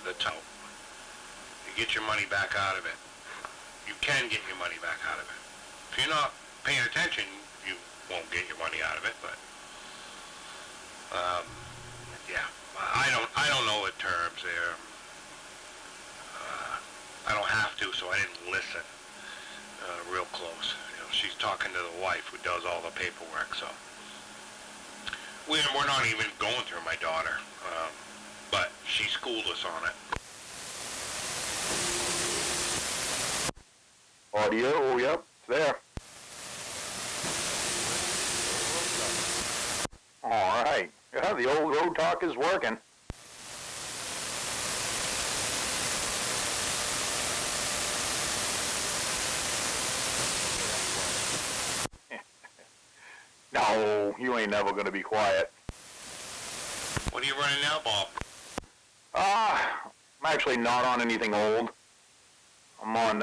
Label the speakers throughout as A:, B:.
A: the tow. You get your money back out of it. You can get your money back out of it. If you're not paying attention, you won't get your money out of it, but yeah, I don't know the terms there. I don't have to, so I didn't listen real close. You know, she's talking to the wife who does all the paperwork, so we're not even going through my daughter, but she schooled us on it.
B: Audio, yep, it's there. All right, yeah, the old road talk is working. No, you ain't never gonna be quiet.
A: What are you running now, Bob?
B: I'm actually not on anything old. I'm on,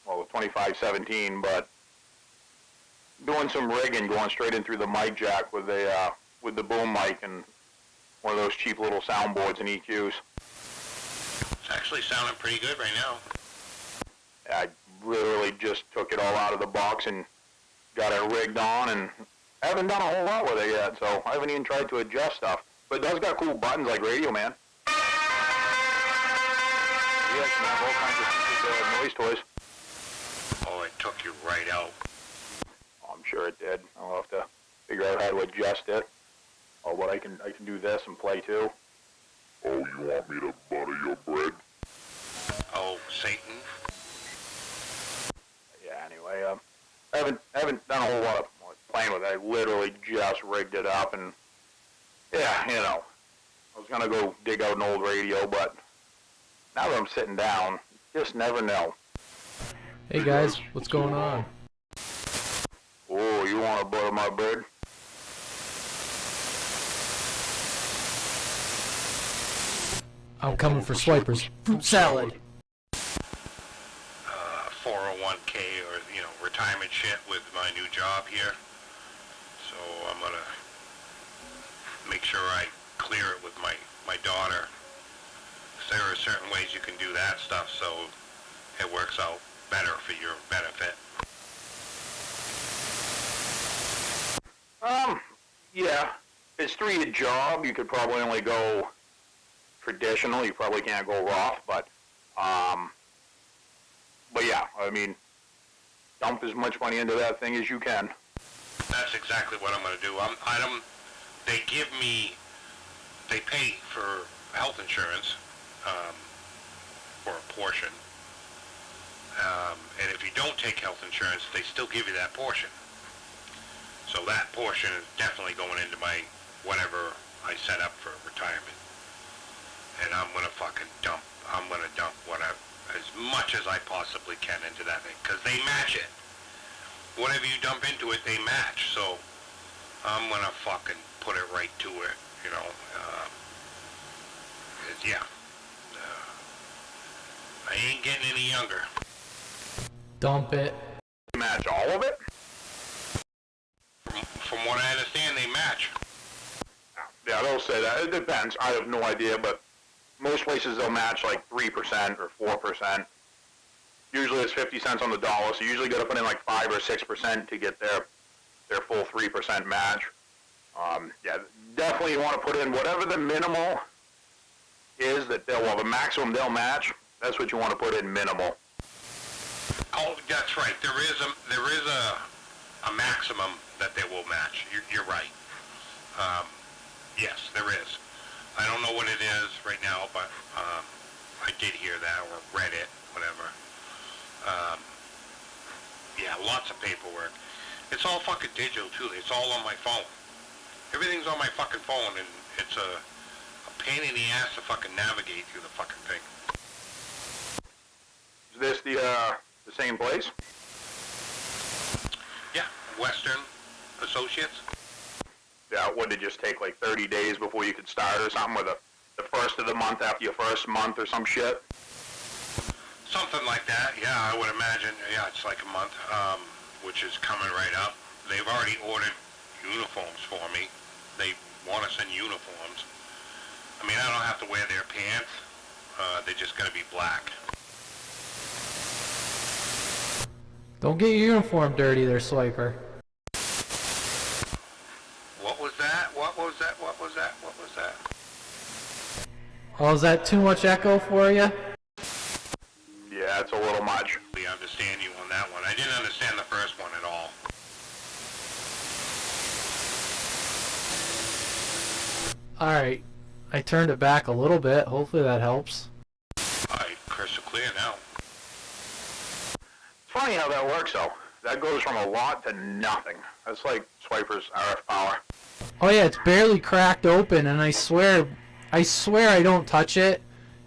B: 2517, but doing some rigging, going straight in through the mic jack with the boom mic and one of those cheap little soundboards and EQs.
A: It's actually sounding pretty good right now.
B: I literally just took it all out of the box and got it rigged on, and I haven't done a whole lot with it yet, so I haven't even tried to adjust stuff. But it does got cool buttons like Radio Man. Yeah, it can have all kinds of noise toys.
A: Oh, it took you right out.
B: Oh, I'm sure it did. I'll have to figure out how to adjust it. Or what I can do this and play too. Oh, you want me to butter your bread?
A: Oh, Satan.
B: Yeah, anyway, I haven't done a whole lot of playing with it. I literally just rigged it up, and yeah, you know, I was gonna go dig out an old radio, but now that I'm sitting down, you just never know.
C: Hey guys, what's going on?
B: Oh, you want to butter my bread?
C: I'm coming for swipers. Fruit salad.
A: 401k or, you know, retirement shit with my new job here. So I'm gonna make sure I clear it with my daughter. There are certain ways you can do that stuff, so it works out better for your benefit.
B: Yeah. It's through your job. You could probably only go traditional. You probably can't go Roth, but yeah, I mean, dump as much money into that thing as you can.
A: That's exactly what I'm going to do. They pay for health insurance for a portion. And if you don't take health insurance, they still give you that portion. So that portion is definitely going into my whatever I set up for retirement. And I'm going to dump as much as I possibly can into that thing, because they match it. Whatever you dump into it, they match. So I'm going to fucking put it right to it, you know. Yeah. I ain't getting any younger.
C: Dump it.
B: Match all of it?
A: From what I understand, they match.
B: Yeah, they'll say that. It depends. I have no idea, but most places they'll match like 3% or 4%. Usually it's 50 cents on the dollar, so you usually got to put in like 5 or 6% to get their full 3% match. Yeah, definitely you want to put in whatever the minimal is that the maximum they'll match. That's what you want to put in minimal.
A: Oh, that's right. There is a maximum that they will match. You're right. Yes, there is. I don't know what it is right now, but I did hear that or read it, whatever. Yeah, lots of paperwork. It's all fucking digital too. It's all on my phone. Everything's on my fucking phone, and it's a pain in the ass to fucking navigate through the fucking thing.
B: Is this the same place?
A: Yeah, Western Associates.
B: Yeah, would it just take like 30 days before you could start or something, or the first of the month after your first month or some shit?
A: Something like that, yeah, I would imagine. Yeah, it's like a month, which is coming right up. They've already ordered uniforms for me. They want to send uniforms. I mean, I don't have to wear their pants. They're just gonna be black.
C: Don't get your uniform dirty there, Swiper.
A: What was that? What was that? What was that? What was that?
C: Oh, is that too much echo for you?
B: Yeah, it's a little much.
A: We understand you on that one. I didn't understand the first one at all.
C: Alright. I turned it back a little bit. Hopefully that helps.
A: Alright, crystal clear now.
B: It's funny how that works, though. That goes from a lot to nothing. That's like Swiper's RF power.
C: Oh yeah, it's barely cracked open, and I swear I don't touch it.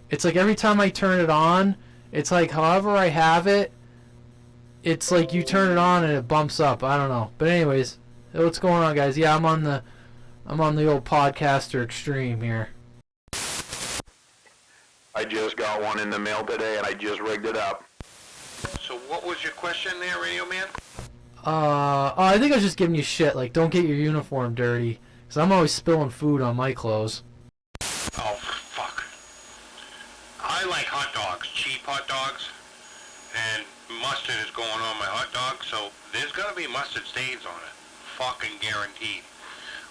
C: It's like every time I turn it on, it's like however I have it, it's like you turn it on and it bumps up. I don't know. But anyways, what's going on, guys? Yeah, I'm on the old podcaster extreme here.
B: I just got one in the mail today, and I just rigged it up.
A: So what was your question there, Radio Man?
C: I think I was just giving you shit, like, don't get your uniform dirty, because I'm always spilling food on my clothes.
A: Oh, fuck. I like hot dogs, cheap hot dogs, and mustard is going on my hot dog, so there's gonna be mustard stains on it. Fucking guaranteed.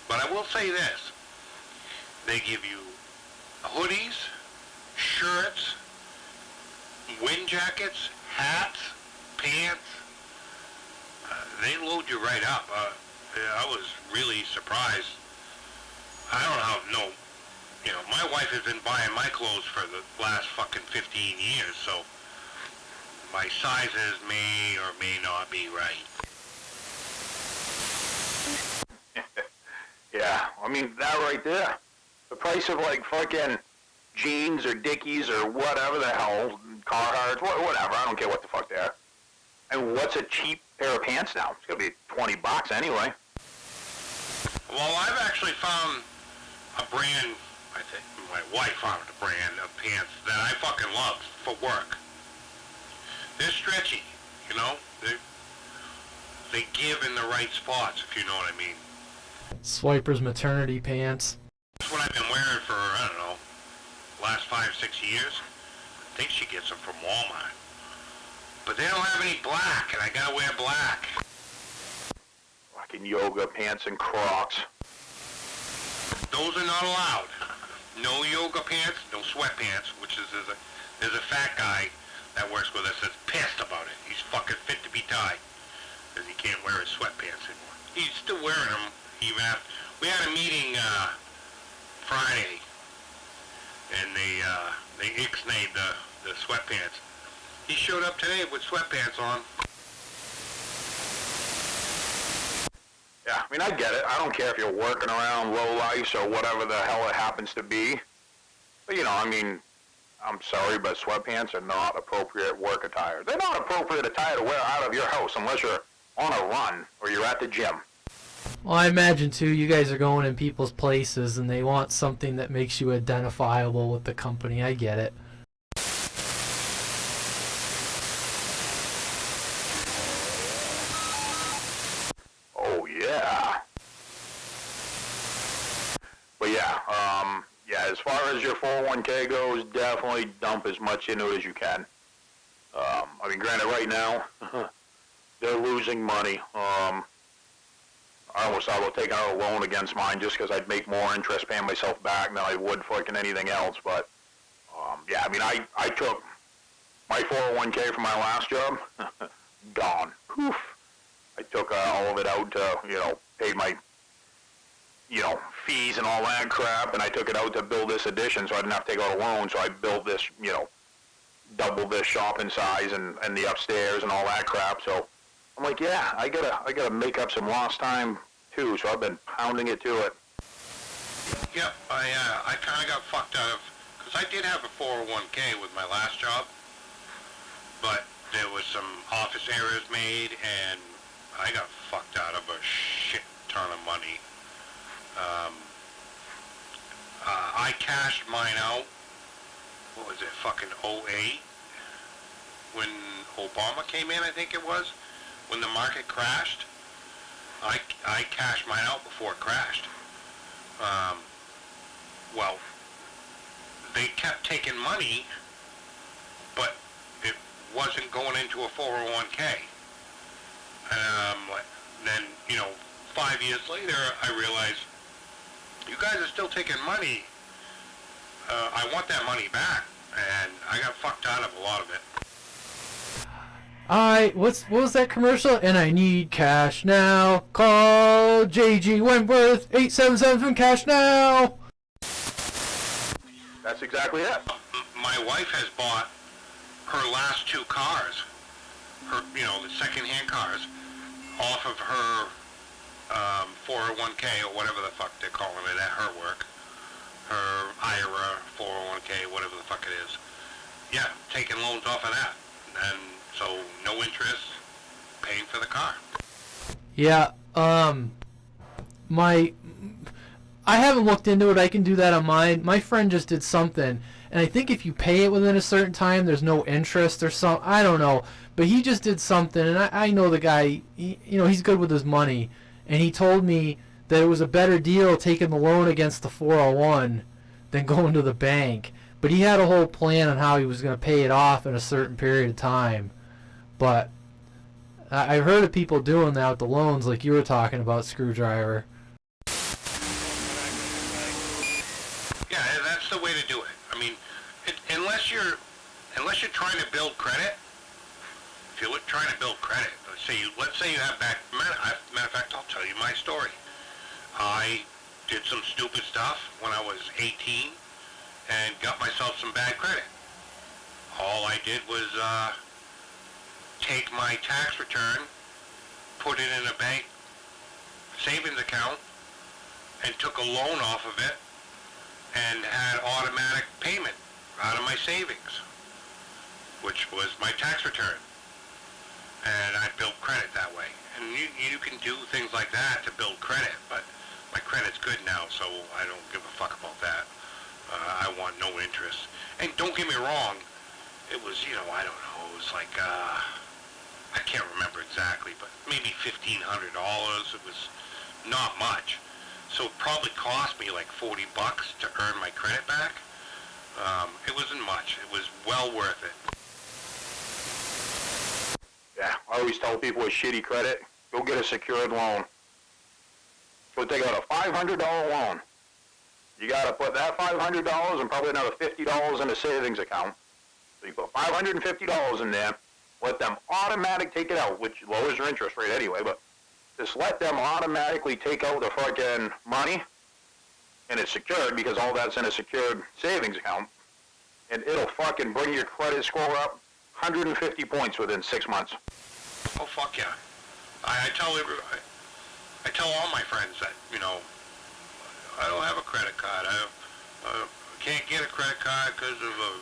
A: But I will say this. They give you hoodies, shirts, wind jackets, hats, pants. They load you right up. I was really surprised. I don't know, my wife has been buying my clothes for the last fucking 15 years, so my sizes may or may not be right.
B: Yeah, I mean, that right there. The price of, like, fucking jeans or Dickies or whatever the hell, Carhartt, whatever, I don't care what the fuck they are. And what's a cheap pair of pants now? It's gonna be $20 anyway.
A: Well, I've actually found a brand, I think my wife found a brand of pants that I fucking love for work. They're stretchy, they give in the right spots, if you know what I mean.
C: Swiper's maternity pants.
A: That's what I've been wearing for, I don't know, last 5-6 years. I think she gets them from Walmart. But they don't have any black, and I gotta wear black.
B: Fucking yoga pants and Crocs.
A: Those are not allowed. No yoga pants, no sweatpants, which is, there's a fat guy that works with us that's pissed about it. He's fucking fit to be tied, because he can't wear his sweatpants anymore. He's still wearing them, even after, we had a meeting, Friday, and they ixnayed the sweatpants. He showed up today with sweatpants on.
B: Yeah, I mean, I get it. I don't care if you're working around low lights or whatever the hell it happens to be. But, I mean, I'm sorry, but sweatpants are not appropriate work attire. They're not appropriate attire to wear out of your house unless you're on a run or you're at the gym.
C: Well, I imagine, too, you guys are going in people's places and they want something that makes you identifiable with the company. I get it.
B: Oh, yeah. But, yeah, as far as your 401k goes, definitely dump as much into it as you can. I mean, granted, right now, they're losing money. I almost thought about taking out a loan against mine just because I'd make more interest paying myself back than I would fucking anything else. But, yeah, I mean, I took my 401k from my last job, gone. Poof. I took all of it out to, paid my, fees and all that crap, and I took it out to build this addition so I didn't have to take out a loan. So I built this, double this shopping size and the upstairs and all that crap. So I'm like, yeah, I gotta make up some lost time too. So I've been pounding it to it.
A: Yep, I kind of got fucked out of, because I did have a 401k with my last job, but there was some office errors made, and I got fucked out of a shit ton of money. I cashed mine out, what was it, fucking '08, when Obama came in, I think it was, when the market crashed. I cashed mine out before it crashed. Well, they kept taking money, but it wasn't going into a 401k. Then, 5 years later, I realized, you guys are still taking money. I want that money back, and I got fucked out of a lot of it.
C: What was that commercial? And I need cash now. Call JG Wentworth 877 from Cash Now.
B: That's exactly it.
A: My wife has bought her last 2 cars, the second-hand cars, off of her 401k or whatever the fuck they're calling it at her work. Her IRA, 401k, whatever the fuck it is. Yeah, taking loans off of that. And so no interest, paying for the car.
C: Yeah, I haven't looked into it. I can do that on mine. My friend just did something, and I think if you pay it within a certain time, there's no interest or something. I don't know, but he just did something, and I know the guy. He's good with his money, and he told me that it was a better deal taking the loan against the 401 than going to the bank. But he had a whole plan on how he was going to pay it off in a certain period of time. But I've heard of people doing that with the loans, like you were talking about, Screwdriver.
A: Yeah, that's the way to do it. I mean, unless you're trying to build credit. If you're trying to build credit, let's say you have back. Matter of fact, I'll tell you my story. I did some stupid stuff when I was 18 and got myself some bad credit. All I did was take my tax return, put it in a bank savings account, and took a loan off of it, and had automatic payment out of my savings, which was my tax return. And I built credit that way. And you can do things like that to build credit, but my credit's good now, so I don't give a fuck about that. I want no interest. And don't get me wrong, it was, I don't know, it was like, I can't remember exactly, but maybe $1,500. It was not much. So it probably cost me like $40 to earn my credit back. It wasn't much. It was well worth it.
B: Yeah, I always tell people with shitty credit, go get a secured loan. Go take out a $500 loan. You got to put that $500 and probably another $50 in a savings account. So you put $550 in there, let them automatic take it out, which lowers your interest rate anyway, but just let them automatically take out the fucking money, and it's secured because all that's in a secured savings account, and it'll fucking bring your credit score up 150 points within 6 months.
A: Oh, fuck yeah. I tell all my friends that, I don't have a credit card. I can't get a credit card because of a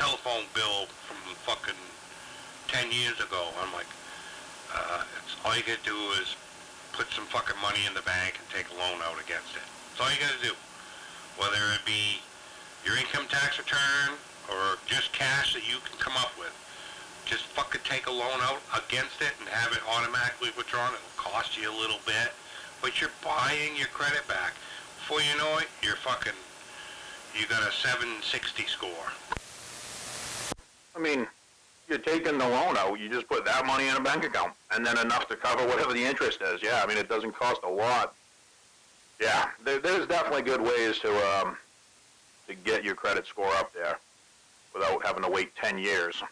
A: telephone bill from fucking 10 years ago. I'm like, all you gotta do is put some fucking money in the bank and take a loan out against it. That's all you gotta do. Whether it be your income tax return or just cash that you can come up with. Just fucking take a loan out against it and have it automatically withdrawn. It'll cost you a little bit, but you're buying your credit back. Before you know it, you got a 760 score.
B: I mean, you're taking the loan out, you just put that money in a bank account, and then enough to cover whatever the interest is. Yeah, I mean, it doesn't cost a lot. Yeah, there's definitely good ways to get your credit score up there without having to wait 10 years.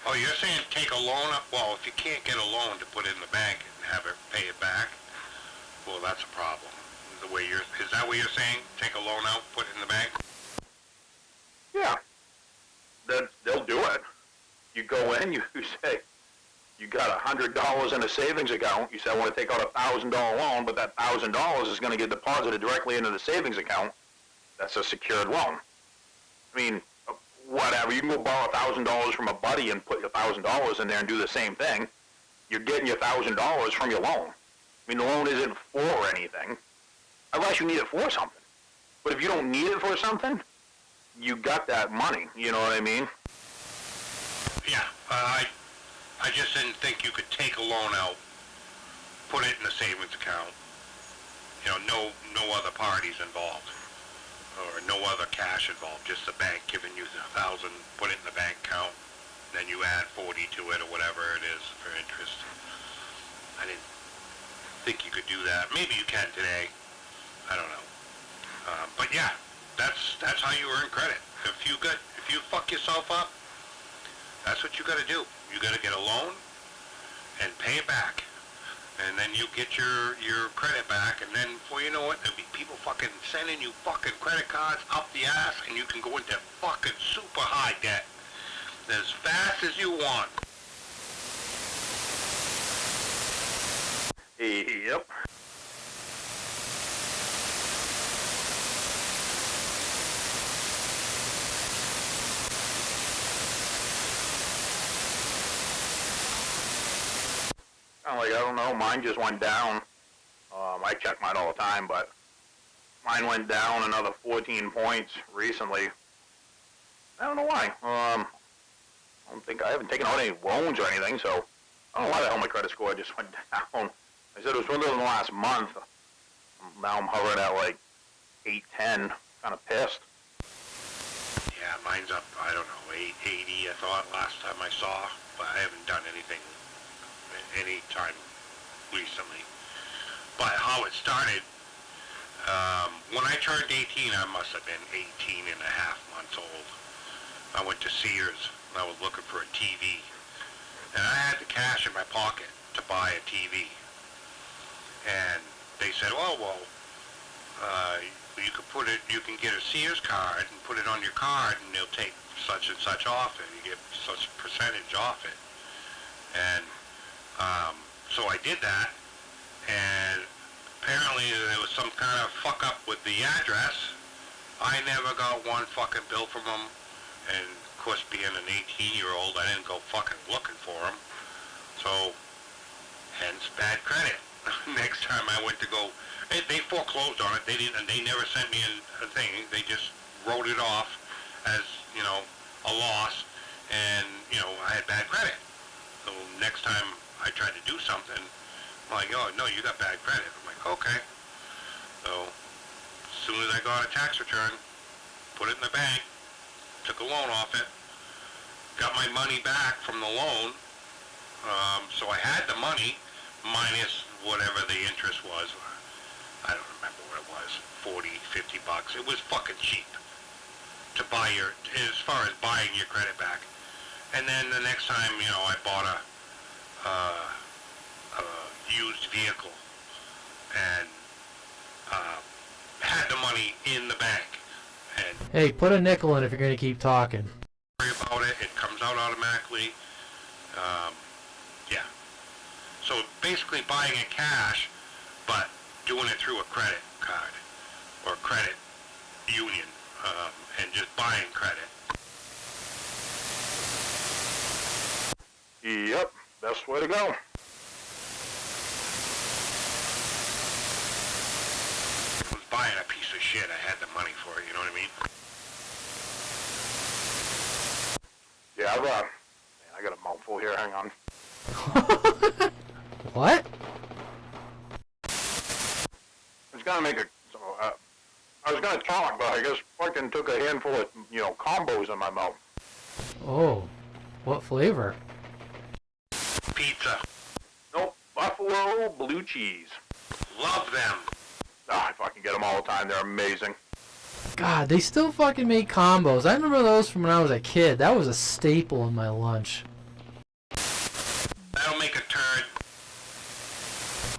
A: Oh, you're saying take a loan up? Well, if you can't get a loan to put it in the bank and have it pay it back, well, that's a problem. Is that what you're saying? Take a loan out, put it in the bank?
B: Yeah. They'll do it. You go in, you say, you got $100 in a savings account. You say, I want to take out a $1,000 loan, but that $1,000 is going to get deposited directly into the savings account. That's a secured loan. I mean, whatever. You can go borrow $1,000 from a buddy and put your $1,000 in there and do the same thing. You're getting your $1,000 from your loan. I mean, the loan isn't for anything, unless you need it for something. But if you don't need it for something, you got that money. You know what I mean?
A: Yeah. I just didn't think you could take a loan out, put it in a savings account. No other parties involved. or no other cash involved, just the bank giving you $1,000, put it in the bank account, then you add 40 to it or whatever it is for interest. I didn't think you could do that. Maybe you can today. I don't know. But yeah, that's how you earn credit. If you fuck yourself up, that's what you got to do. You got to get a loan and pay it back, and then you get your credit back. And then before you know it, there'll be people fucking sending you fucking credit cards up the ass, and you can go into fucking super high debt as fast as you want.
B: Yep. Like, I don't know, mine just went down. I check mine all the time, but mine went down another 14 points recently. I don't know why. I haven't taken out any loans or anything, so I don't know why the hell my credit score just went down. I said it was dwindling in the last month. Now I'm hovering at like 810, kind of pissed.
A: Yeah, mine's up, I don't know, 880 I thought last time I saw, but I haven't done anything any time recently. But how it started, when I turned 18, I must have been 18 and a half months old. I went to Sears and I was looking for a TV. And I had the cash in my pocket to buy a TV. And they said, oh, well, you can get a Sears card and put it on your card and they'll take such and such off it. You get such percentage off it. And so I did that, and apparently there was some kind of fuck up with the address. I never got one fucking bill from them, and of course being an 18-year-old, I didn't go fucking looking for them. So, hence bad credit. Next time I went to go, they foreclosed on it. They never sent me a thing. They just wrote it off as, you know, a loss, and, you know, I had bad credit. So next time I tried to do something, I'm like, oh, no, you got bad credit. I'm like, okay. So as soon as I got a tax return, put it in the bank, took a loan off it, got my money back from the loan. So I had the money minus whatever the interest was. I don't remember what it was, 40, 50 bucks. It was fucking cheap to buy as far as buying your credit back. And then the next time, you know, I bought a used vehicle and had the money in the bank. And
C: Hey, put a nickel in if you're going to keep talking.
A: worry about it. It comes out automatically. Yeah. So basically buying it cash, but doing it through a credit card or credit union, and just buying credit.
B: Yep, best way to go.
A: I was buying a piece of shit. I had the money for it, you know what I mean?
B: Yeah, man, I got a mouthful here, hang on.
C: What?
B: I was gonna make I was gonna talk, but I guess fucking took a handful of, you know, combos in my mouth.
C: Oh, what flavor?
A: Pizza.
B: Nope, buffalo blue cheese.
A: Love them.
B: Ah, I fucking get them all the time, they're amazing.
C: God, they still fucking make combos. I remember those from when I was a kid. That was a staple in my lunch.
A: That'll make a turd.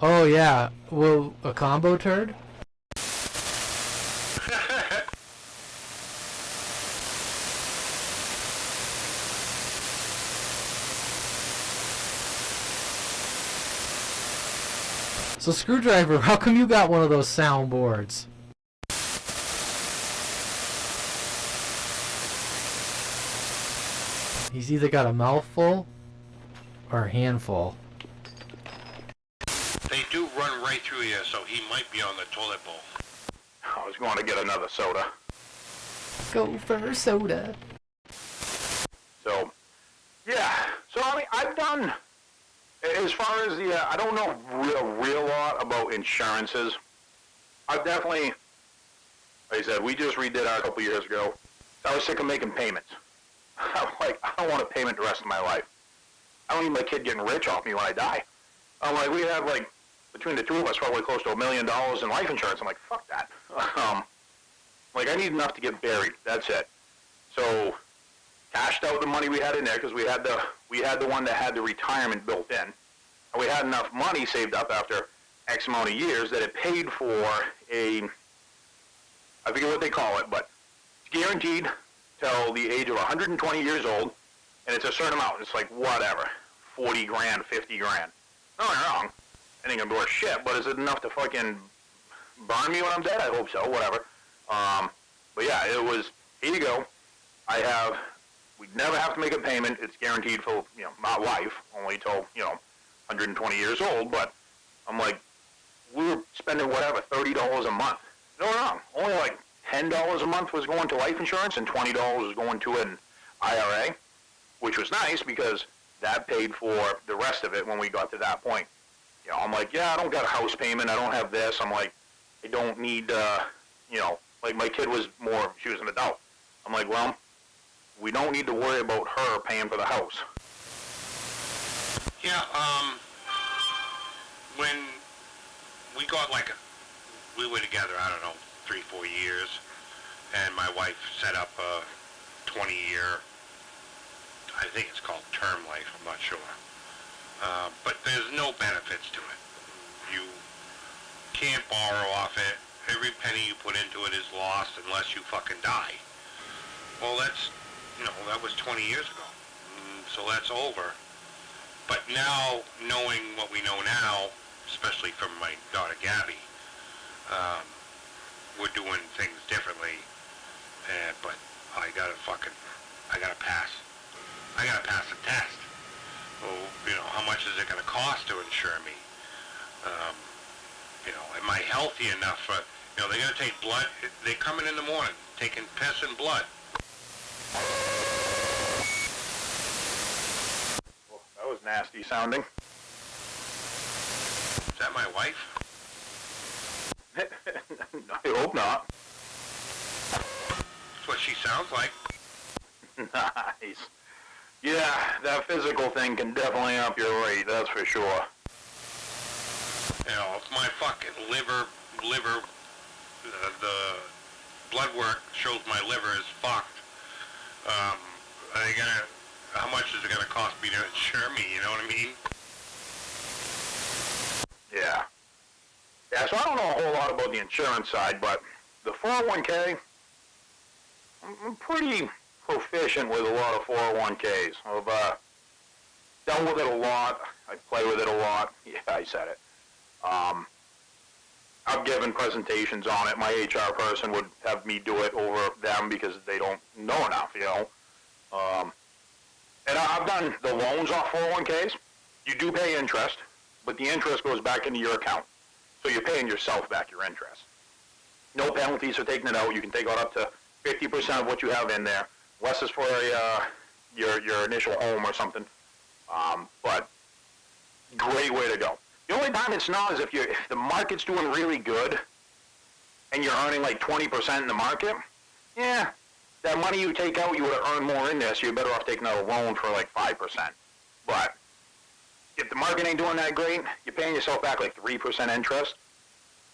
C: Oh yeah, well, a combo turd? So Screwdriver, how come you got one of those soundboards? He's either got a mouthful or a handful.
A: They do run right through you, so he might be on the toilet bowl.
B: I was going to get another soda.
C: Go for a soda.
B: So, yeah. So, I mean, I've done, as far as the, I don't know real lot about insurances. I've definitely Like I said, we just redid ours a couple years ago. I was sick of making payments. I'm like, I don't want a payment the rest of my life. I don't need my kid getting rich off me when I die. I'm like, we have like, between the two of us, probably close to $1 million in life insurance. I'm like, fuck that. Like, I need enough to get buried. That's it. So, cashed out the money we had in there because we had the one that had the retirement built in. And we had enough money saved up after X amount of years that it paid for I forget what they call it, but it's guaranteed till the age of 120 years old, and it's a certain amount. It's like, whatever, 40 grand, 50 grand. No, I'm wrong. I ain't gonna be worth shit, but is it enough to fucking burn me when I'm dead? I hope so, whatever. But yeah, it was, here you go. We never have to make a payment. It's guaranteed for, not life, only till, 120 years old, but I'm like, we were spending whatever, $30 a month. No, wrong. Only like $10 a month was going to life insurance and $20 was going to an IRA, which was nice because that paid for the rest of it when we got to that point. I'm like, yeah, I don't got a house payment. I don't have this. I'm like, I don't need, like my kid was she was an adult. I'm like, well, we don't need to worry about her paying for the house.
A: Yeah, when we got we were together, I don't know, 3-4 years, and my wife set up a 20-year, I think it's called term life, I'm not sure. But there's no benefits to it. You can't borrow off it. Every penny you put into it is lost unless you fucking die. Well, that's, that was 20 years ago. So that's over. But now, knowing what we know now, especially from my daughter Gabby, we're doing things differently. But I gotta pass. I gotta pass the test. Well, how much is it gonna cost to insure me? Am I healthy enough for, they're gonna take blood. They come in the morning, taking piss and blood.
B: That was nasty sounding.
A: Is that my wife?
B: I hope not.
A: That's what she sounds like.
B: Nice. Yeah, that physical thing can definitely up your rate, that's for sure.
A: If my fucking liver, the blood work shows my liver is fucked, how much is it gonna cost me to insure me, you know what I mean?
B: Yeah. Yeah, so I don't know a whole lot about the insurance side, but the 401k, I'm pretty proficient with a lot of 401ks. I've dealt with it a lot. I play with it a lot. Yeah, I said it. I've given presentations on it. My HR person would have me do it over them because they don't know enough, And I've done the loans off 401ks. You do pay interest, but the interest goes back into your account. So you're paying yourself back your interest. No penalties for taking it out. You can take out up to 50% of what you have in there. Less is for your initial home or something. But great way to go. The only time it's not is if the market's doing really good and you're earning like 20% in the market, yeah, that money you take out, you would have earned more in there, so you're better off taking out a loan for like 5%. But if the market ain't doing that great, you're paying yourself back like 3% interest,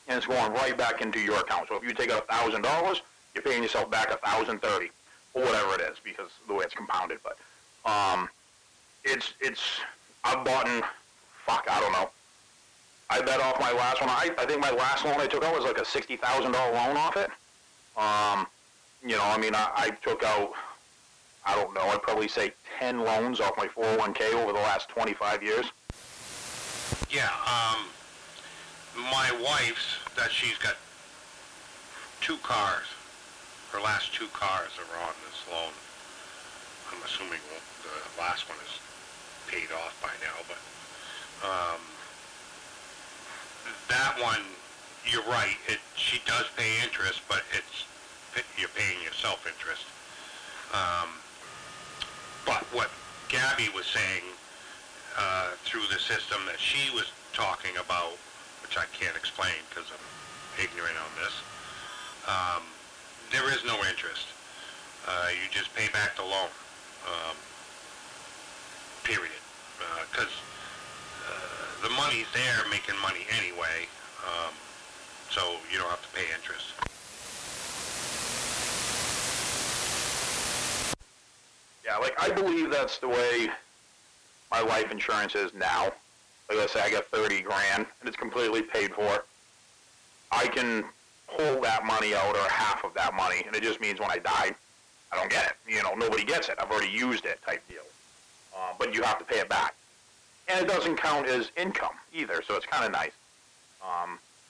B: and it's going right back into your account. So if you take out $1,000, you're paying yourself back $1,030, or whatever it is, because of the way it's compounded. But I've bought in, I don't know. I bet off my last one. I think my last loan I took out was like a $60,000 loan off it. I took out, I don't know, I'd probably say 10 loans off my 401k over the last 25 years.
A: Yeah, my wife's, she's got 2 cars. Her last 2 cars are on this loan. I'm assuming the last one is paid off by now, but that one, you're right. She does pay interest, but you're paying yourself interest. But what Gabby was saying through the system that she was talking about, which I can't explain because I'm ignorant on this, there is no interest. You just pay back the loan. Period. Because the money's there making money anyway, so you don't have to pay interest.
B: Yeah, like, I believe that's the way my life insurance is now. Like, let's say I get 30 grand and it's completely paid for. I can pull that money out, or half of that money, and it just means when I die, I don't get it. You know, nobody gets it. I've already used it type deal. But you have to pay it back. And it doesn't count as income either, so it's kind of nice.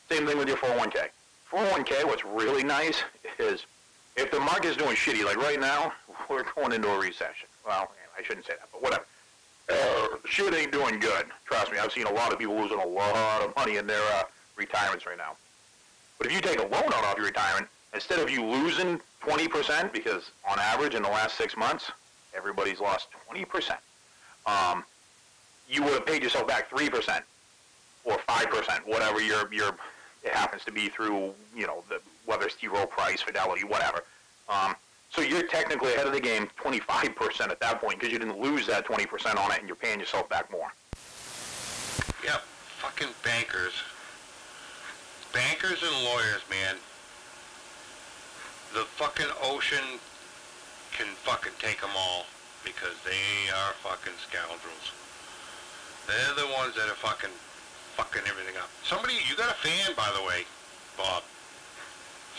B: Same thing with your 401k. 401k, what's really nice is if the market's doing shitty, like right now, we're going into a recession. Well, I shouldn't say that, but whatever. Shit ain't doing good. Trust me, I've seen a lot of people losing a lot of money in their retirements right now. But if you take a loan out off your retirement, instead of you losing 20%, because on average in the last 6 months, everybody's lost 20%, you would have paid yourself back 3% or 5%, whatever it happens to be through, you know, whether it's T. Rowe Price, Fidelity, whatever. So you're technically ahead of the game 25% at that point because you didn't lose that 20% on it and you're paying yourself back more.
A: Yep, fucking bankers. Bankers and lawyers, man. The fucking ocean can fucking take them all because they are fucking scoundrels. They're the ones that are fucking everything up. You got a fan, by the way, Bob.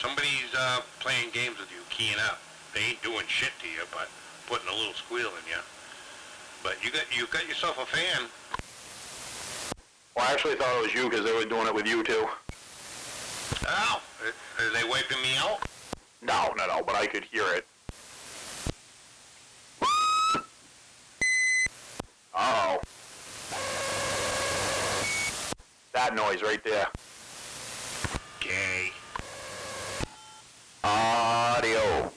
A: Somebody's playing games with you, keying up. They ain't doing shit to you, but putting a little squeal in you. But you got yourself a fan.
B: Well, I actually thought it was you because they were doing it with you too.
A: Oh, are they wiping me out?
B: No, but I could hear it. Uh-oh. That noise right there.
A: Gay.
B: Audio.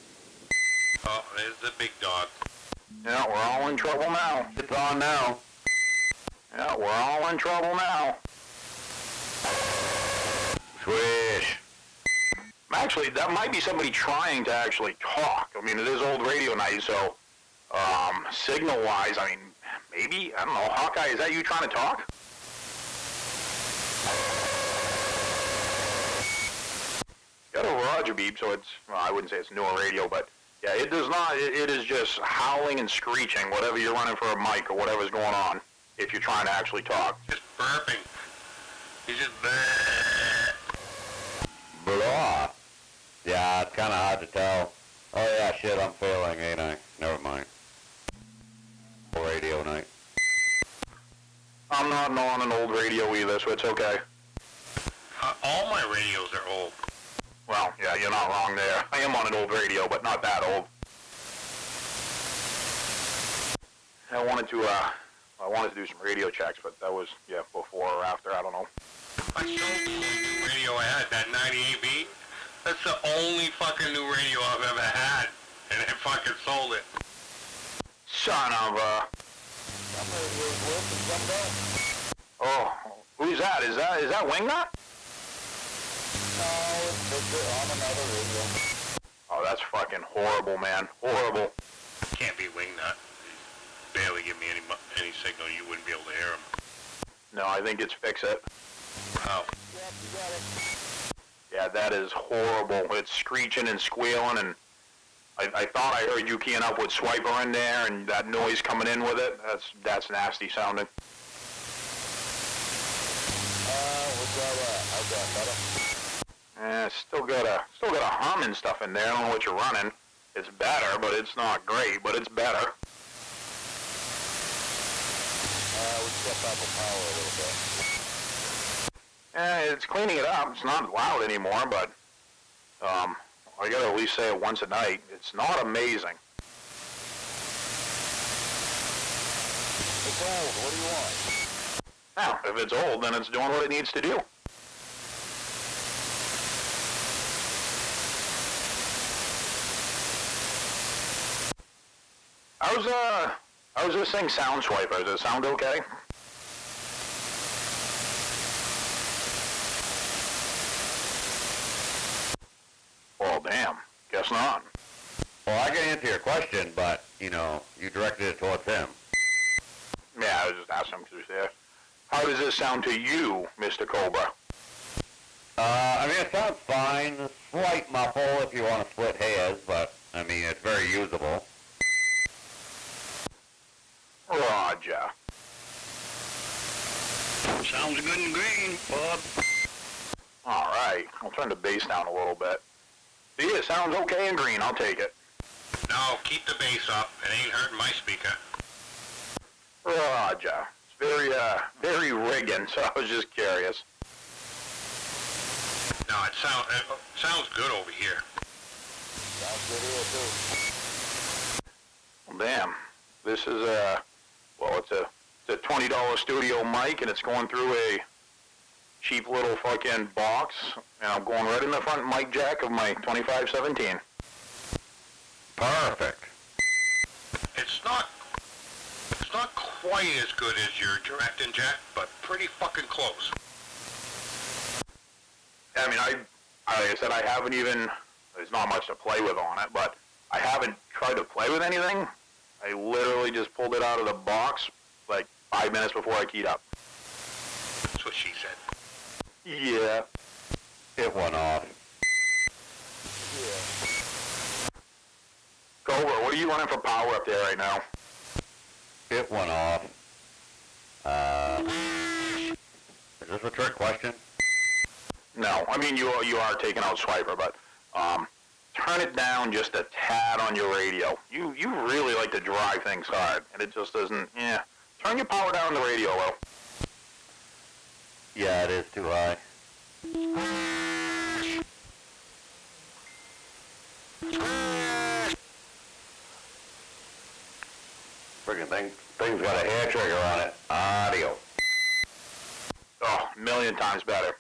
A: Oh, there's the big dog.
B: Yeah, we're all in trouble now. It's on now. Yeah, we're all in trouble now. Swish. Actually, that might be somebody trying to actually talk. I mean, it is old radio night, so signal-wise, I mean, maybe, I don't know, Hawkeye, is that you trying to talk? Got a Roger beep, so it's, well, I wouldn't say it's newer radio, but yeah, it does not, it is just howling and screeching, whatever you're running for a mic or whatever's going on, if you're trying to actually talk.
A: Just burping. He's just
D: Blah. Yeah, it's kind of hard to tell. Oh yeah, shit, I'm failing, ain't I? Never mind. Radio night.
B: I'm not on an old radio either, so it's okay.
A: all my radios are old.
B: Well, yeah, you're not wrong there. I am on an old radio, but not that old. I wanted to do some radio checks, but that was, yeah, before or after, I don't know.
A: I sold the only new radio I had, that 98B. That's the only fucking new radio I've ever had, and I fucking sold it.
B: Son of a...
D: Some radios work and some don't.
B: Oh, who's that? Is that Wingnut?
D: No, it's Victor on another radio.
B: Oh, that's fucking horrible, man. Horrible.
A: Can't be Wingnut. Barely give me any signal. You wouldn't be able to hear him.
B: No, I think it's Fix It.
A: Oh.
D: Yep, you got it.
B: Yeah, that is horrible. It's screeching and squealing, and I thought I heard you keying up with Swiper in there, and that noise coming in with it. That's nasty sounding.
D: What's that? How's that, better?
B: Still got a hum and stuff in there. I don't know what you're running. It's better, but it's not great, but it's better.
D: We stepped up the power a little bit.
B: It's cleaning it up. It's not loud anymore, but I gotta at least say it once a night. It's not amazing.
D: It's old. What do you want?
B: Now, if it's old, then it's doing what it needs to do. How's this thing sound, Swiper? Does it sound okay? Well, damn. Guess guess not.
D: Well, I can answer your question, but, you know, you directed it towards him.
B: Yeah, I was just asking him because he's there. How does this sound to you, Mr. Cobra?
D: I mean, it sounds fine. A slight muffle if you want to split hairs, but, I mean, it's very usable.
B: Roger.
A: Sounds good and green, Bob.
B: All right. I'll turn the bass down a little bit. See, it sounds okay in green. I'll take it.
A: No, keep the bass up. It ain't hurting my speaker.
B: Roger. It's very rigging, so I was just curious.
A: No, it sounds good over here.
D: Sounds good here, too.
B: Well, damn. This is it's a $20 studio mic, and it's going through a cheap little fucking box, and I'm going right in the front mic jack of my 2517.
D: Perfect.
A: It's not quite as good as your direct inject, but pretty fucking close.
B: I mean, like I said, I haven't even, there's not much to play with on it, but I haven't tried to play with anything. I literally just pulled it out of the box like 5 minutes before I keyed up.
A: That's what she said.
B: Yeah.
D: It went off.
B: Cobra, what are you running for power up there right now?
D: It went off. Is this a trick question?
B: No, I mean, you are taking out Swiper, but turn it down just a tad on your radio. You really like to drive things hard, and it just doesn't, Turn your power down on the radio, Will.
D: Yeah, it is too high. Friggin' thing's got a hair trigger on it. Audio.
B: Oh, a million times better.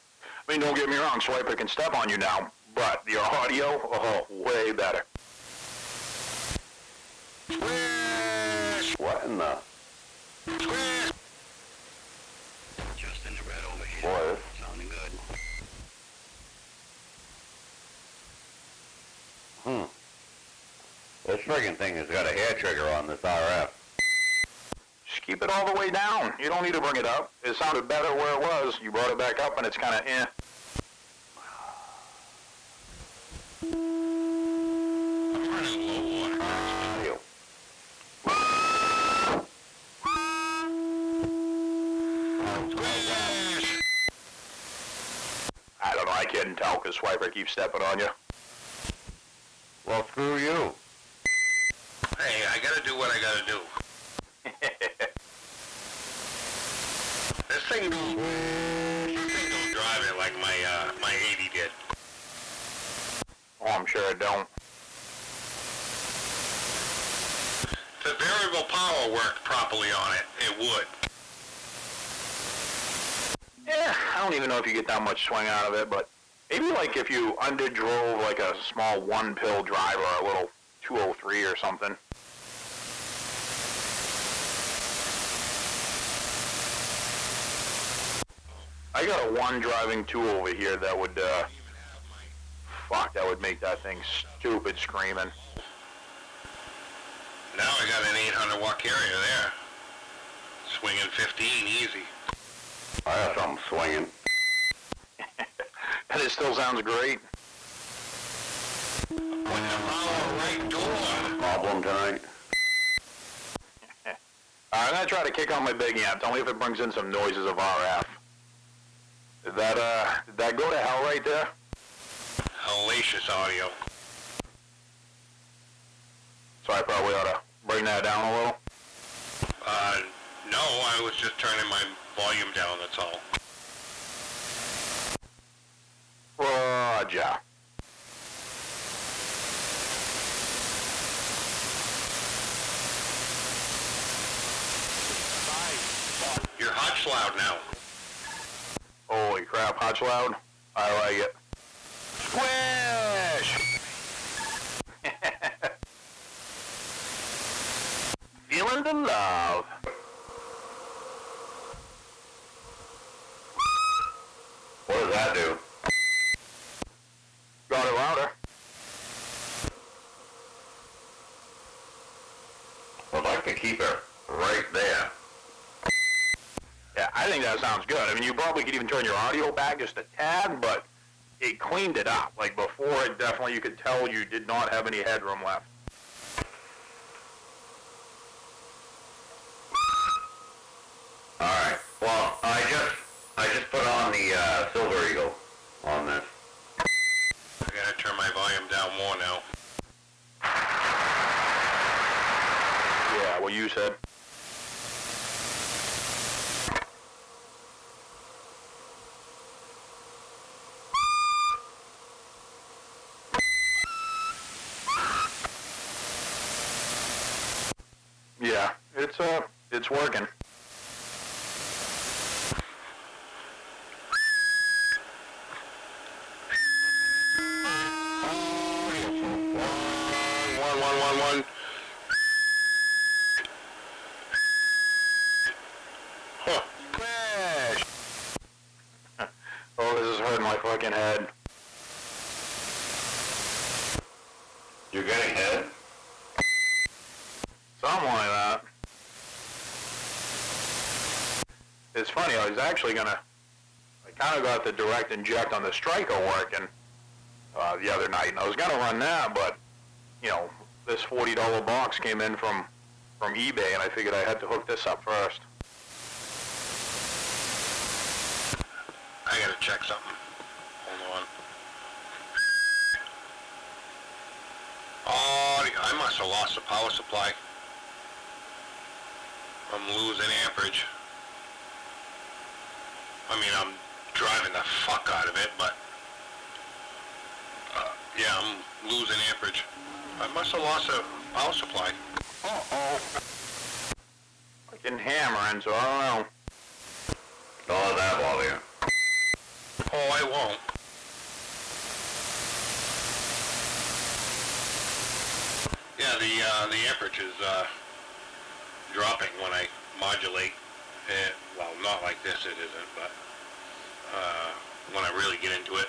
B: I mean, don't get me wrong, Swiper can step on you now, but your audio, way better.
D: What in the...
A: Just in the red over here.
D: Boy,
A: Sounding good.
D: this friggin' thing has got a hair trigger on this RF.
B: Just keep it all the way down. You don't need to bring it up. It sounded better where it was. You brought it back up, and it's kind of,
A: I'm running low on
D: Audio.
B: I don't know, I couldn't tell because Swiper keeps stepping on you.
D: Well, screw you.
A: Hey, I gotta do what I gotta do. This thing don't drive it like my 80 did.
B: Oh, I'm sure it don't.
A: If the variable power worked properly on it, it would.
B: Yeah, I don't even know if you get that much swing out of it, but maybe like if you underdrove like a small one-pill driver, a little 203 or something. I got a one driving tool over here that would, that would make that thing stupid screaming.
A: Now I got an 800 watt carrier there. Swinging 15 easy.
D: I have something swinging.
B: And it still sounds great.
A: Putting the power right door.
D: Problem tonight?
B: I'm gonna try to kick on my big amp. Tell me if it brings in some noises of RF. Did that go to hell right there?
A: Hellacious audio.
B: So I probably ought to bring that down a little.
A: No, I was just turning my volume down, that's all.
B: Roger.
A: You're hot loud now.
B: Holy crap, hot's loud. I like it. Squish! Feeling the love.
D: What does that do?
B: Got it louder.
D: keep it right there.
B: Yeah, I think that sounds good. I mean, you probably could even turn your audio back just a tad, but it cleaned it up. Like before, it definitely, you could tell you did not have any headroom left.
D: Alright, well, I just put on the, Silver Eagle on this.
A: I gotta turn my volume down more now.
B: Yeah, what you said. Yeah, it's working.
A: One. Huh.
B: Crash! Oh, this is hurting my fucking head.
D: You're getting head?
B: Something like that. It's funny, I was actually I kind of got the direct inject on the striker working the other night, and I was gonna run that, but, you know, this $40 box came in from eBay, and I figured I had to hook this up first.
A: I gotta check something. Hold on. Oh, I must have lost the power supply. I'm losing amperage. I mean, I'm driving the fuck out of it, but yeah, I'm losing amperage. I must have lost a power supply.
B: Uh-oh. I can hammer in, so I don't know.
D: Don't let that bother you.
A: Oh, I won't. Yeah, the amperage is dropping when I modulate. Well, not like this it isn't, but when I really get into it,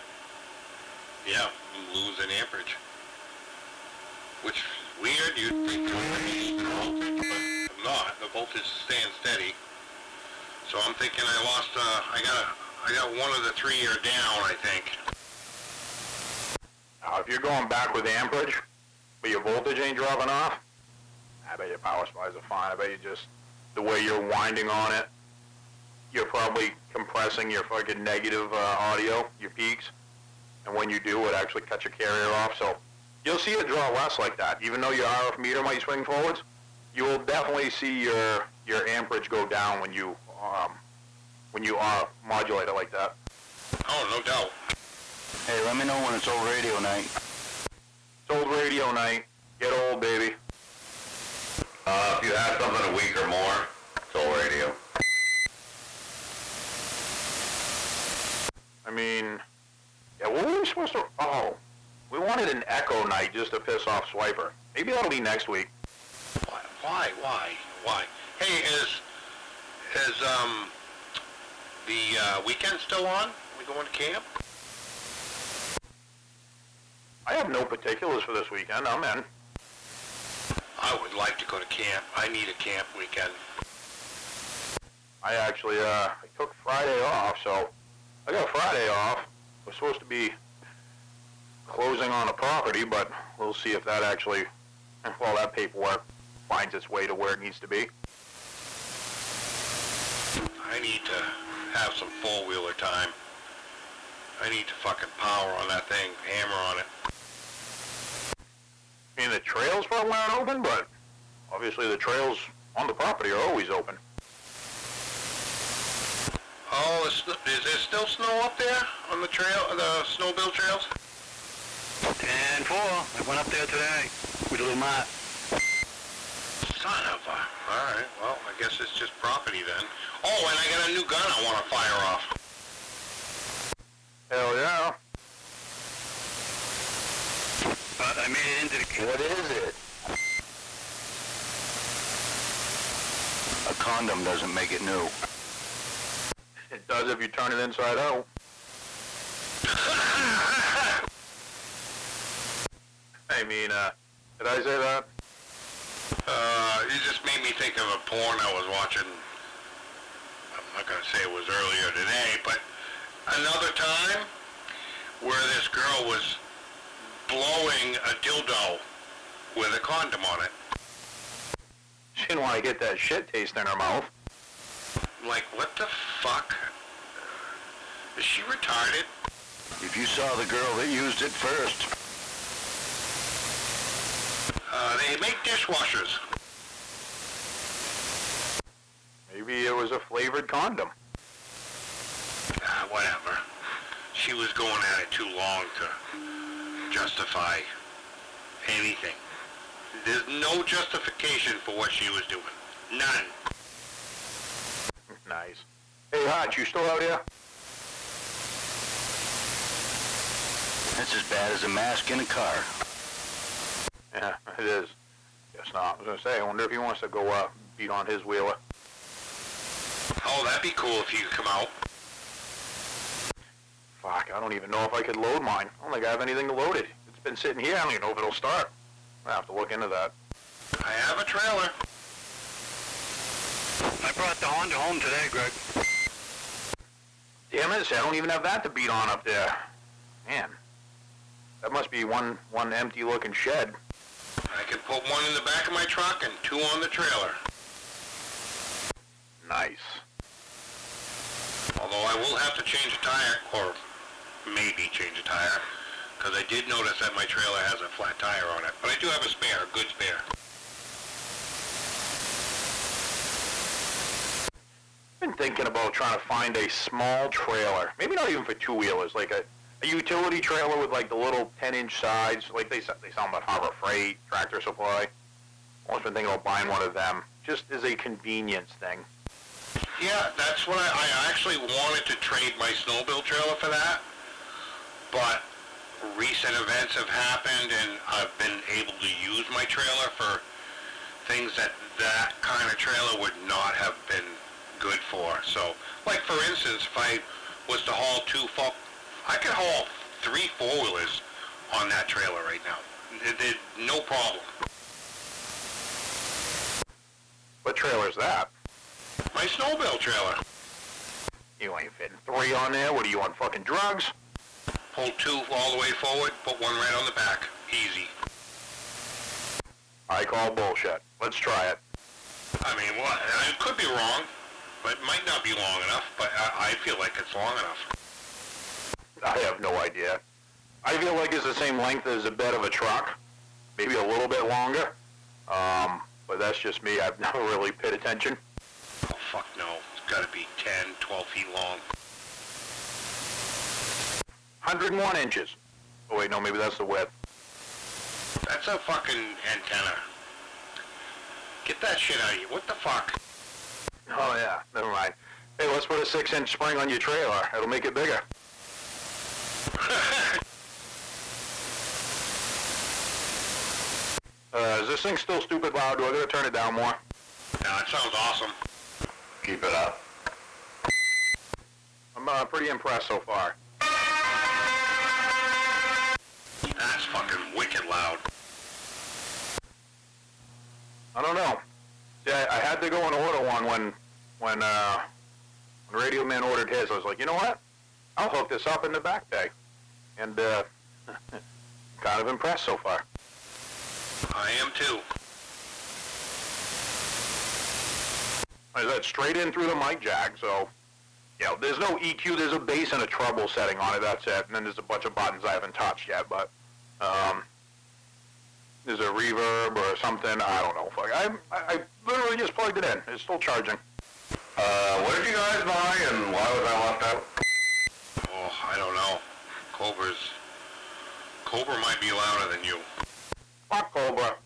A: yeah, I'm losing amperage. Which is weird, you'd think voltage, but I'm not. The voltage is staying steady. So I'm thinking I lost, I got one of the three are down, I think.
B: Now, if you're going back with amperage, but your voltage ain't dropping off, I bet your power supplies are fine. I bet you just, the way you're winding on it, you're probably compressing your fucking negative audio, your peaks. And when you do, it actually cuts your carrier off. So you'll see it draw less like that. Even though your RF meter might swing forwards, you will definitely see your amperage go down when you modulate it like that.
A: Oh, no doubt.
E: Hey, let me know when it's old radio night.
B: It's old radio night. Get old, baby.
D: If you have something a week or more, it's all radio.
B: I mean, yeah, what were we supposed to... Oh, we wanted an echo night just to piss off Swiper. Maybe that'll be next week.
A: Why? Hey, is the weekend still on? We going to camp?
B: I have no particulars for this weekend. I'm in.
A: I would like to go to camp. I need a camp weekend.
B: I actually, I took Friday off, so I got Friday off. We're supposed to be closing on a property, but we'll see if that actually, well, that paperwork finds its way to where it needs to be.
A: I need to have some four-wheeler time. I need to fucking power on that thing, hammer on it.
B: I mean, the trails probably aren't open, but obviously the trails on the property are always open.
A: Oh, is there still snow up there on the trail, the snowmobile trails?
E: 10-4. I went up there today with a little Matt.
A: Son of a... Alright, well, I guess it's just property then. Oh, and I got a new gun I want to fire off.
B: Hell yeah.
E: I made it into the...
D: What is it?
E: A condom doesn't make it new.
B: It does if you turn it inside out. I mean, did I say that?
A: You just made me me think of a porn I was watching. I'm not going to say it was earlier today, but another time where this girl was blowing a dildo with a condom on it.
B: She didn't want to get that shit taste in her mouth.
A: Like, what the fuck? Is she retarded?
E: If you saw the girl that used it first.
A: They make dishwashers.
B: Maybe it was a flavored condom.
A: Whatever. She was going at it too long to justify anything. There's no justification for what she was doing. None.
B: Nice. Hey, Hutch, you still out here?
E: That's as bad as a mask in a car.
B: Yeah, it is. Guess not. I was going to say, I wonder if he wants to go beat on his wheeler.
A: Oh, that'd be cool if you could come out.
B: Fuck, I don't even know if I could load mine. I don't think I have anything to load it. It's been sitting here. I don't even know if it'll start. I have to look into that.
A: I have a trailer.
E: I brought the Honda home today, Greg.
B: Damn it, see, I don't even have that to beat on up there. Man, that must be one empty-looking shed.
A: I can put one in the back of my truck and two on the trailer.
B: Nice.
A: Although I will have to change a tire, or maybe change a tire, because I did notice that my trailer has a flat tire on it. But I do have a spare, a good spare.
B: Been thinking about trying to find a small trailer, maybe not even for two-wheelers, like a utility trailer with like the little 10-inch sides, like they sell them at Harbor Freight, Tractor Supply. Always been thinking about buying one of them, just as a convenience thing.
A: Yeah, that's what I actually wanted to trade my snowmobile trailer for that, but recent events have happened and I've been able to use my trailer for things that kind of trailer would not have been good for. So, like for instance, if I was to haul I could haul 3 4-wheelers on that trailer right now. No problem.
B: What trailer's that?
A: My snowmobile trailer.
B: You ain't fitting 3 on there. What are you on, fucking drugs?
A: Pull 2 all the way forward, put 1 right on the back. Easy.
B: I call bullshit. Let's try it.
A: I mean, well, I could be wrong. It might not be long enough, but I feel like it's long enough.
B: I have no idea. I feel like it's the same length as a bed of a truck. Maybe a little bit longer. But that's just me. I've never really paid attention.
A: Oh, fuck no. It's got to be 10, 12 feet long.
B: 101 inches. Oh, wait, no, maybe that's the width.
A: That's a fucking antenna. Get that shit out of here. What the fuck?
B: Oh, yeah. Never mind. Hey, let's put a 6-inch spring on your trailer. It'll make it bigger. Is this thing still stupid loud? Do I gotta turn it down more?
A: No, it sounds awesome.
D: Keep it up.
B: I'm pretty impressed so far.
A: That's fucking wicked loud.
B: I don't know. See, I had to go and order one when Radio Man ordered his. I was like, you know what? I'll hook this up in the back bay. And, kind of impressed so far.
A: I am too.
B: Is that straight in through the mic jack, so, you know, there's no EQ, there's a bass and a treble setting on it, that's it. And then there's a bunch of buttons I haven't touched yet, but, there's a reverb or something, I don't know. Fuck, I literally just plugged it in. It's still charging.
D: What did you guys buy and why was I left out?
A: Oh, I don't know. Cobra might be louder than you.
B: Fuck Cobra.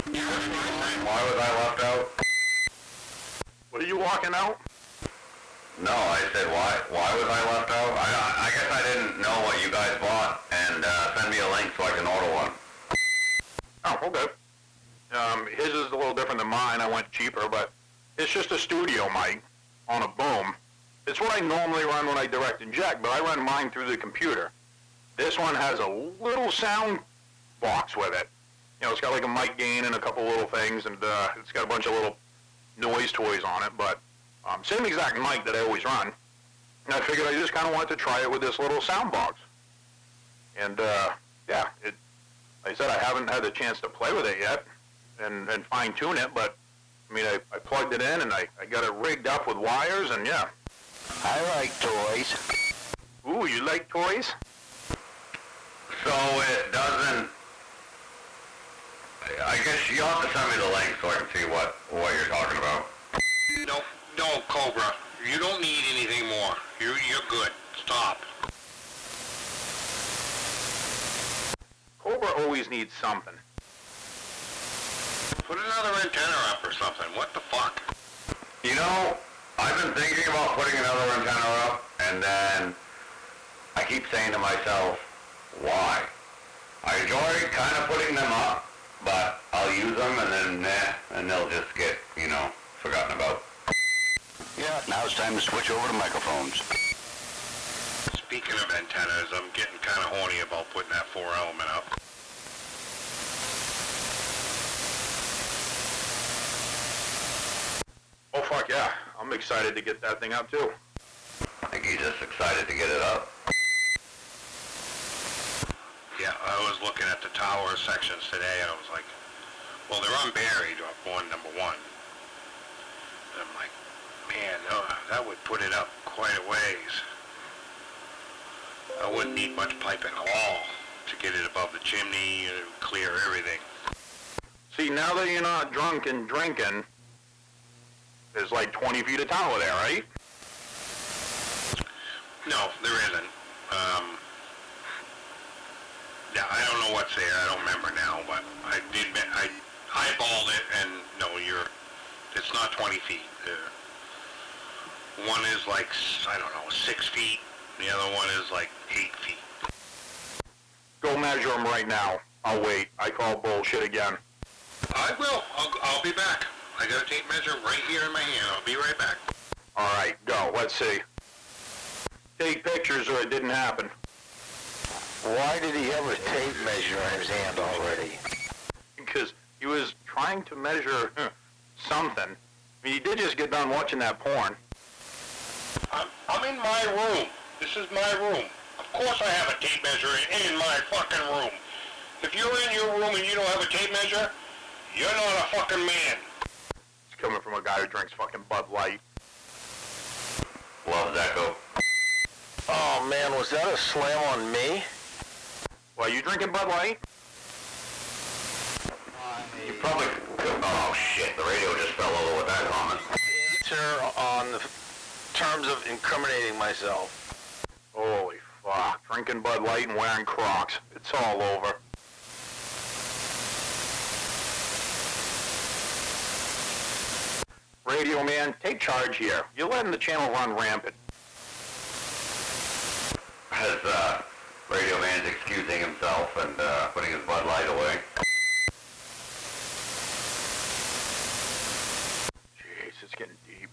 D: Why was I left out?
B: What are you walking out?
D: No, I said why was I left out? I guess I didn't know what you guys bought and send me a link so I can order one.
B: Oh, okay. His is a little different than mine. I went cheaper, but it's just a studio mic on a boom. It's what I normally run when I direct inject, but I run mine through the computer. This one has a little sound box with it. You know, it's got like a mic gain and a couple little things, and it's got a bunch of little noise toys on it, but same exact mic that I always run. And I figured I just kind of wanted to try it with this little sound box. And yeah, like I said, I haven't had the chance to play with it yet and fine tune it, but I mean, I plugged it in and I got it rigged up with wires, and yeah.
E: I like toys.
B: Ooh, you like toys?
D: So it doesn't... I guess you'll have to send me the link so I can see what you're talking about.
A: No, Cobra. You don't need anything more. You're good. Stop.
B: Cobra always needs something.
A: Put another antenna up or something. What the fuck?
D: You know, I've been thinking about putting another antenna up, and then I keep saying to myself, why? I enjoy kind of putting them up, but I'll use them and then and they'll just get, forgotten about.
E: Yeah, now it's time to switch over to microphones.
A: Speaking of antennas, I'm getting kind of horny about putting that 4-element up.
B: Oh, fuck yeah. I'm excited to get that thing up, too.
D: I think he's just excited to get it up.
A: Yeah, I was looking at the tower sections today, and I was like, well, they're unburied, number one. And I'm like, man, that would put it up quite a ways. I wouldn't need much piping at all to get it above the chimney and clear everything.
B: See, now that you're not drunk and drinking, there's like 20 feet of tower there, right?
A: No, there isn't. Yeah, I don't know what's there. I don't remember now, but I eyeballed it, and no, it's not 20 feet. One is like, I don't know, 6 feet. The other one is like 8 feet.
B: Go measure them right now. I'll wait. I call bullshit again.
A: I will. I'll be back. I got a tape measure right here in my hand. I'll be right back.
B: All right, go. Let's see. Take pictures or it didn't happen.
E: Why did he have a tape measure in his hand already?
B: Because he was trying to measure something. I mean, he did just get done watching that porn.
A: I'm in my room. This is my room. Of course I have a tape measure in my fucking room. If you're in your room and you don't have a tape measure, you're not a fucking man.
B: It's coming from a guy who drinks fucking Bud Light.
D: Loves Echo.
E: Oh man, was that a slam on me?
B: Well, you drinking Bud Light?
D: You probably could... Oh shit, the radio just fell over with that comment.
E: Answer on the terms of incriminating myself.
B: Holy fuck. Drinking Bud Light and wearing Crocs. It's all over. Radio man, take charge here. You're letting the channel run rampant.
D: As Radio Man's excusing himself and putting his Bud Light away.
B: Jeez, it's getting deep.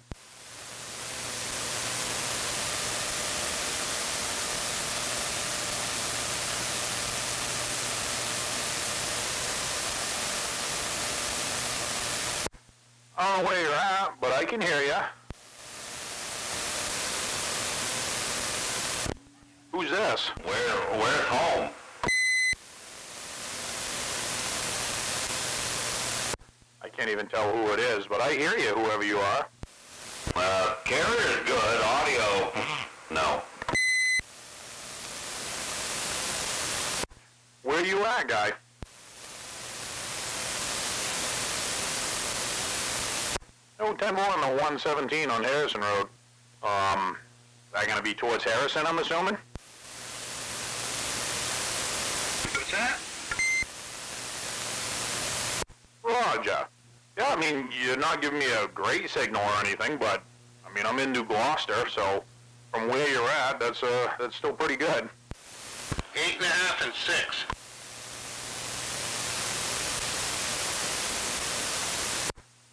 B: I don't know where you're at, but I can hear you. Who's this?
D: Where's home?
B: I can't even tell who it is, but I hear you, whoever you are.
D: Carrier's good. Audio, no.
B: Where you at, guy? No, 10 more on the 117 on Harrison Road. That gonna be towards Harrison, I'm assuming?
A: What's that?
B: Roger. Yeah, I mean, you're not giving me a great signal or anything, but, I mean, I'm in New Gloucester, so from where you're at, that's still pretty good.
A: 8.5 and 6.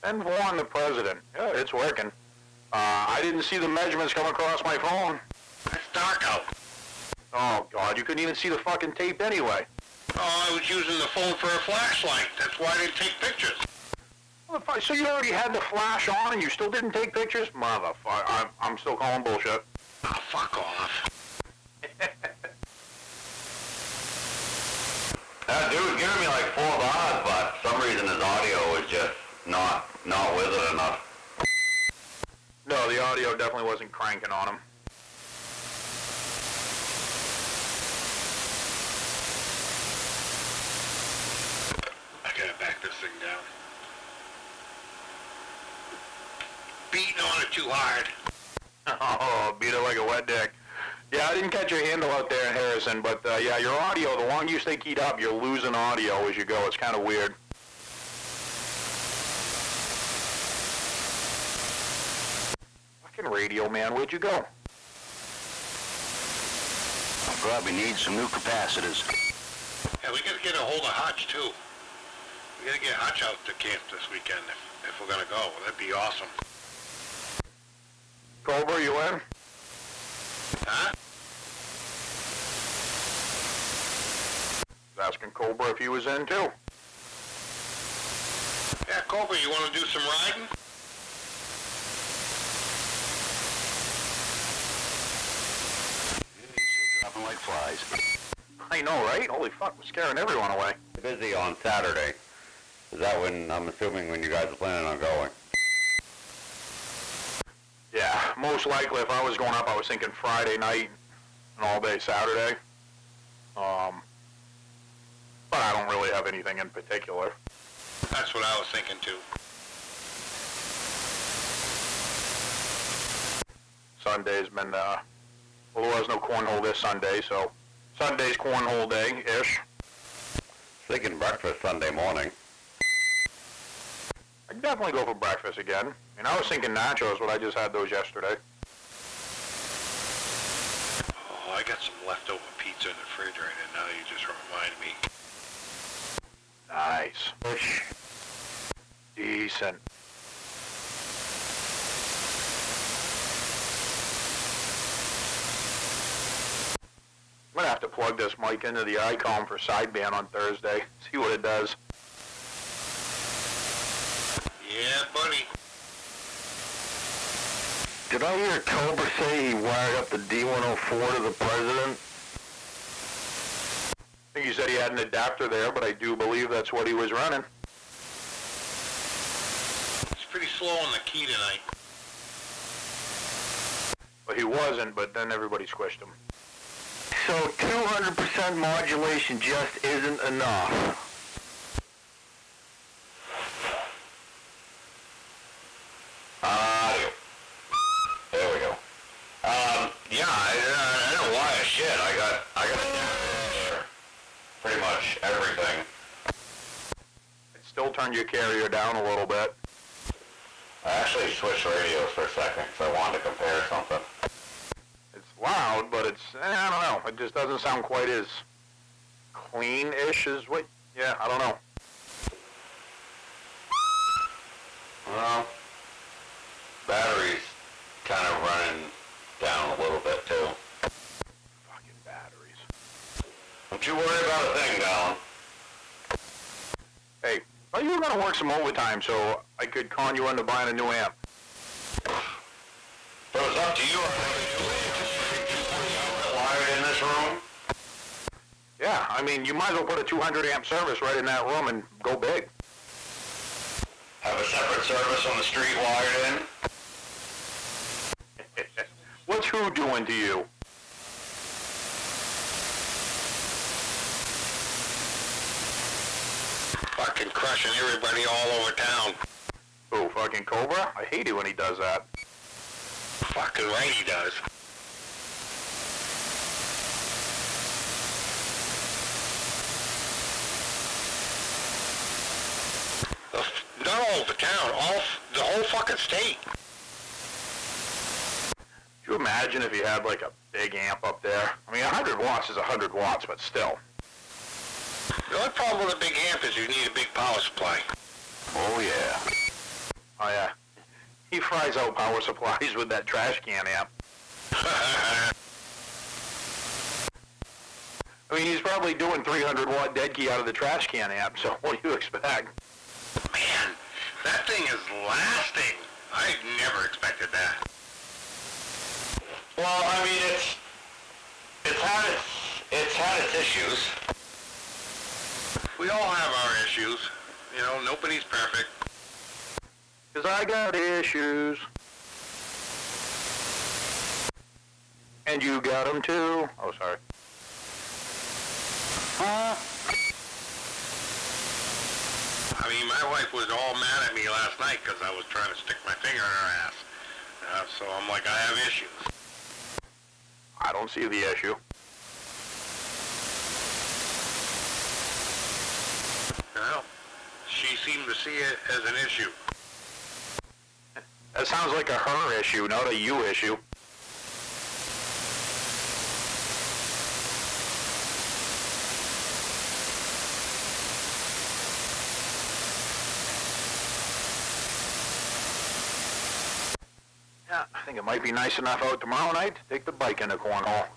B: And warn the president. Yeah, it's working. I didn't see the measurements come across my phone.
A: It's dark out.
B: Oh, God, you couldn't even see the fucking tape anyway.
A: Oh, I was using the phone for a flashlight. That's why I didn't take pictures.
B: Motherfucker, so you already had the flash on and you still didn't take pictures? Motherfucker, I'm still calling bullshit.
A: Oh, fuck off.
D: That dude was giving me like 4 bars, but for some reason his audio was just not with it enough.
B: No, the audio definitely wasn't cranking on him.
A: I gotta back this thing down. Beating on it too hard.
B: Oh, beat it like a wet dick. Yeah, I didn't catch your handle out there in Harrison, but yeah, your audio, the longer you stay keyed up, you're losing audio as you go. It's kind of weird. Fucking radio, man, where'd you go?
E: I probably need some new capacitors.
A: Yeah, we gotta get a hold of Hutch, too. We gotta get Hutch out to camp this weekend if we're gonna go. That'd be awesome.
B: Cobra, you in?
A: Huh?
B: Asking Cobra if he was in, too.
A: Yeah, Cobra, you wanna do some riding?
E: Dropping like flies.
B: I know, right? Holy fuck, we're scaring everyone away.
D: Busy on Saturday. Is that when, I'm assuming, when you guys are planning on going?
B: Yeah, most likely if I was going up, I was thinking Friday night and all day Saturday. But I don't really have anything in particular.
A: That's what I was thinking, too.
B: Sunday's been, well, there was no cornhole this Sunday, so Sunday's cornhole day-ish.
D: Thinking breakfast Sunday morning.
B: I'd definitely go for breakfast again. I mean, I was thinking nachos, but I just had those yesterday.
A: Oh, I got some leftover pizza in the refrigerator now you just reminded me.
B: Nice. Decent. I'm gonna have to plug this mic into the icon for sideband on Thursday. See what it does.
A: Yeah, buddy.
E: Did I hear Cobra say he wired up the D104 to the president?
B: I think he said he had an adapter there, but I do believe that's what he was running.
A: It's pretty slow on the key tonight.
B: But he wasn't, but then everybody squished him.
E: So 200% modulation just isn't enough.
D: There we go. Yeah, I don't know why shit. I got pretty much everything.
B: It still turned your carrier down a little bit.
D: I actually switched radios for a second because I wanted to compare something.
B: It's loud, but it's, I don't know. It just doesn't sound quite as clean-ish as what, yeah, I don't know.
D: Well, battery's kind of running down a little bit too.
B: Fucking batteries.
D: Don't you worry about a thing, Dallin.
B: Hey, thought you were going to work some overtime so I could con you into buying a new amp.
D: If it was up to you, I'd wired in this room.
B: Yeah, I mean, you might as well put a 200 amp service right in that room and go big.
D: Have a separate service on the street wired in.
B: What's who doing to you?
A: Fucking crushing everybody all over town.
B: Who, fucking Cobra? I hate it when he does that.
A: Fucking right he does. Not all over town, the whole fucking state.
B: Could you imagine if you had like a big amp up there? I mean, 100 watts is 100 watts, but still.
A: The only problem with a big amp is you need a big power supply.
E: Oh yeah.
B: Oh yeah. He fries out power supplies with that trash can amp. I mean, he's probably doing 300 watt dead key out of the trash can amp, so what do you expect?
A: Man, That thing is lasting. I never expected that.
D: Well, I mean, it's had its issues.
A: We all have our issues. You know, nobody's perfect.
B: 'Cause I got issues. And you got them too. Oh, sorry.
A: I mean, my wife was all mad at me last night because I was trying to stick my finger in her ass. So I'm like, I have issues.
B: I don't see the issue.
A: Well, she seemed to see it as an issue.
B: That sounds like a her issue, not a you issue. Yeah, I think it might be nice enough out tomorrow night to take the bike into cornhole.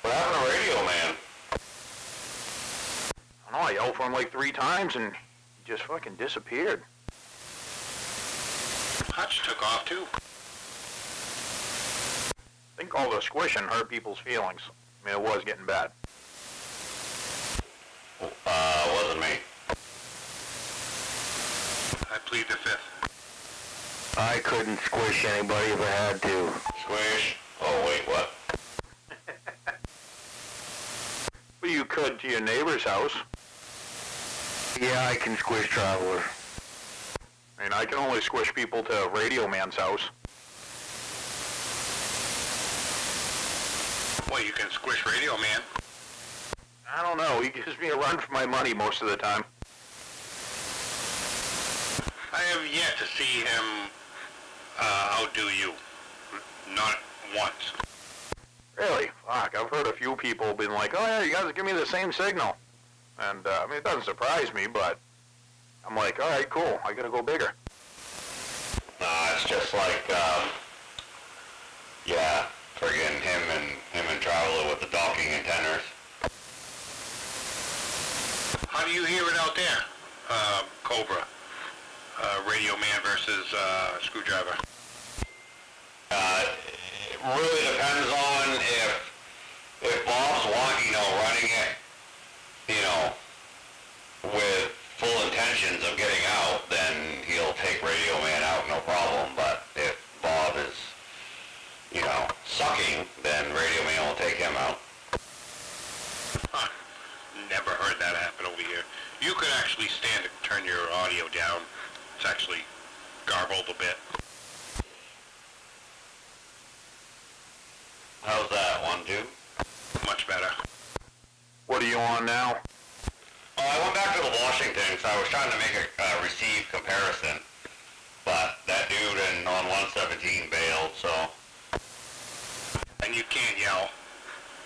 D: What happened to Radio Man?
B: I don't know, I yelled for him like 3 times and he just fucking disappeared.
A: Hutch took off too.
B: I think all the squishing hurt people's feelings. I mean, it was getting bad.
D: Wasn't me.
A: I plead the fifth.
D: I couldn't squish anybody if I had to. Squish? Oh, wait, what?
B: Well, you could to your neighbor's house.
D: Yeah, I can squish Traveler.
B: I mean, I can only squish people to Radio Man's house.
A: Well, you can squish Radio Man.
B: I don't know, he gives me a run for my money most of the time.
A: I have yet to see him outdo you. Not once.
B: Really? Fuck, I've heard a few people been like, oh yeah, you guys give me the same signal. And, I mean, it doesn't surprise me, but I'm like, all right, cool, I gotta go bigger.
D: It's just like, yeah, friggin' him and Traveler with the docking antennas.
A: How do you hear it out there, Cobra? Radio Man versus Screwdriver.
D: It really depends on if Bob's running it, with full intentions of getting out, then he'll take Radio Man out, no problem. But if Bob is, sucking, then Radio Man will take him out.
A: Huh. Never heard that happen over here. You could actually stand to turn your audio down. It's actually garbled a bit.
D: How's that one, dude?
A: Much better.
B: What are you on now?
D: Oh, I went back to the Washington, so I was trying to make a receive comparison, but that dude on 117 bailed, so.
A: And you can't yell.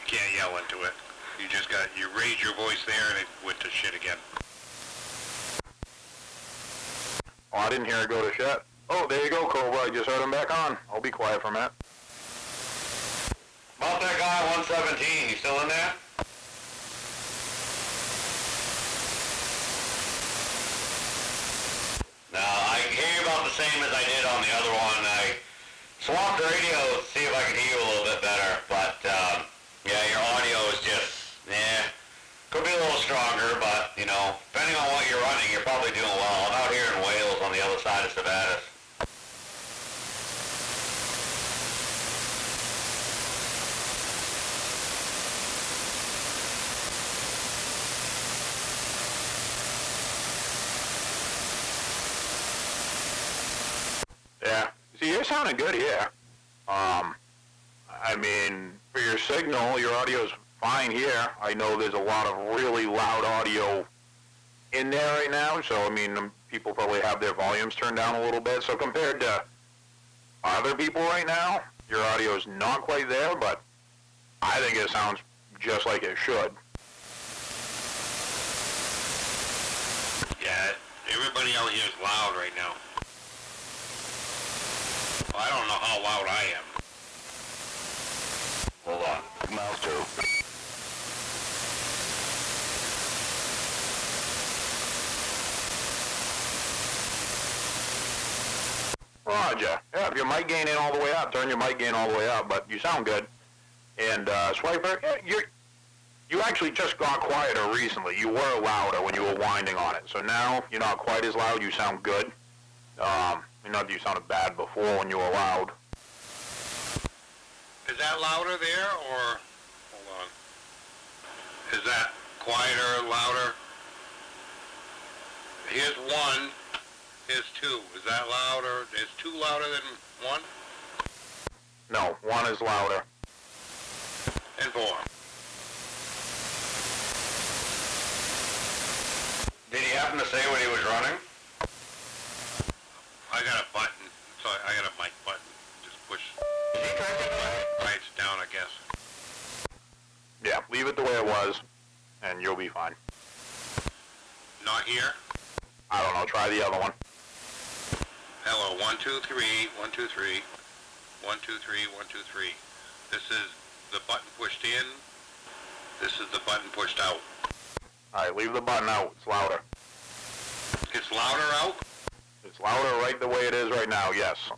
A: You can't yell into it. You raise your voice there and it went to shit again.
B: Oh, I didn't hear it go to shit. Oh, there you go, Cobra, I just heard him back on. I'll be quiet for a minute.
D: About that guy 117, you still in there? No, I can hear you about the same as I did on the other one. I swapped the radio to see if I could hear you a little bit better, but yeah, your audio is just, could be a little stronger, but, depending on what you're running, you're probably doing well. I'm out here in Wales on the other side of Sebatis.
B: Yeah. See, you're sounding good here. I mean, for your signal, your audio's fine here. I know there's a lot of really loud audio in there right now, so, I mean, people probably have their volumes turned down a little bit. So compared to other people right now, your audio's not quite there, but I think it sounds just like it should.
A: Yeah, everybody out here is loud right now. Well, I don't know how loud I am.
D: Hold on. Mouse 2.
B: Roger. Yeah, if your mic gain ain't all the way up, turn your mic gain all the way up, but you sound good. And, Swiper, you actually just got quieter recently. You were louder when you were winding on it. So now you're not quite as loud. You sound good. Not that you sounded bad before when you were loud.
A: Is that louder there, or, hold on, is that quieter, louder? Here's one, here's two. Is that louder? Is two louder than one?
B: No, one is louder.
A: And four.
D: Did he happen to say when he was running?
A: I got a button, so I got a mic button. Just push. Right down, I guess.
B: Yeah, leave it the way it was, and you'll be fine.
A: Not here.
B: I don't know, try the other one.
A: Hello, 1, 2, 3, 1, 2, 3, 1, 2, 3, 1, 2, 3. This is the button pushed in. This is the button pushed out.
B: Alright, leave the button out. It's louder.
A: It's louder out?
B: It's louder right the way it is right now, yes.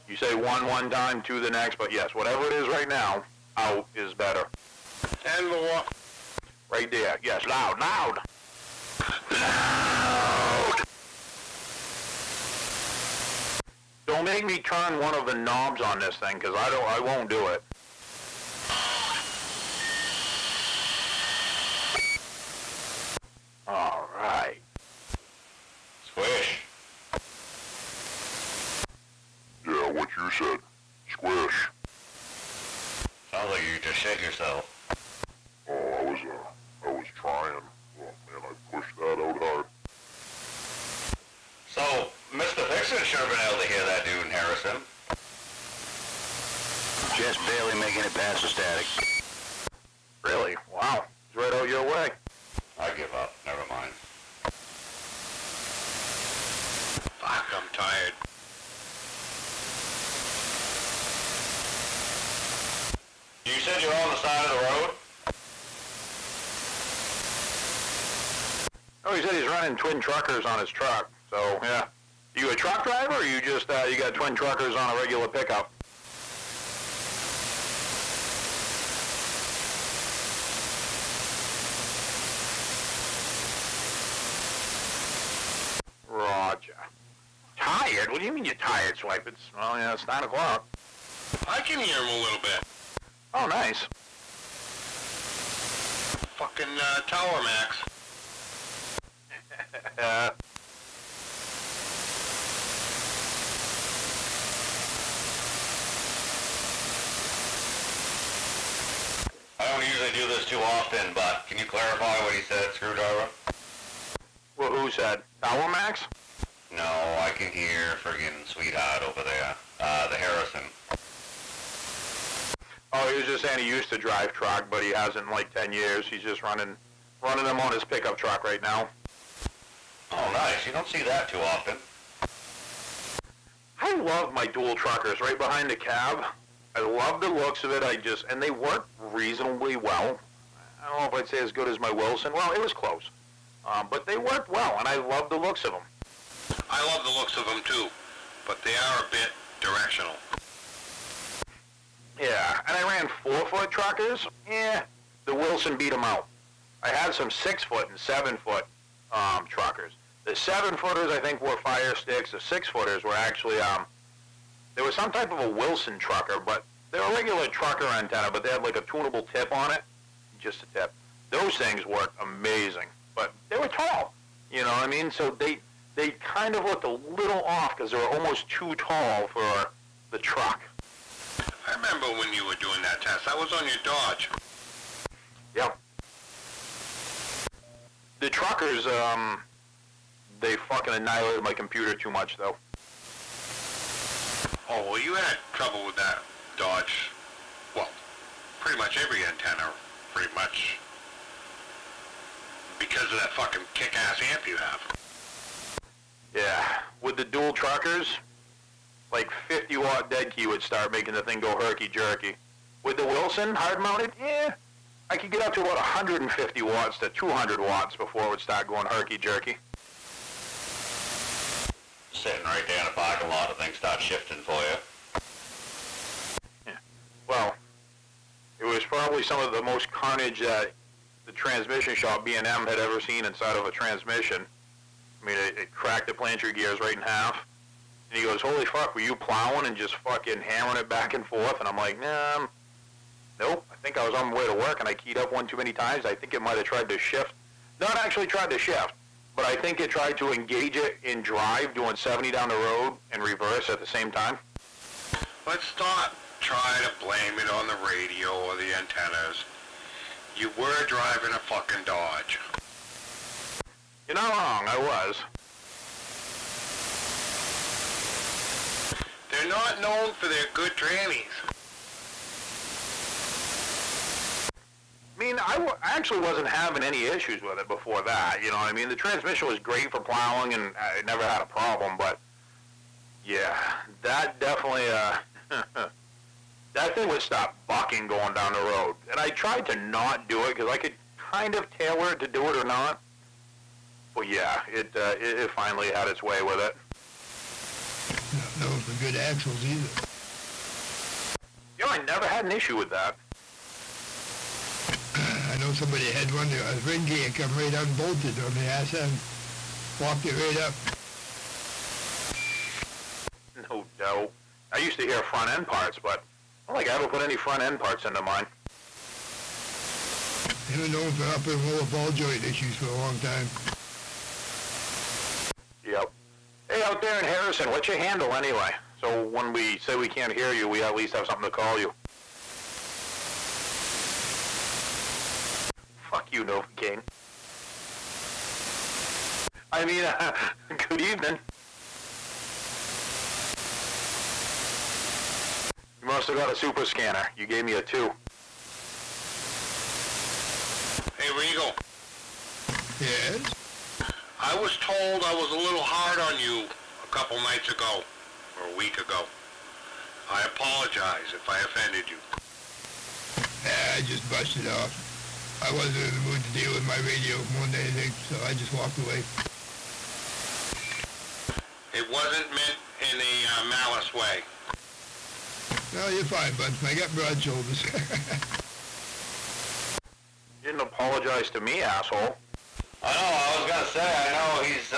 B: You say one time, two the next, but yes, whatever it is right now, out is better.
A: And more.
B: Right there. Yes, loud, loud.
A: Loud!
B: Don't make me turn one of the knobs on this thing, because I won't do it. All right.
D: Squish.
F: Yeah, what you said. Squish.
D: Sounds like you just shit yourself.
F: Oh, I was trying. Well, man, I pushed that out hard.
D: So, Mr. Vixen should have been able to hear that dude in Harrison.
E: Just barely making it past the static.
B: Really? Wow. It's right out your way.
D: I give up. Never mind.
A: Fuck, I'm tired.
D: You said you're on the side of the road?
B: Oh, he said he's running twin truckers on his truck. So, yeah. You a truck driver, or you just, you got twin truckers on a regular pickup? Roger. Tired? What do you mean you're tired, Swipe? Well, yeah, it's 9 o'clock.
A: I can hear him a little bit.
B: Oh, nice.
A: Fucking, Tower Max.
D: I don't usually do this too often, but can you clarify what he said, Screwdriver?
B: Well, who said? Tower Max?
D: No, I can hear friggin' Sweetheart over there. The Harrison.
B: Oh, he was just saying he used to drive truck, but he hasn't in like 10 years. He's just running them on his pickup truck right now.
D: Oh, nice. You don't see that too often.
B: I love my dual truckers right behind the cab. I love the looks of it. And they work reasonably well. I don't know if I'd say as good as my Wilson. Well, it was close. But they worked well, and I love the looks of them.
A: I love the looks of them too, but they are a bit directional.
B: Yeah, and I ran 4-foot truckers. Yeah, the Wilson beat them out. I had some 6-foot and 7-foot truckers. The 7-footers, I think, were fire sticks. The 6-footers were actually, there was some type of a Wilson trucker, but they were a regular trucker antenna, but they had like a tunable tip on it. Just a tip. Those things worked amazing, but they were tall. You know what I mean? So they kind of looked a little off because they were almost too tall for the truck.
A: I remember when you were doing that test. I was on your Dodge.
B: Yep. The truckers, they fucking annihilated my computer too much, though.
A: Oh, well, you had trouble with that Dodge. Well, pretty much every antenna, pretty much. Because of that fucking kick-ass amp you have.
B: Yeah, with the dual truckers, like 50-watt dead key would start making the thing go herky-jerky. With the Wilson, hard-mounted, yeah, I could get up to about 150 watts to 200 watts before it would start going herky-jerky.
D: Sitting right there in the parking lot, the thing starts shifting for you.
B: Yeah. Well, it was probably some of the most carnage that the transmission shop B&M had ever seen inside of a transmission. I mean, it cracked the planter gears right in half. And he goes, "Holy fuck, were you plowing and just fucking hammering it back and forth?" And I'm like, "Nah, nope. I think I was on my way to work and I keyed up one too many times. I think it might have tried to shift. Not actually tried to shift, but I think it tried to engage it in drive, doing 70 down the road and reverse at the same time."
A: Let's not try to blame it on the radio or the antennas. You were driving a fucking Dodge.
B: You're not wrong, I was.
A: They're not known for their good trannies.
B: I mean, I actually wasn't having any issues with it before that, you know what I mean? The transmission was great for plowing and I never had a problem, but yeah, that definitely, that thing would stop bucking going down the road. And I tried to not do it because I could kind of tailor it to do it or not. But yeah, it finally had its way with it.
G: Not known for good axles either.
B: You know, I never had an issue with that.
G: I know somebody had one, a ring gear come right unbolted on the ass end, walked it right up.
B: No doubt. I used to hear front end parts, but I don't think I ever put any front end parts into mine.
G: They were known for upper and lower ball joint issues for a long time.
B: Yep. Hey, out there in Harrison, what's your handle anyway? So when we say we can't hear you, we at least have something to call you. Fuck you, Novocaine. I mean, good evening. You must have got a super scanner. You gave me a 2.
A: Hey, Regal.
G: Yes?
A: I was told I was a little hard on you a couple nights ago, or a week ago. I apologize if I offended you.
G: I just busted off. I wasn't in the mood to deal with my radio more than anything, so I just walked away.
A: It wasn't meant in a malice way.
G: No, you're fine, bud. I got broad shoulders.
B: You didn't apologize to me, asshole.
D: I know, I was gonna say, I know he's,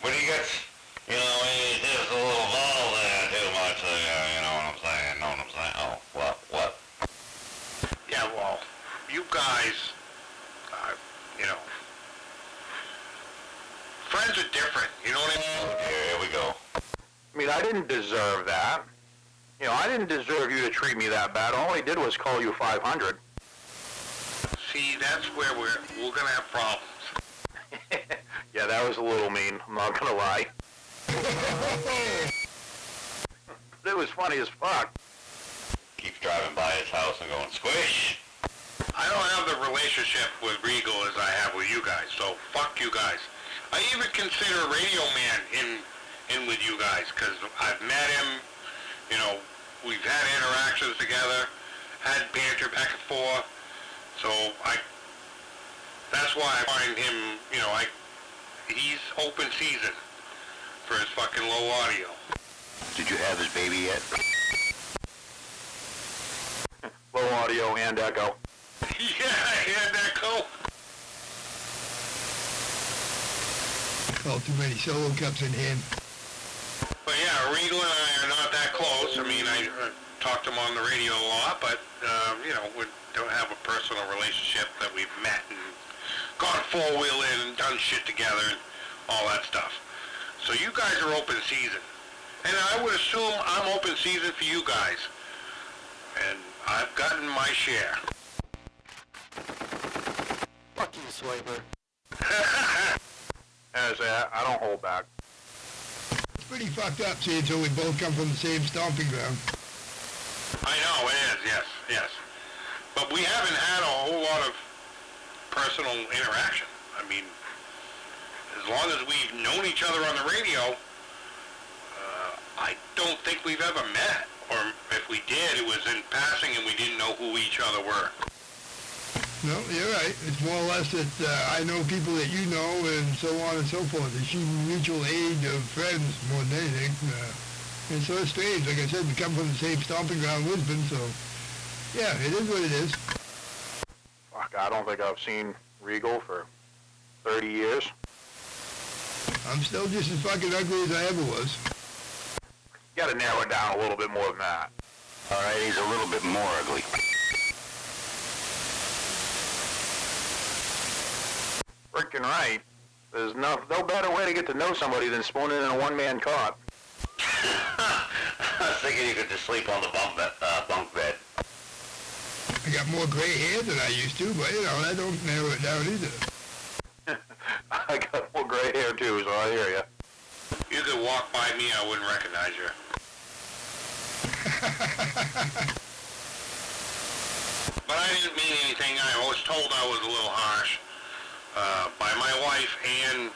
D: when he gets, you know, he's just a little bottle there too much, you know what I'm saying, Oh, what?
A: Yeah, well, you guys, you know, friends are different, you know what I mean?
D: Here we go.
B: I mean, I didn't deserve that. You know, I didn't deserve you to treat me that bad. All I did was call you 500.
A: See, that's where we're gonna have problems.
B: Yeah, that was a little mean. I'm not gonna lie. It was funny as fuck.
D: Keeps driving by his house and going, squish!
A: I don't have the relationship with Regal as I have with you guys, so fuck you guys. I even consider Radio Man in with you guys, because I've met him, you know, we've had interactions together, had banter back and forth, so that's why I find him, you know, he's open season for his fucking low audio.
D: Did you have his baby yet?
B: Low audio and echo.
A: Yeah, I had that cool.
G: All too many solo cups in hand.
A: But yeah, Regal and I are not that close. I mean, I talk to him on the radio a lot, but, you know, we don't have a personal relationship that we've met and gone four-wheeling and done shit together and all that stuff. So you guys are open season. And I would assume I'm open season for you guys. And I've gotten my share.
C: Fuck you, Swiper.
B: As I don't hold back.
G: It's pretty fucked up seeing so we both come from the same stomping ground.
A: I know, it is, yes. But we haven't had a whole lot of personal interaction. I mean, as long as we've known each other on the radio, I don't think we've ever met. Or if we did, it was in passing and we didn't know who each other were.
G: No, you're right. It's more or less that I know people that you know, and so on and so forth. It's mutual aid of friends more than anything. It's sort of strange. Like I said, we come from the same stomping ground, Lisbon, so yeah, it is what it is.
B: Fuck, I don't think I've seen Regal for 30 years.
G: I'm still just as fucking ugly as I ever was.
B: You gotta narrow it down a little bit more than that.
D: Alright, he's a little bit more ugly.
B: Frickin' right. There's no better way to get to know somebody than spooning in a one-man cot.
D: I was thinking you could just sleep on the bunk bed.
G: I got more gray hair than I used to, but you know, that don't narrow it down either.
B: I got more gray hair too, so I hear you.
A: You could walk by me, I wouldn't recognize you. But I didn't mean anything. I was told I was a little harsh by my wife and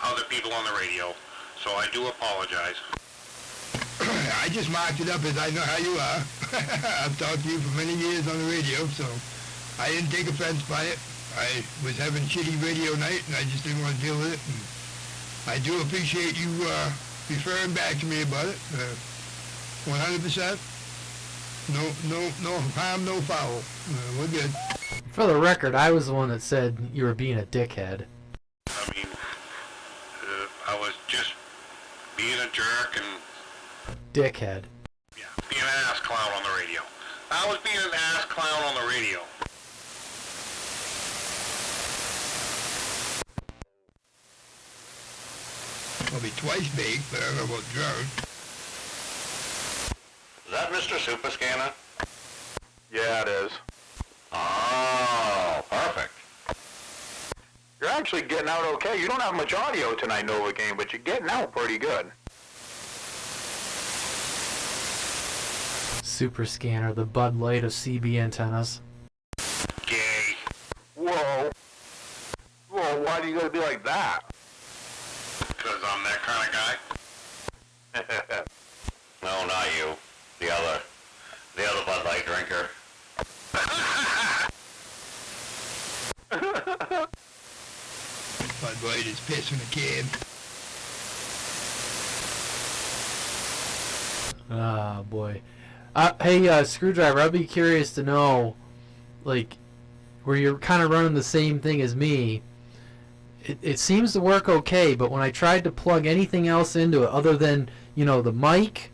A: other people on the radio, so I do apologize.
G: I just marked it up as I know how you are. I've talked to you for many years on the radio, so I didn't take offense by it. I was having shitty radio night, and I just didn't want to deal with it. And I do appreciate you referring back to me about it. 100%. No harm, no foul. We're good.
C: For the record, I was the one that said you were being a dickhead.
A: I mean, I was just being a jerk and...
C: Dickhead.
A: Yeah, being an ass clown on the radio. I was being an ass clown on the radio.
G: I'll be twice baked, but I don't know about drunk.
D: Is that Mr. Super Scanner?
B: Yeah, it is.
D: Oh, perfect.
B: You're actually getting out okay. You don't have much audio tonight, Nova Game, but you're getting out pretty good.
C: Super Scanner, the Bud Light of CB antennas.
A: Gay.
B: Whoa. Whoa, why do you gotta be like that?
A: Because I'm that kind of guy.
D: No, not you. The other Bud Light drinker.
G: Bud Light is piss in a can.
C: Ah, boy. Hey, Screwdriver, I'd be curious to know, like, where you're kind of running the same thing as me. It seems to work okay, but when I tried to plug anything else into it other than, you know, the mic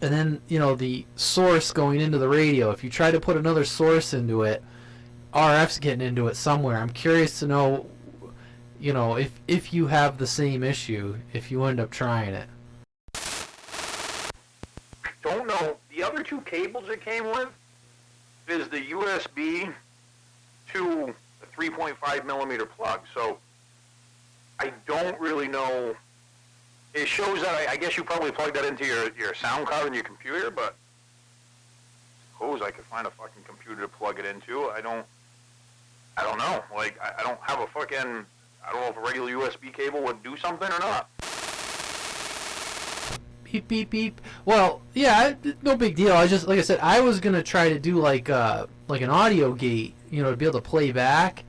C: and then, you know, the source going into the radio, if you try to put another source into it, RF's getting into it somewhere. I'm curious to know, you know, if you have the same issue, if you end up trying it.
B: Don't know. The other two cables it came with is the USB to a 3.5 millimeter plug. So I don't really know. It shows that I guess you probably plugged that into your sound card in your computer, but I suppose I could find a fucking computer to plug it into. I don't know. Like I don't have a fucking. I don't know if a regular USB cable would do something or not.
C: Beep beep beep. Well, yeah, no big deal. I just, like I said, I was gonna try to do like an audio gate, you know, to be able to play back.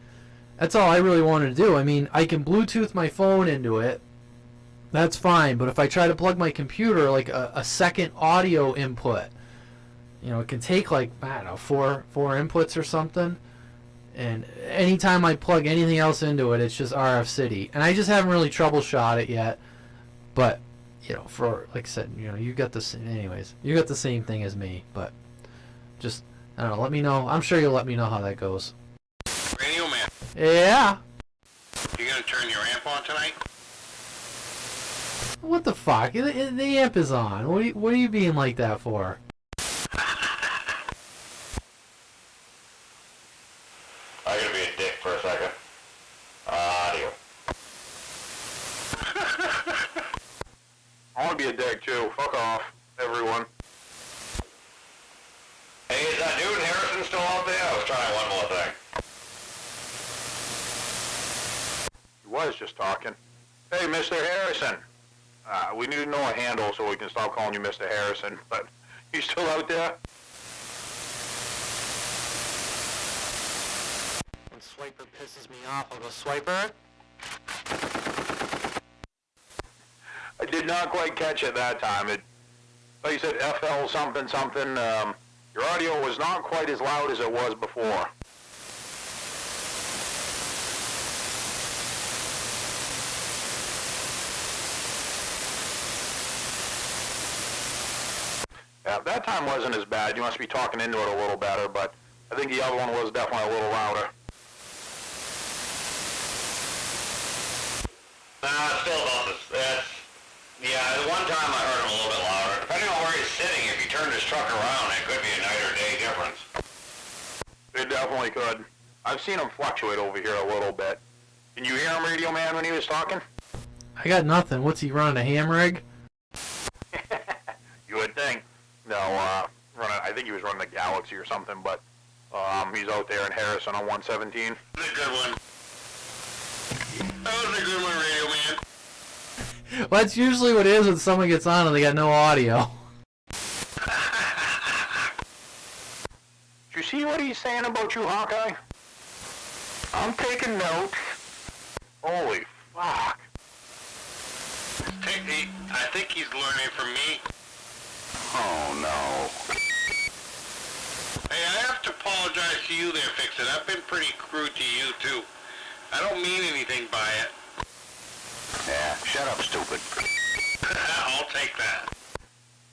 C: That's all I really wanted to do. I mean, I can Bluetooth my phone into it. That's fine. But if I try to plug my computer, like a second audio input, you know, it can take like, I don't know, four inputs or something. And anytime I plug anything else into it, it's just RF City. And I just haven't really troubleshot it yet. But you know, for, like I said, you know, you got the same, anyways, you got the same thing as me, but just, I don't know, let me know. I'm sure you'll let me know how that goes.
A: Radio man,
C: Yeah.
A: you gonna turn your amp on tonight?
C: What the fuck? The amp is on. What are you being like that for?
D: I gotta be a dick for a second. Audio.
B: I want to be a dick too. Fuck off, everyone.
D: Hey, is that dude Harrison still out there? I was trying one more thing.
B: He was just talking. Hey, Mr. Harrison. We need to know a handle so we can stop calling you Mr. Harrison. But you still out there?
C: When Swiper pisses me off, I'll go, Swiper,
B: did not quite catch it that time. It, like you said, FL something something. Your audio was not quite as loud as it was before. Yeah, that time wasn't as bad. You must be talking into it a little better, but I think the other one was definitely a little louder.
D: Still about this. Yeah, the one time I heard him a little bit louder. Depending on where he's sitting, if he turned his truck around, it could be a night or day difference.
B: It definitely could. I've seen him fluctuate over here a little bit. Can you hear him, Radio Man, when he was talking?
C: I got nothing. What's he running, a ham rig?
B: You would think. No, I think he was running the Galaxy or something, but he's out there in Harrison on 117.
A: That's a good one. That was a good one, Radio Man.
C: Well, that's usually what it is when someone gets on and they got no audio.
B: Did you see what he's saying about you, Hawkeye?
D: I'm taking notes.
B: Holy fuck.
A: I think he's learning from me.
D: Oh, no.
A: Hey, I have to apologize to you there, Fix-It. I've been pretty crude to you, too. I don't mean anything by it.
D: Yeah, shut up, stupid.
A: I'll take that.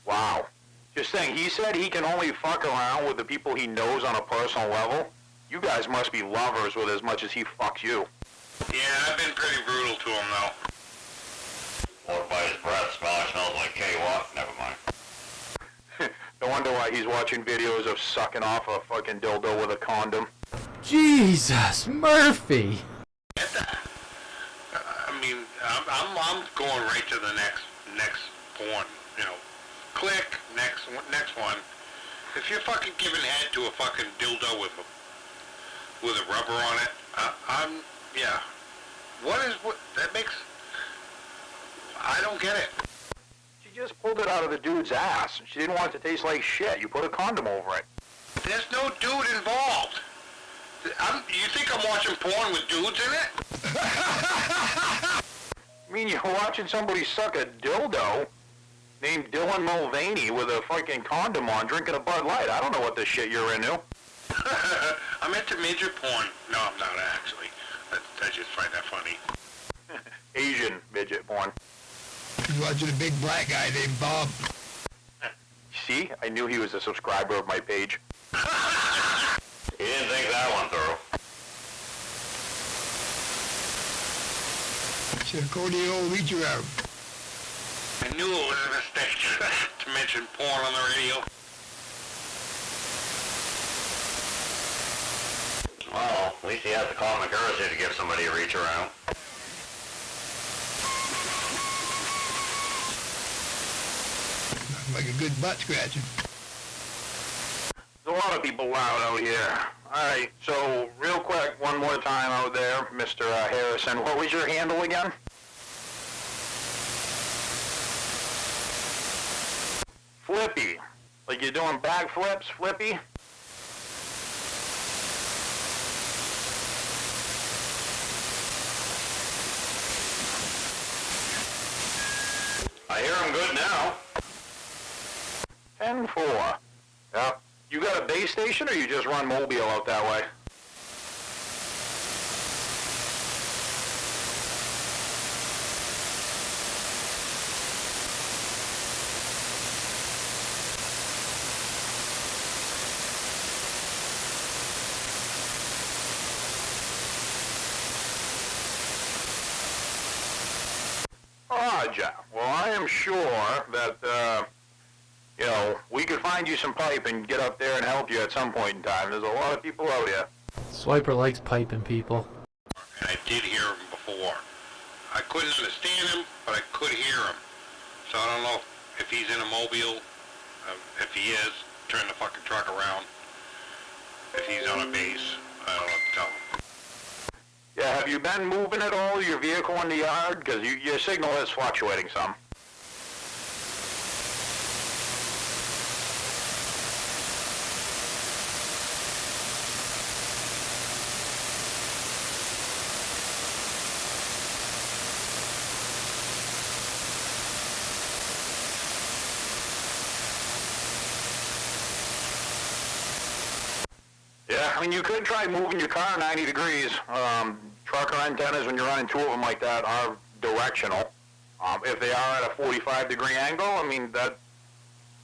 B: Wow. Just saying, he said he can only fuck around with the people he knows on a personal level. You guys must be lovers with as much as he fucks you.
A: Yeah, I've been pretty brutal to him, though.
D: Or by his breath, smells like K-Walk. Never mind.
B: No wonder why he's watching videos of sucking off a fucking dildo with a condom.
C: Jesus, Murphy!
A: Get that. I mean, I'm going right to the next porn. You know, click next one. If you're fucking giving head to a fucking dildo with a rubber on it, yeah. What that makes? I don't get it.
B: She just pulled it out of the dude's ass. She didn't want it to taste like shit. You put a condom over it.
A: There's no dude involved. You think I'm watching porn with dudes in it?
B: I mean, you're watching somebody suck a dildo named Dylan Mulvaney with a fucking condom on drinking a Bud Light. I don't know what this shit you're into.
A: I'm into midget porn. No, I'm not actually. I just find that funny.
B: Asian midget porn.
G: He's watching a big black guy named Bob.
B: See? I knew he was a subscriber of my page.
D: He didn't think that one through.
G: Should have called the old reach around.
A: I knew it was a mistake to mention porn on the radio.
D: Well, at least he has the common courtesy to give somebody a reach around.
G: Like a good butt scratching.
B: There's a lot of people loud out here. Alright, so real quick, one more time out there, Mr. Harrison. What was your handle again? Flippy. Like you're doing backflips, Flippy?
D: I hear him good now.
B: 10-4. Yep. You got a base station or you just run Mobile out that way? Roger. Well, I am sure that, you know, we could find you some pipe and get up there and help you at some point in time. There's a lot of people out here.
C: Swiper likes piping people.
A: And I did hear him before. I couldn't understand him, but I could hear him. So I don't know if he's in a mobile. If he is, turn the fucking truck around. If he's on a base, I don't know what to tell him.
B: Yeah, have you been moving at all, your vehicle in the yard? Because your signal is fluctuating some. mean, you could try moving your car 90 degrees. Trucker antennas, when you're running two of them like that, are directional. If they are at a 45-degree angle, I mean, that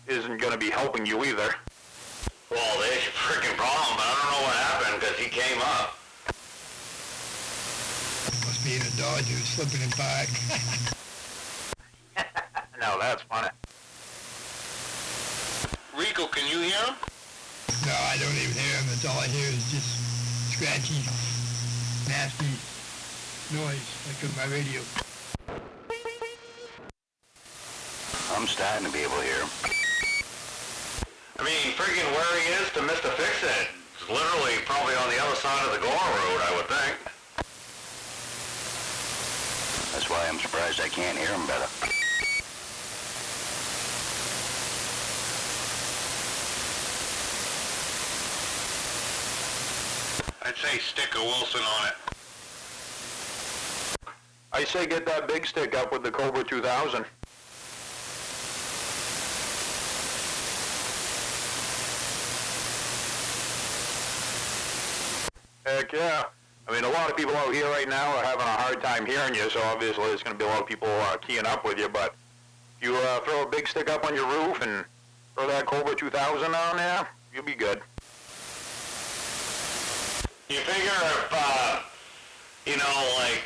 B: isn't going to be helping you either.
D: Well, there's your freaking problem, but I don't know what happened because he came up.
G: Must be in a Dodge who's slipping in park.
B: No, that's funny.
A: Rico, can you hear him?
G: No, I don't even hear him. That's all I hear is just scratchy, nasty noise like on my radio.
E: I'm starting to be able to hear him.
D: I mean, freaking where he is to Mr. Fix-It is literally probably on the other side of the Gore Road, I would think.
E: That's why I'm surprised I can't hear him better.
A: I'd say stick a Wilson on it.
B: I say get that big stick up with the Cobra 2000. Heck yeah. I mean, a lot of people out here right now are having a hard time hearing you, so obviously there's going to be a lot of people keying up with you, but if you throw a big stick up on your roof and throw that Cobra 2000 on there, you'll be good.
D: You figure if, like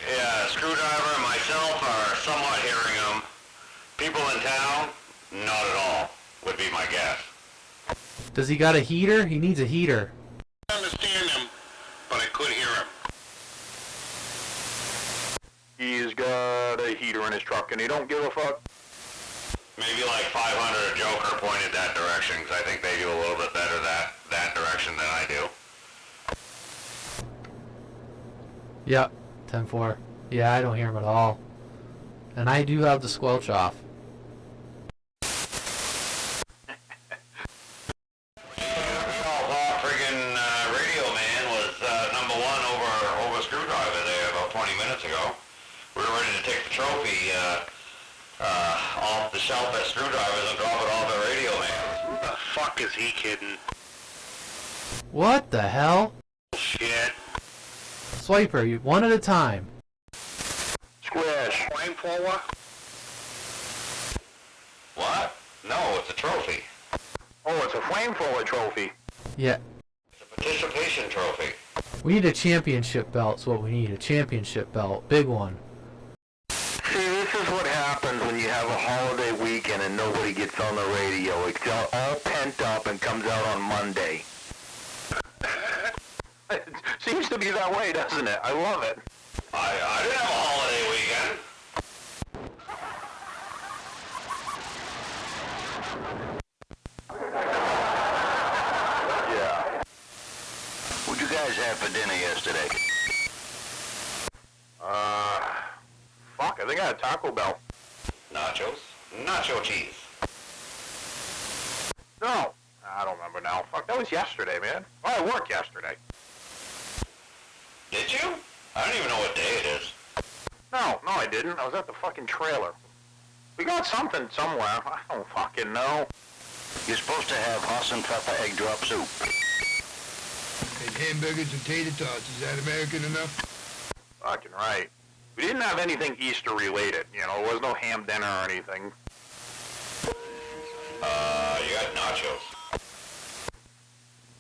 D: Screwdriver and myself are somewhat hearing him, people in town, not at all, would be my guess.
C: Does he got a heater? He needs a heater.
A: I understand him, but I could hear him.
B: He's got a heater in his truck, and he don't give a fuck.
D: Maybe like 500 Joker pointed that direction, because I think they do a little bit better that direction than I do.
C: Yep, 10-4. Yeah, I don't hear him at all. And I do have the squelch off.
D: Friggin' Radio Man was number one over Screwdriver there about 20 minutes ago. We were ready to take the trophy off the shelf at Screwdriver's and drop it off at Radio Man.
A: Who the fuck is he kidding?
C: What the hell?
A: Shit.
C: Swiper, you one at a time.
B: Squish.
A: Flamethrower?
D: What? No, it's a trophy.
B: Oh, it's a flamethrower trophy.
C: Yeah.
D: It's a participation trophy.
C: We need a championship belt, is what we need. A championship belt. Big one.
H: See, this is what happens when you have a holiday weekend and nobody gets on the radio. It's all pent up and comes out on Monday.
B: It seems to be that way, doesn't it? I love it.
D: I didn't have a holiday weekend.
B: Yeah.
E: What'd you guys have for dinner yesterday?
B: Fuck, I think I had Taco Bell.
D: Nachos? Nacho cheese.
B: No, I don't remember now. Fuck, that was yesterday, man. Well, I worked yesterday.
D: Did you? I don't even know what day it is.
B: No, I didn't. I was at the fucking trailer. We got something somewhere. I don't fucking know.
E: You're supposed to have horse and pepper egg drop soup.
G: And hamburgers and tater tots. Is that American enough?
B: Fucking right. We didn't have anything Easter related. You know, there was no ham dinner or anything.
D: You got nachos.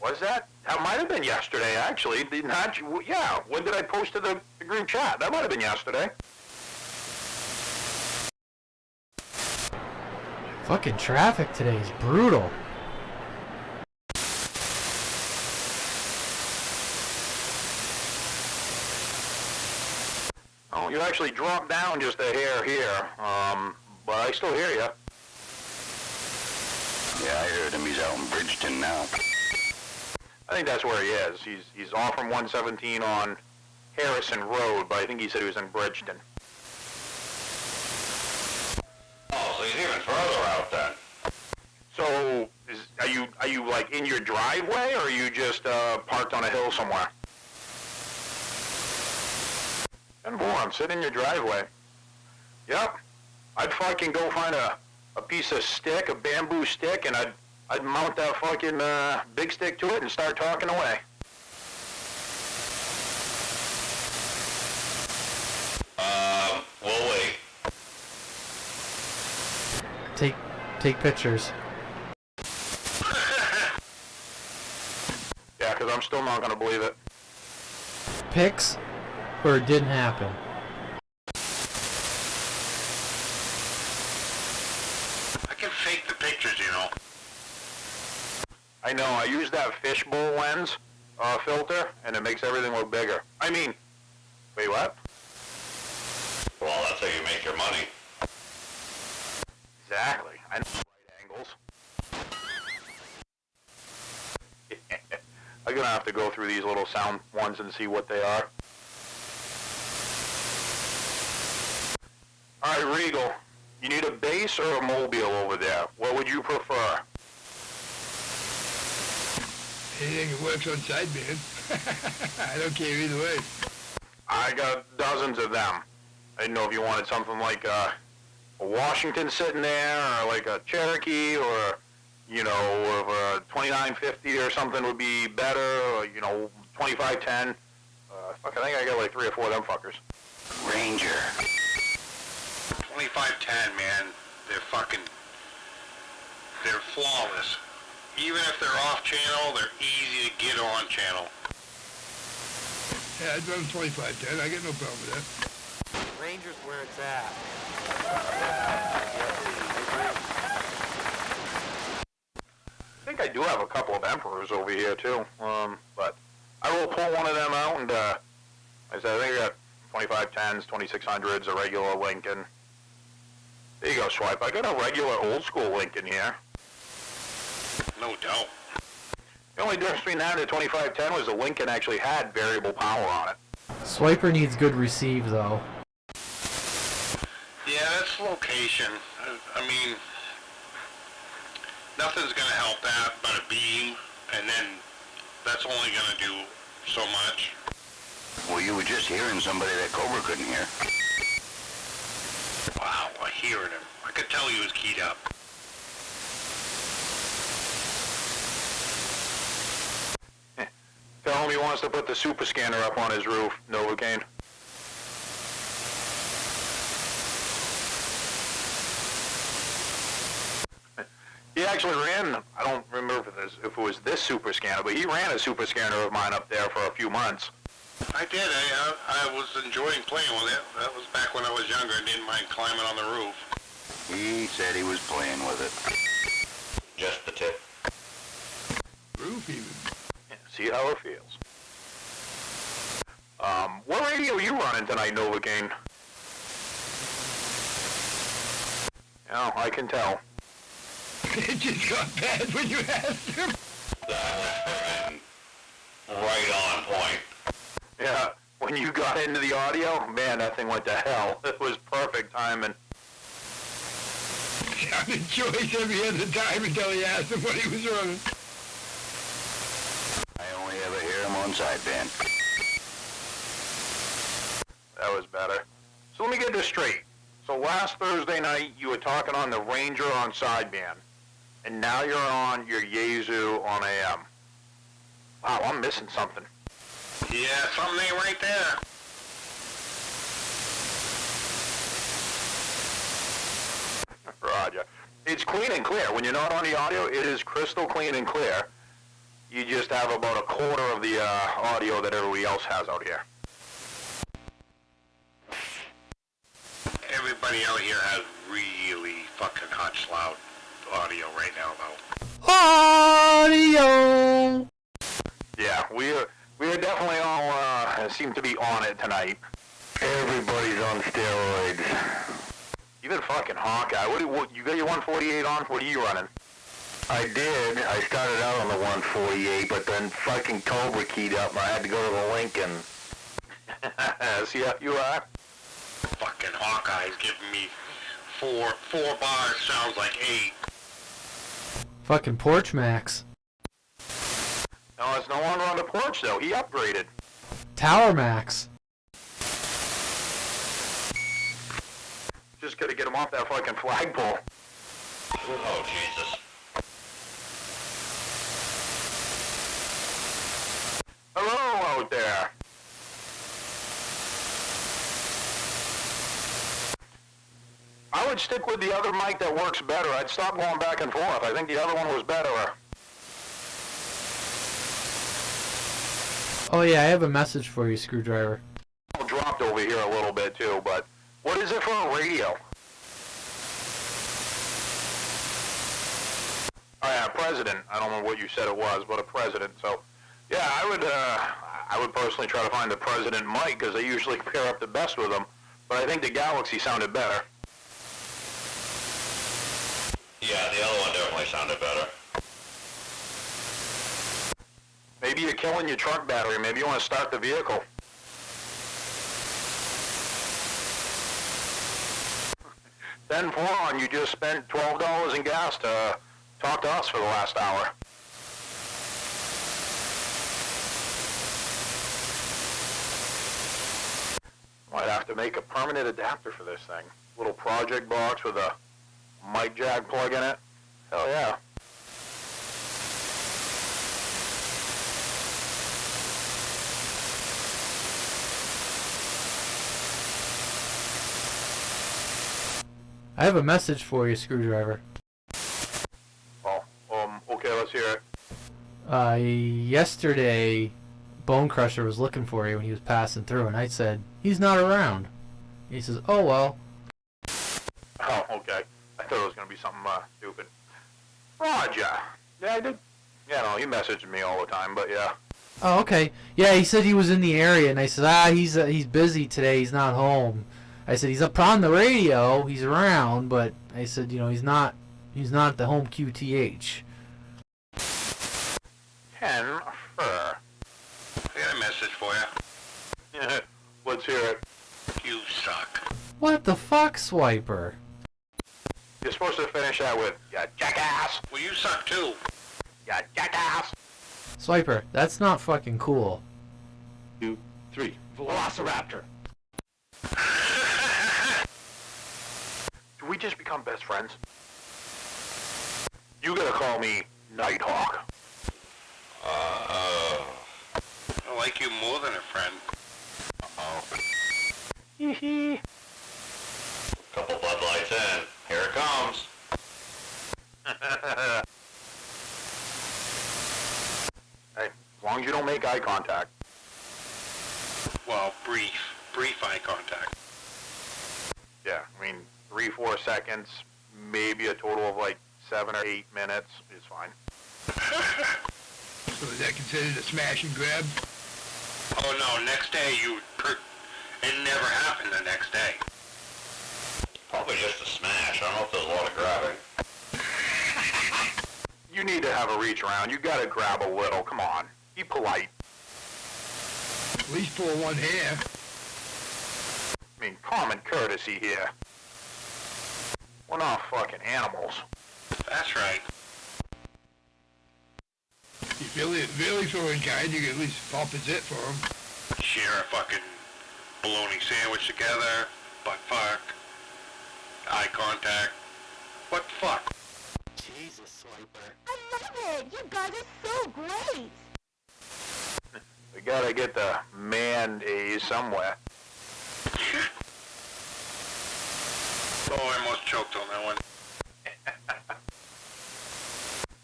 B: Was that? That might have been yesterday, actually. Yeah, when did I post to the group chat? That might have been yesterday.
C: Fucking traffic today is brutal.
B: Oh, you actually dropped down just a hair here. But I still hear you.
E: Yeah, I heard him. He's out in Bridgeton now.
B: I think that's where he is. He's off from 117 on Harrison Road, but I think he said he was in Bridgeton.
D: Oh, so he's even further out then.
B: So, are you like in your driveway, or are you just parked on a hill somewhere? And boy, I'm sitting in your driveway. Yep. I'd fucking go find a piece of stick, a bamboo stick, and I'd mount that fucking big stick to it and start talking away.
C: take pictures.
B: Yeah, because I'm still not going to believe it.
C: Pics, or it didn't happen.
A: I can fake the pictures, you know.
B: I know, I use that fishbowl lens filter, and it makes everything look bigger. I mean, wait, what?
D: Well, that's how you make your money.
B: Exactly. I know right angles. I'm gonna have to go through these little sound ones and see what they are. Alright, Regal. You need a base or a mobile over there? What would you prefer?
G: Anything that works on sideband. I don't care either way.
B: I got dozens of them. I didn't know if you wanted something like a Washington sitting there, or like a Cherokee, or, you know, or a 2950 or something would be better, or, you know, 2510. Fuck, I think I got like 3 or 4 of them fuckers.
H: Ranger.
A: 2510, man, they're flawless. Even if they're off channel, they're easy to get on channel.
G: Yeah, I'd run 2510. I got no problem with that.
C: Ranger's where it's at.
B: I think I do have a couple of Emperors over here too, but I will pull one of them out, and like I said, I think I got 2510s, 2600s, a regular Lincoln. There you go, Swipe. I got a regular old school Lincoln here.
A: No doubt.
B: The only difference between that and the 2510 was the Lincoln actually had variable power on it.
C: Swiper needs good receive, though.
A: Yeah, that's location. I mean, nothing's going to help that but a beam, and then that's only going to do so much.
H: Well, you were just hearing somebody that Cobra couldn't hear.
A: Wow, I hearing him. I could tell he was keyed up.
B: Tell him he wants to put the super scanner up on his roof, Novocaine. He actually ran, I don't remember if it was this super scanner, but he ran a super scanner of mine up there for a few months.
A: I did. I was enjoying playing with it. That was back when I was younger and didn't mind climbing on the roof.
H: He said he was playing with it.
D: Just the tip.
G: Roof even.
B: Yeah, see how it feels. What radio are you running tonight, Novocaine? Oh, I can tell.
G: It just got bad when you asked him.
D: That was right on point.
B: Yeah, when you got into the audio, man, that thing went to hell. It was perfect timing.
G: Sounded choice every other time until he asked him what he was running.
H: I only ever hear him on sideband.
B: That was better. So let me get this straight. So last Thursday night, you were talking on the Ranger on sideband, and now you're on your Yaesu on AM. Wow, I'm missing something.
A: Yeah, something ain't right there.
B: Roger. It's clean and clear. When you're not on the audio, it is crystal clean and clear. You just have about a quarter of the audio that everybody else has out here.
A: Everybody out here has really fucking hot loud audio right now, though.
C: Audio!
B: Yeah, we are definitely all seem to be on it tonight.
H: Everybody's on steroids.
B: Even fucking Hawkeye. What you got your 148 on? What are you running?
H: I did. I started out on the 148, but then fucking Cobra keyed up and I had to go to the Lincoln.
B: See how you are?
A: Fucking Hawkeye's giving me four bars sounds like 8.
C: Fucking Porch Max.
B: No, it's no longer on the porch though. He upgraded.
C: Tower Max.
B: Just gotta get him off that fucking flagpole.
D: Oh, Jesus.
B: Hello out there. I would stick with the other mic that works better. I'd stop going back and forth. I think the other one was better.
C: Oh yeah, I have a message for you, Screwdriver.
B: Dropped over here a little bit too, but what is it for a radio? Oh yeah, president. I don't know what you said it was, but a president. So, yeah, I would personally try to find the president mic because they usually pair up the best with them. But I think the Galaxy sounded better.
D: Yeah, the other one definitely sounded better.
B: Maybe you're killing your truck battery. Maybe you want to start the vehicle. Then on, you just spent $12 in gas to talk to us for the last hour. Might have to make a permanent adapter for this thing. Little project box with a mic jack plug in it. Hell yeah.
C: I have a message for you, Screwdriver.
B: Oh, okay, let's hear it.
C: Yesterday, Bone Crusher was looking for you when he was passing through, and I said, he's not around. He says, oh well.
B: Oh, okay. I thought it was going to be something stupid. Roger. Yeah, I did. Yeah, no, he messaged me all the time, but yeah.
C: Oh, okay. Yeah, he said he was in the area, and I said, he's busy today, he's not home. I said, he's up on the radio, he's around, but I said, you know, he's not at the home QTH.
B: Ken Fur.
A: I got a message for you.
B: Yeah, let's hear it.
A: You suck.
C: What the fuck, Swiper?
B: You're supposed to finish that with, ya jackass.
A: Well, you suck too.
B: Ya jackass.
C: Swiper, that's not fucking cool.
B: 2, 3. Velociraptor. Did we just become best friends? You gotta call me Nighthawk.
A: I like you more than a friend.
B: Hee hee.
D: Couple Bud Lights in. Here it comes.
B: Hey, as long as you don't make eye contact.
A: Well, brief eye contact.
B: Yeah, I mean, 3-4 seconds, maybe a total of like 7 or 8 minutes is fine.
G: So is that considered a smash and grab?
A: Oh no, next day it never happened the next day.
D: Probably just a smash. I don't know if there's a lot of grabbing.
B: You need to have a reach around. You gotta grab a little. Come on. Be polite.
G: At least pull one hair.
B: I mean, common courtesy here. We're not fucking animals.
A: That's right.
G: He's really throwing kind, you can at least pop a zit for him.
A: Share a fucking bologna sandwich together. Butt fuck. Eye contact. What the fuck?
C: Jesus, Swiper.
I: I love it! You guys are so great!
B: We gotta get the man days somewhere.
A: Oh, I almost choked on that one.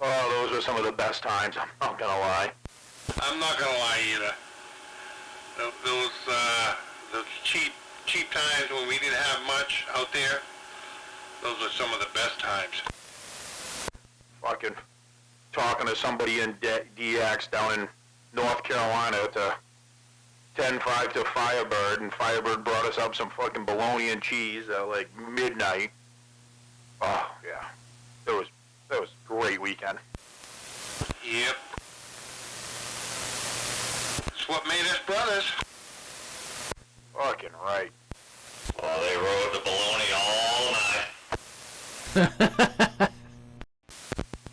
B: Oh, those were some of the best times, I'm not gonna lie.
A: I'm not gonna lie either. Those cheap times when we didn't have much out there, those were some of the best times.
B: Fucking talking to somebody in DX down in North Carolina at the 10-5 to Firebird, and Firebird brought us up some fucking bologna and cheese at like midnight. Oh, yeah. That was a great weekend.
A: Yep. It's what made us brothers.
B: Fucking right.
D: Well, they rode the bologna all night.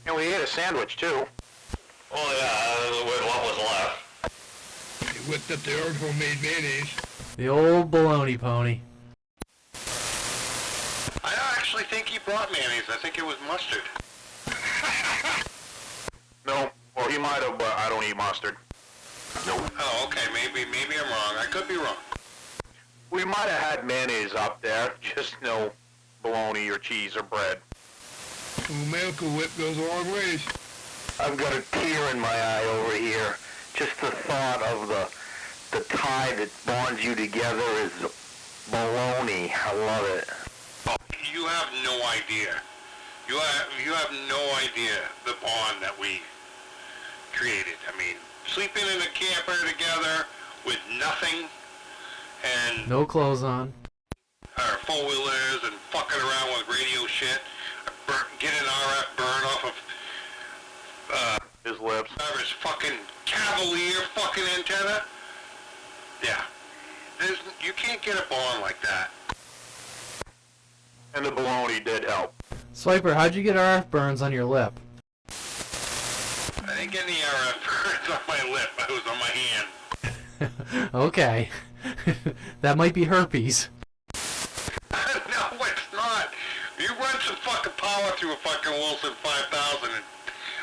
B: And we ate a sandwich too.
D: Oh yeah, with what was left.
G: They whipped up their own homemade mayonnaise.
C: The old baloney pony.
A: I actually think he brought mayonnaise. I think it was mustard.
B: No, well he might have, but I don't eat mustard. Nope.
A: Oh, okay. Maybe I'm wrong. I could be wrong.
B: We might have had mayonnaise up there, just no bologna or cheese or bread.
G: Well, Miracle Whip goes a long ways.
H: I've got a tear in my eye over here. Just the thought of the tie that bonds you together is baloney. I love it.
A: Oh, you have no idea. You have no idea the bond that we created. I mean, sleeping in a camper together with nothing and
C: No clothes on.
A: our four-wheelers and fucking around with radio shit, get an RF burn off of
B: His lips.
A: his fucking Cavalier fucking antenna. Yeah. You can't get a bond like that.
B: And the bologna did help.
C: Swiper, how'd you get RF burns on your lip?
A: I didn't get any RF burns on my lip. It was on my hand.
C: Okay. That might be herpes.
A: No, it's not. You run some fucking power through a fucking Wilson 5000 and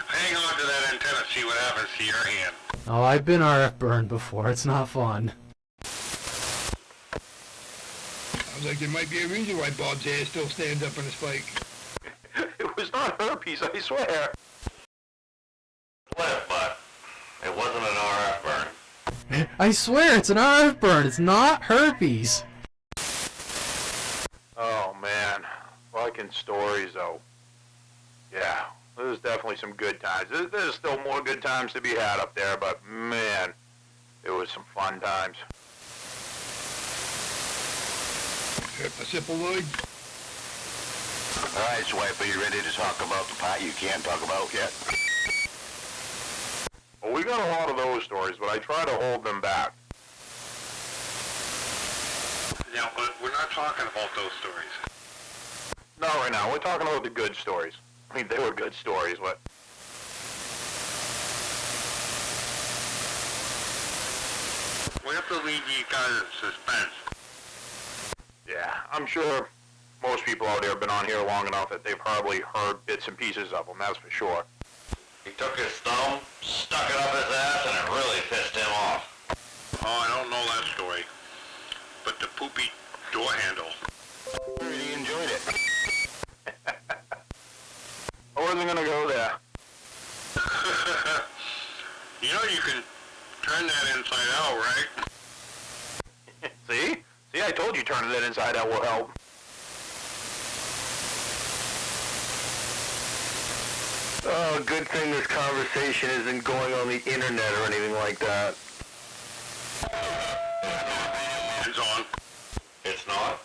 A: hang on to that antenna, see what happens to your hand.
C: Oh, I've been RF burned before. It's not fun.
G: Sounds like there might be a reason why Bob's hair still stands up on a spike.
B: It was not herpes, I swear.
D: Flip, but it wasn't an RF burn.
C: I swear it's an RF burn. It's not herpes.
B: Oh, man. Fucking stories, though. Yeah, there's definitely some good times. There's still more good times to be had up there, but, man, it was some fun times.
G: A simple Lloyd.
D: Alright, Swiper, you ready to talk about the part you can't talk about yet?
B: Well, we got a lot of those stories, but I try to hold them back.
A: Now, but we're not talking about those stories.
B: Not right now. We're talking about the good stories. I mean, they were good stories, but...
A: We have to leave you guys in suspense.
B: Yeah, I'm sure most people out there have been on here long enough that they've probably heard bits and pieces of them, that's for sure.
D: He took his thumb, stuck it up his ass, and it really pissed him off.
A: Oh, I don't know that story. But the poopy door handle.
D: He enjoyed it.
B: I wasn't gonna go there.
A: You know you can turn that inside out, right?
B: See? See, I told you turning it inside out will help.
H: Oh, good thing this conversation isn't going on the internet or anything like that.
A: Hands on.
D: It's not?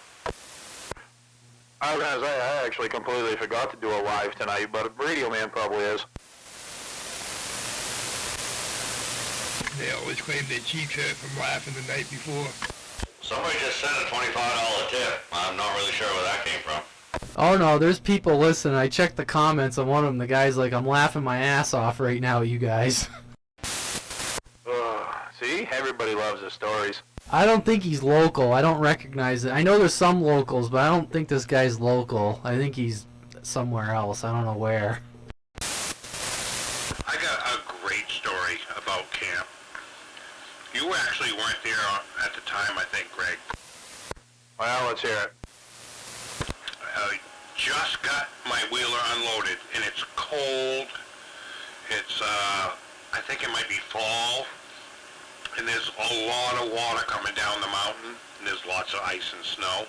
B: I was gonna say, I actually completely forgot to do a live tonight, but Radio Man probably is.
G: They always claim their cheeks hurt from laughing the night before.
D: Somebody just sent a $25 tip. I'm not really sure where that came from.
C: Oh no, there's people listening. I checked the comments on one of them. The guy's like, I'm laughing my ass off right now, you guys.
B: See? Everybody loves the stories.
C: I don't think he's local. I don't recognize it. I know there's some locals, but I don't think this guy's local. I think he's somewhere else. I don't know where.
A: I got a great story about camp. You actually weren't there at the time, I think, Greg.
B: Well, let's hear it.
A: I just got my wheeler unloaded, and it's cold. It's, I think it might be fall. And there's a lot of water coming down the mountain, and there's lots of ice and snow.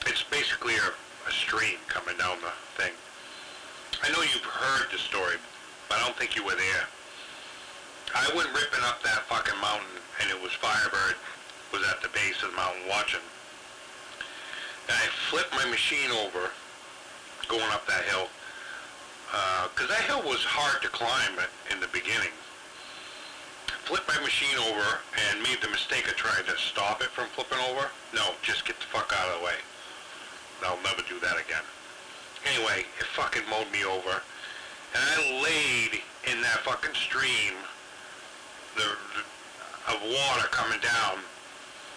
A: It's basically a stream coming down the thing. I know you've heard the story, but I don't think you were there. I went ripping up that fucking mountain, and it was Firebird was at the base of the mountain watching. And I flipped my machine over, going up that hill, because that hill was hard to climb in the beginning. Flipped my machine over and made the mistake of trying to stop it from flipping over. No, just get the fuck out of the way. I'll never do that again. Anyway, it fucking mowed me over, and I laid in that fucking stream of water coming down.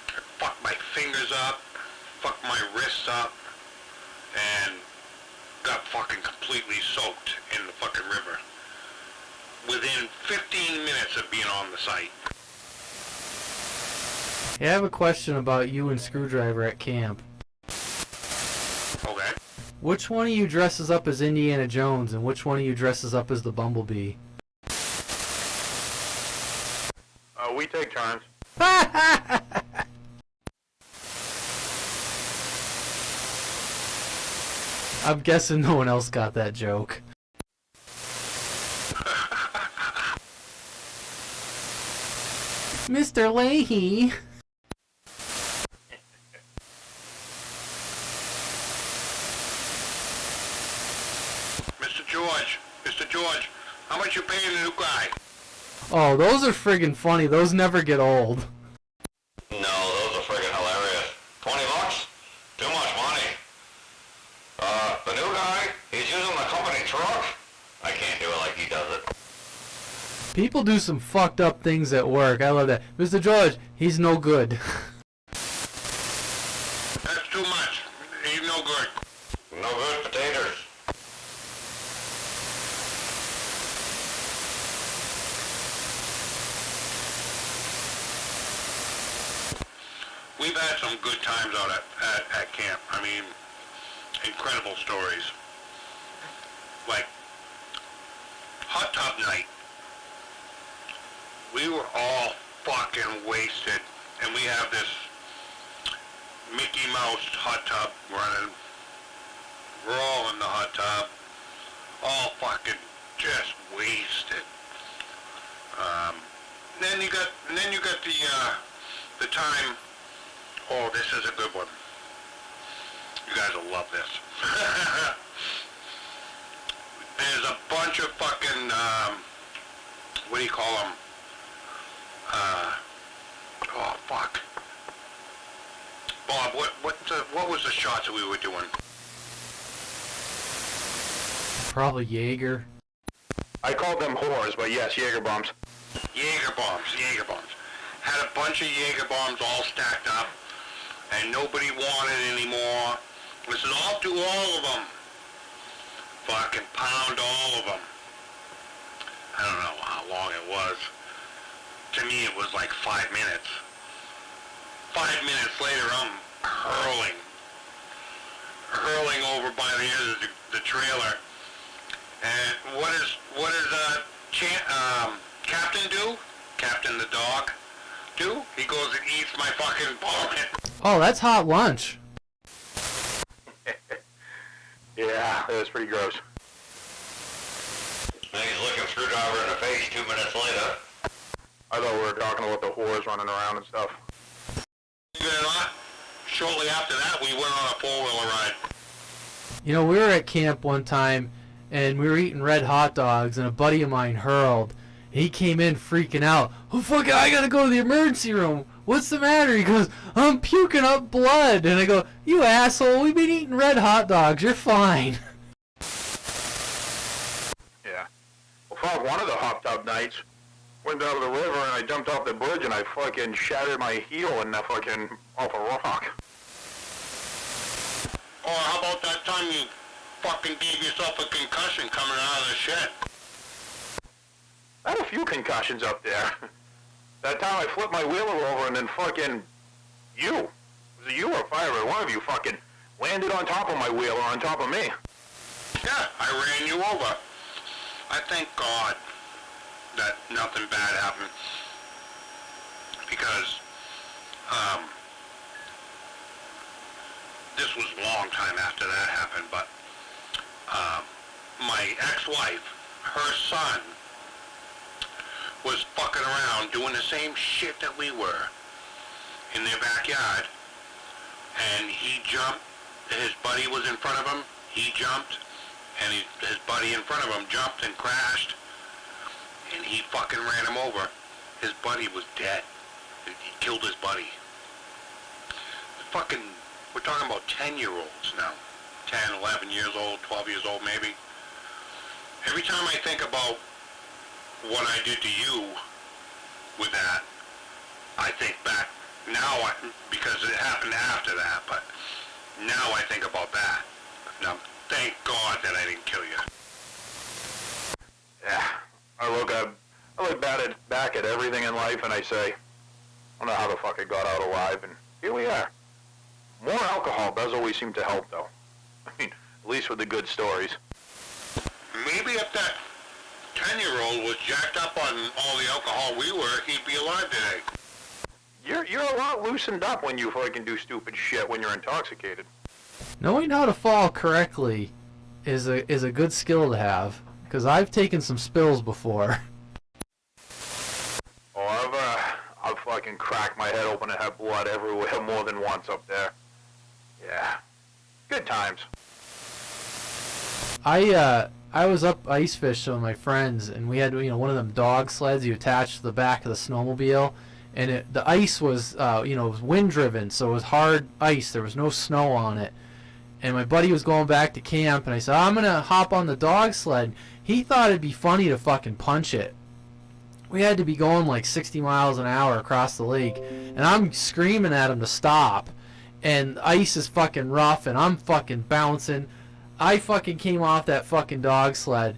A: I fucked my fingers up, fucked my wrists up, and got fucking completely soaked in the fucking river. Within 15 minutes of being on the site.
C: Yeah, I have a question about you and Screwdriver at camp. Which one of you dresses up as Indiana Jones and which one of you dresses up as the Bumblebee?
B: We take turns.
C: I'm guessing no one else got that joke. Mr. Leahy.
A: Mr. George, how much you paying the new guy?
C: Oh, those are friggin' funny. Those never get old.
D: No, those are friggin' hilarious. $20? Too much money. The new guy, he's using the company truck. I can't do it like he does it.
C: People do some fucked up things at work. I love that. Mr. George, he's no good.
A: That's too much. He's no good.
D: No good potatoes.
A: We've had some good times out at camp. I mean, incredible stories. Like, hot tub night. We were all fucking wasted. And we have this Mickey Mouse hot tub running. We're all in the hot tub. All fucking just wasted. Then you got the time. Oh, this is a good one. You guys will love this. There's a bunch of fucking, what do you call them? Oh, fuck. Bob, what was the shots that we were doing?
C: Probably Jaeger.
B: I called them whores, but yes, Jaeger bombs.
A: Jaeger bombs. Had a bunch of Jaeger bombs all stacked up, and nobody wanted anymore. We said, I'll do all of them. Fucking pound all of them. I don't know how long it was. To me, it was like 5 minutes. 5 minutes later, I'm hurling over by the end of the trailer. And what does Captain do? Captain the dog do? He goes and eats my fucking vomit.
C: Oh, that's hot lunch.
B: Yeah, it was pretty gross.
D: And he's looking screwdriver in the face 2 minutes later.
B: I thought we were talking about the whores running around and stuff.
A: Believe it or not, shortly after that, we went on a four-wheeler ride.
C: You know, we were at camp one time, and we were eating red hot dogs, and a buddy of mine hurled. He came in freaking out. Oh, fuck it, I gotta go to the emergency room. What's the matter? He goes, I'm puking up blood. And I go, you asshole, we've been eating red hot dogs. You're fine.
B: Yeah. Well, fuck, one of the hot tub nights, went down to the river and I jumped off the bridge and I fucking shattered my heel in the fucking, off a rock.
A: Or how about that time you fucking gave yourself a concussion coming out of the shed?
B: I had a few concussions up there. That time I flipped my wheeler over and then fucking you. Was it you or Fire? One of you fucking landed on top of my wheeler on top of me.
A: Yeah, I ran you over. I thank God that nothing bad happened. Because, this was a long time after that happened, but, my ex-wife, her son, was fucking around doing the same shit that we were in their backyard, and he jumped. His buddy was in front of him. He jumped, and his buddy in front of him jumped and crashed, and he fucking ran him over. His buddy was dead. He killed his buddy. Fucking, we're talking about 10-year-olds now. 10, 11 years old, 12 years old maybe. Every time I think about what I did to you with that, I think back now, because it happened after that, but now I think about that. Now, thank God that I didn't kill you.
B: Yeah, I look back at everything in life and I say, I don't know how the fuck I got out alive, and here we are. More alcohol does always seem to help, though. I mean, At least with the good stories.
A: Maybe if that 10-year-old was jacked up on all the alcohol we were, he'd be alive today.
B: You're a lot loosened up when you fucking do stupid shit when you're intoxicated.
C: Knowing how to fall correctly is a good skill to have, because I've taken some spills before.
B: Oh, I've fucking cracked my head open and had blood everywhere more than once up there. Yeah. Good times.
C: I was up ice fishing with my friends, and we had one of them dog sleds you attach to the back of the snowmobile, and the ice was it was wind driven, so it was hard ice. There was no snow on it. And my buddy was going back to camp, and I said, I'm gonna hop on the dog sled. He thought it'd be funny to fucking punch it. We had to be going like 60 miles an hour across the lake, and I'm screaming at him to stop, and the ice is fucking rough, and I'm fucking bouncing. I fucking came off that fucking dog sled,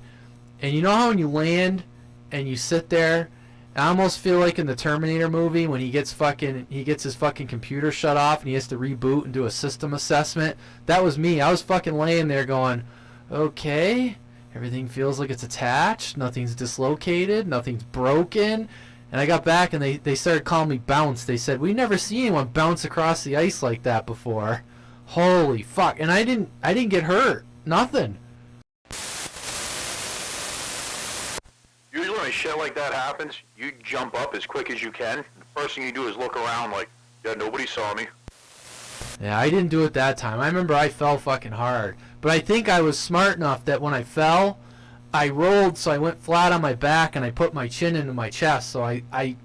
C: and you know how when you land and you sit there, I almost feel like in the Terminator movie when he gets his fucking computer shut off and he has to reboot and do a system assessment. That was me. I was fucking laying there going, okay, everything feels like it's attached, nothing's dislocated, nothing's broken. And I got back and they started calling me Bounce. They said, we've never seen anyone bounce across the ice like that before. Holy fuck. And I didn't get hurt. Nothing.
B: Usually when shit like that happens, you jump up as quick as you can. The first thing you do is look around like, yeah, nobody saw me.
C: Yeah, I didn't do it that time. I remember I fell fucking hard. But I think I was smart enough that when I fell, I rolled so I went flat on my back and I put my chin into my chest. So I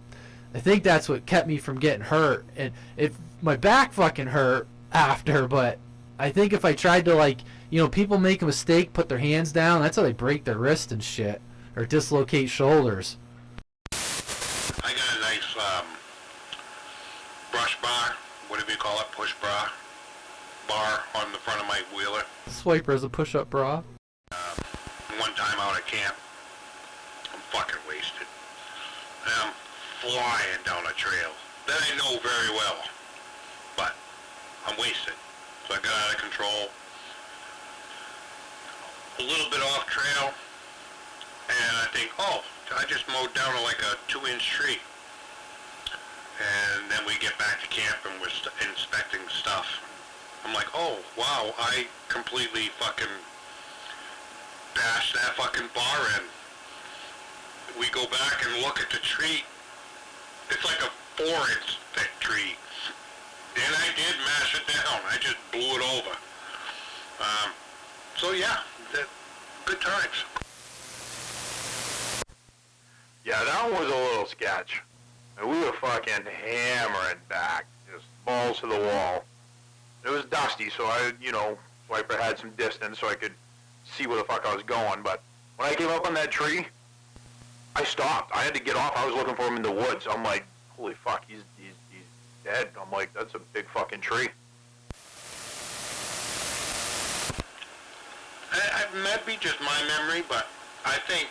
C: think that's what kept me from getting hurt. And if my back fucking hurt after, but I think if I tried to people make a mistake, put their hands down, that's how they break their wrist and shit. Or dislocate shoulders.
A: I got a nice brush bar, whatever you call it, push bar on the front of my wheeler.
C: Swiper as a push-up bra.
A: One time out at camp, I'm fucking wasted. And I'm flying down a trail that I know very well, but I'm wasted. So I got out of control, a little bit off trail, and I think, oh, I just mowed down like a 2-inch tree. And then we get back to camp and we're inspecting stuff. I'm like, oh, wow, I completely fucking bashed that fucking bar in. We go back and look at the tree. It's like a 4-inch thick tree. And I did mash it down. I just blew it over. So yeah, good times.
B: Yeah, that one was a little sketch. And we were fucking hammering back, just balls to the wall. It was dusty, so Swiper had some distance so I could see where the fuck I was going. But when I came up on that tree, I stopped. I had to get off. I was looking for him in the woods. I'm like, holy fuck, he's dead. I'm like, that's a big fucking tree.
A: It might be just my memory, but I think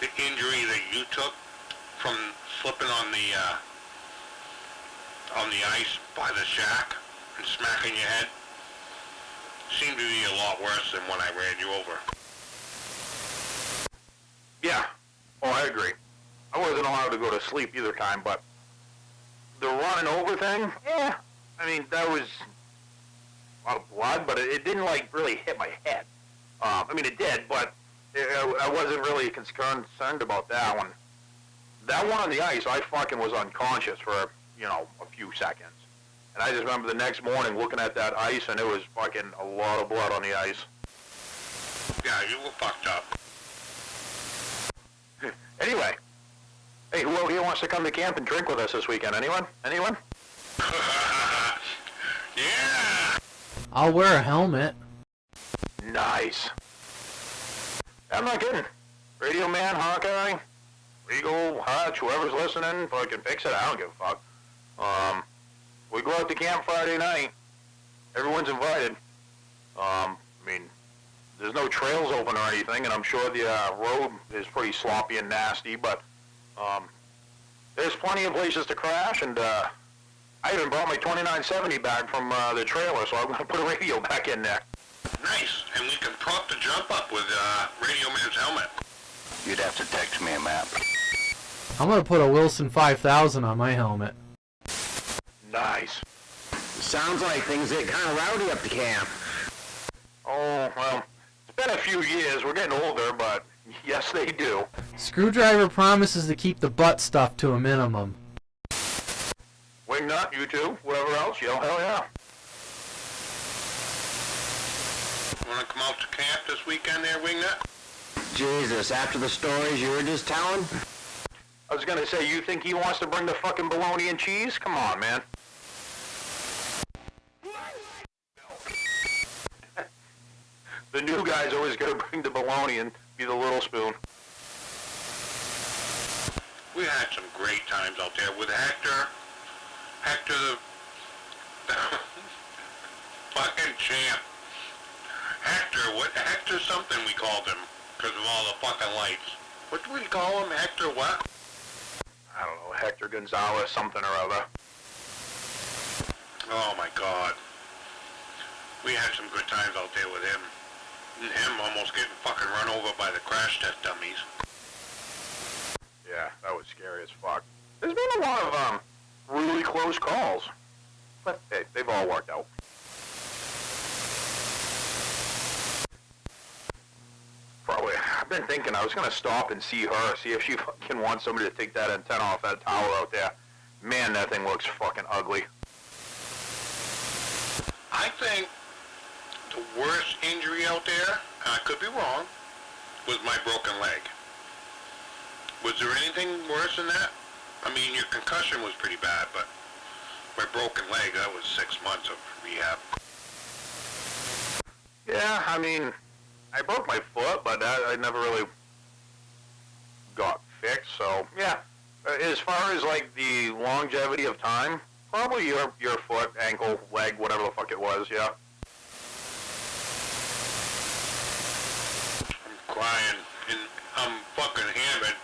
A: the injury that you took from slipping on the ice by the shack and smacking your head seemed to be a lot worse than when I ran you over.
B: Yeah. Oh, I agree. I wasn't allowed to go to sleep either time, but the running over thing, yeah. I mean, that was a lot of blood, but it didn't, really hit my head. I mean, it did, but I wasn't really concerned about that one. That one on the ice, I fucking was unconscious for, a few seconds. And I just remember the next morning looking at that ice, and it was fucking a lot of blood on the ice.
A: Yeah, you were fucked up.
B: Anyway, hey, who out here wants to come to camp and drink with us this weekend? Anyone? Anyone?
A: Yeah!
C: I'll wear a helmet.
B: Nice. I'm not kidding. Radio Man, Hawkeye, Regal, Hutch, whoever's listening, fucking fix it. I don't give a fuck. We go out to camp Friday night. Everyone's invited. I mean, there's no trails open or anything, and I'm sure the road is pretty sloppy and nasty, but there's plenty of places to crash, and I even brought my 2970 back from the trailer, so I'm going to put a radio back in there.
A: Nice, and we can prop the jump up with Radio Man's helmet.
H: You'd have to text me a map.
C: I'm gonna put a Wilson 5000 on my helmet.
B: Nice.
H: Sounds like things get kind of rowdy up the camp.
B: Oh, well, it's been a few years. We're getting older, but yes, they do.
C: Screwdriver promises to keep the butt stuff to a minimum.
B: Wingnut, you too, whatever else, hell yeah.
A: Want to come out to camp this weekend there, Wingnut?
H: Jesus, after the stories you were just telling?
B: I was gonna say, you think he wants to bring the fucking bologna and cheese? Come on, man. The new guy's always gonna bring the bologna and be the little spoon.
A: We had some great times out there with Hector. Hector the fucking champ. Hector something we called him, because of all the fucking lights. What do we call him? Hector what?
B: I don't know, Hector Gonzalez, something or other.
A: Oh my God. We had some good times out there with him. And him almost getting fucking run over by the crash test dummies.
B: Yeah, that was scary as fuck. There's been a lot of, really close calls. But, hey, they've all worked out. Probably, I've been thinking I was gonna stop and see her, see if she fucking wants somebody to take that antenna off that tower out there. Man, that thing looks fucking ugly.
A: I think the worst injury out there, and I could be wrong, was my broken leg. Was there anything worse than that? I mean, your concussion was pretty bad, but my broken leg, that was 6 months of rehab.
B: Yeah, I mean, I broke my foot, but I never really got fixed, so, yeah. As far as, like, the longevity of time, probably your foot, ankle, leg, whatever the fuck it was, yeah.
A: I'm crying, and I'm fucking hammered,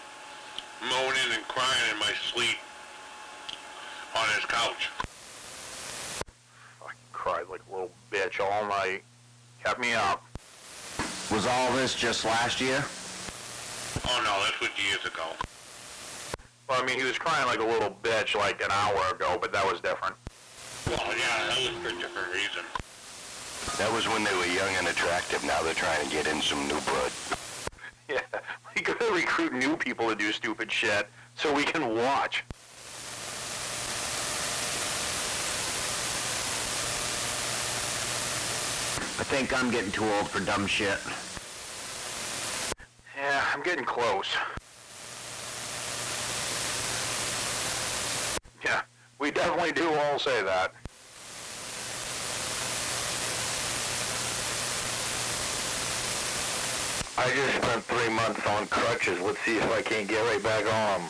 A: moaning and crying in my sleep on his couch.
B: I cried like a little bitch all night. Kept me up.
H: Was all this just last year?
A: Oh no, this was years ago.
B: Well, I mean, he was crying like a little bitch like an hour ago, but that was different.
A: Well, yeah, that was for a different reason.
H: That was when they were young and attractive. Now they're trying to get in some new blood.
B: Yeah, we gotta recruit new people to do stupid shit so we can watch.
H: I think I'm getting too old for dumb shit.
B: Yeah, I'm getting close. Yeah, we definitely do all say that.
H: I just spent 3 months on crutches. Let's see if I can't get right back on them.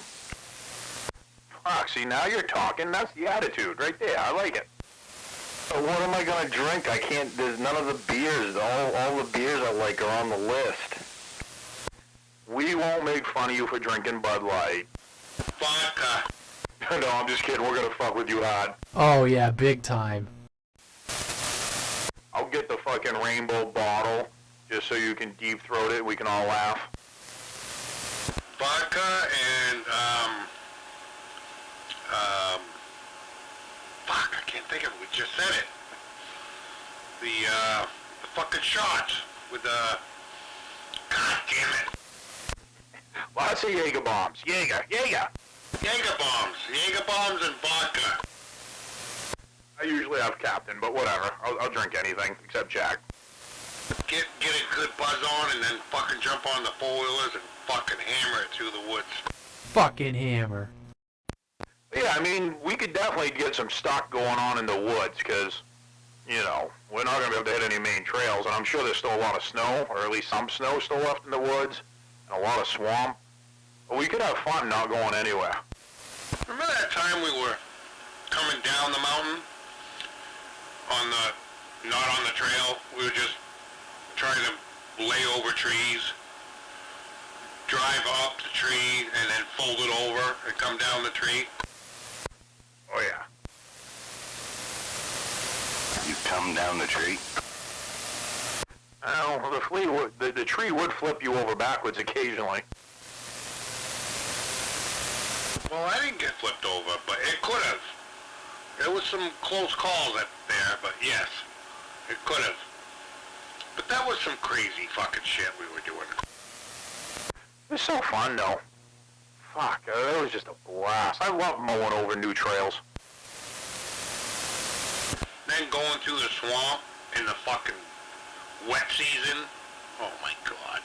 B: Fuck, see, now you're talking. That's the attitude right there. I like it.
H: What am I gonna drink? I can't, there's none of the beers. All the beers I like are on the list.
B: We won't make fun of you for drinking Bud Light.
A: Vodka.
B: No, I'm just kidding. We're gonna fuck with you hard.
C: Oh yeah, big time.
B: I'll get the fucking rainbow bottle just so you can deep throat it. We can all laugh.
A: Vodka and, fuck, I can't think of it. We just said it. The fucking shots with the, God damn it.
B: Lots of Jaeger bombs. Jaeger.
A: Jaeger bombs and vodka.
B: I usually have Captain, but whatever. I'll drink anything except Jack.
A: Get a good buzz on and then fucking jump on the four-wheelers and fucking hammer it through the woods.
C: Fucking hammer.
B: Yeah, I mean, we could definitely get some stock going on in the woods, because, you know, we're not going to be able to hit any main trails, and I'm sure there's still a lot of snow, or at least some snow still left in the woods, and a lot of swamp. But we could have fun not going anywhere.
A: Remember that time we were coming down the mountain? Not on the trail? We were just trying to lay over trees, drive up the tree, and then fold it over and come down the tree.
B: Oh, yeah.
E: come down the tree?
B: Well, the tree would flip you over backwards occasionally.
A: Well, I didn't get flipped over, but it could have. There was some close calls up there, but yes, it could have. But that was some crazy fucking shit we were doing.
B: It was so fun, though. Fuck, it was just a blast. I love mowing over new trails.
A: Then going through the swamp in the fucking wet season. Oh my god.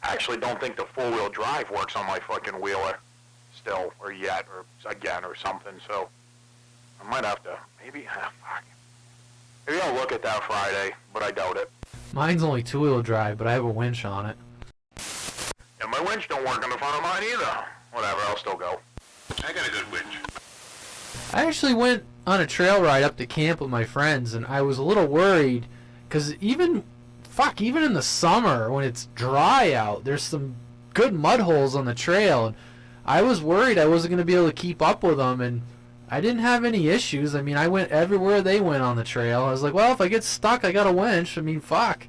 B: I actually don't think the four-wheel drive works on my fucking wheeler still, or yet, or again, or something, so I might have to, maybe, fuck. Maybe I'll look at that Friday, but I doubt it.
C: Mine's only two-wheel drive, but I have a winch on it.
B: And my winch don't work on the front of mine either. Whatever, I'll still go.
A: I got a good winch.
C: I actually went on a trail ride up to camp with my friends, and I was a little worried, because even in the summer, when it's dry out, there's some good mud holes on the trail, and I was worried I wasn't going to be able to keep up with them, and I didn't have any issues. I mean, I went everywhere they went on the trail. I was like, well, if I get stuck, I got a winch. I mean, fuck.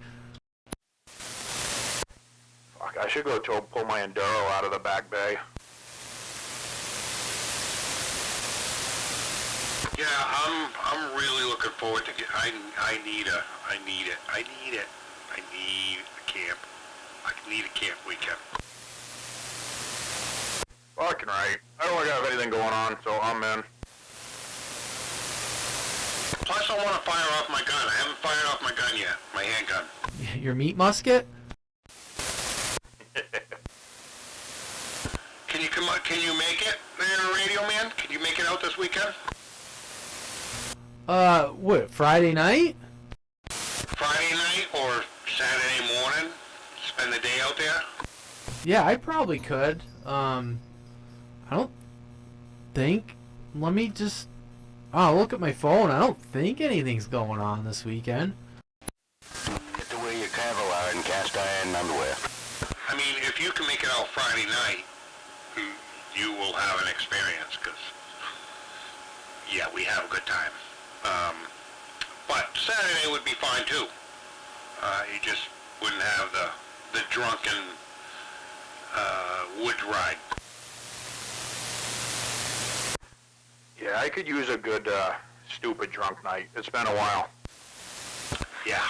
B: Fuck, I should go pull my Enduro out of the back bay.
A: Yeah, I'm really looking forward to I need a camp. I need a camp weekend.
B: Fucking right. I don't have anything going on, so I'm in.
A: Plus, I want to fire off my gun. I haven't fired off my gun yet. My handgun.
C: Your meat musket?
A: Can you come on? Can you make it there, Radio Man? Can you make it out this weekend?
C: What, Friday night?
A: Friday night or Saturday morning? Spend the day out there?
C: Yeah, I probably could. I don't think... Let me just... Oh, look at my phone. I don't think anything's going on this weekend.
E: Get to wear your Kevlar and cast iron underwear.
A: I mean, if you can make it out Friday night, you will have an experience, because, yeah, we have a good time. But Saturday would be fine, too. You just wouldn't have the drunken wood ride.
B: Yeah, I could use a good, stupid drunk night. It's been a while.
A: Yeah.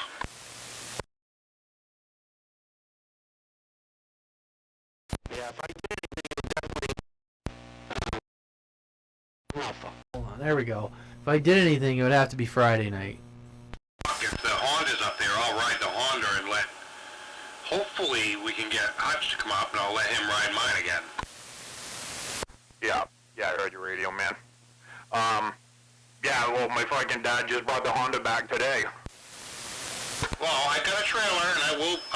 H: Yeah, if I did anything, it would definitely...
C: Hold on, there we go. If I did anything, it would have to be Friday night.
A: If the Honda's up there, I'll ride the Honda and hopefully we can get Hutch to come up and I'll let him ride mine again.
B: Yeah, I heard your radio, man. Yeah, well, my fucking dad just brought the Honda back today.
A: Well, I got a trailer and I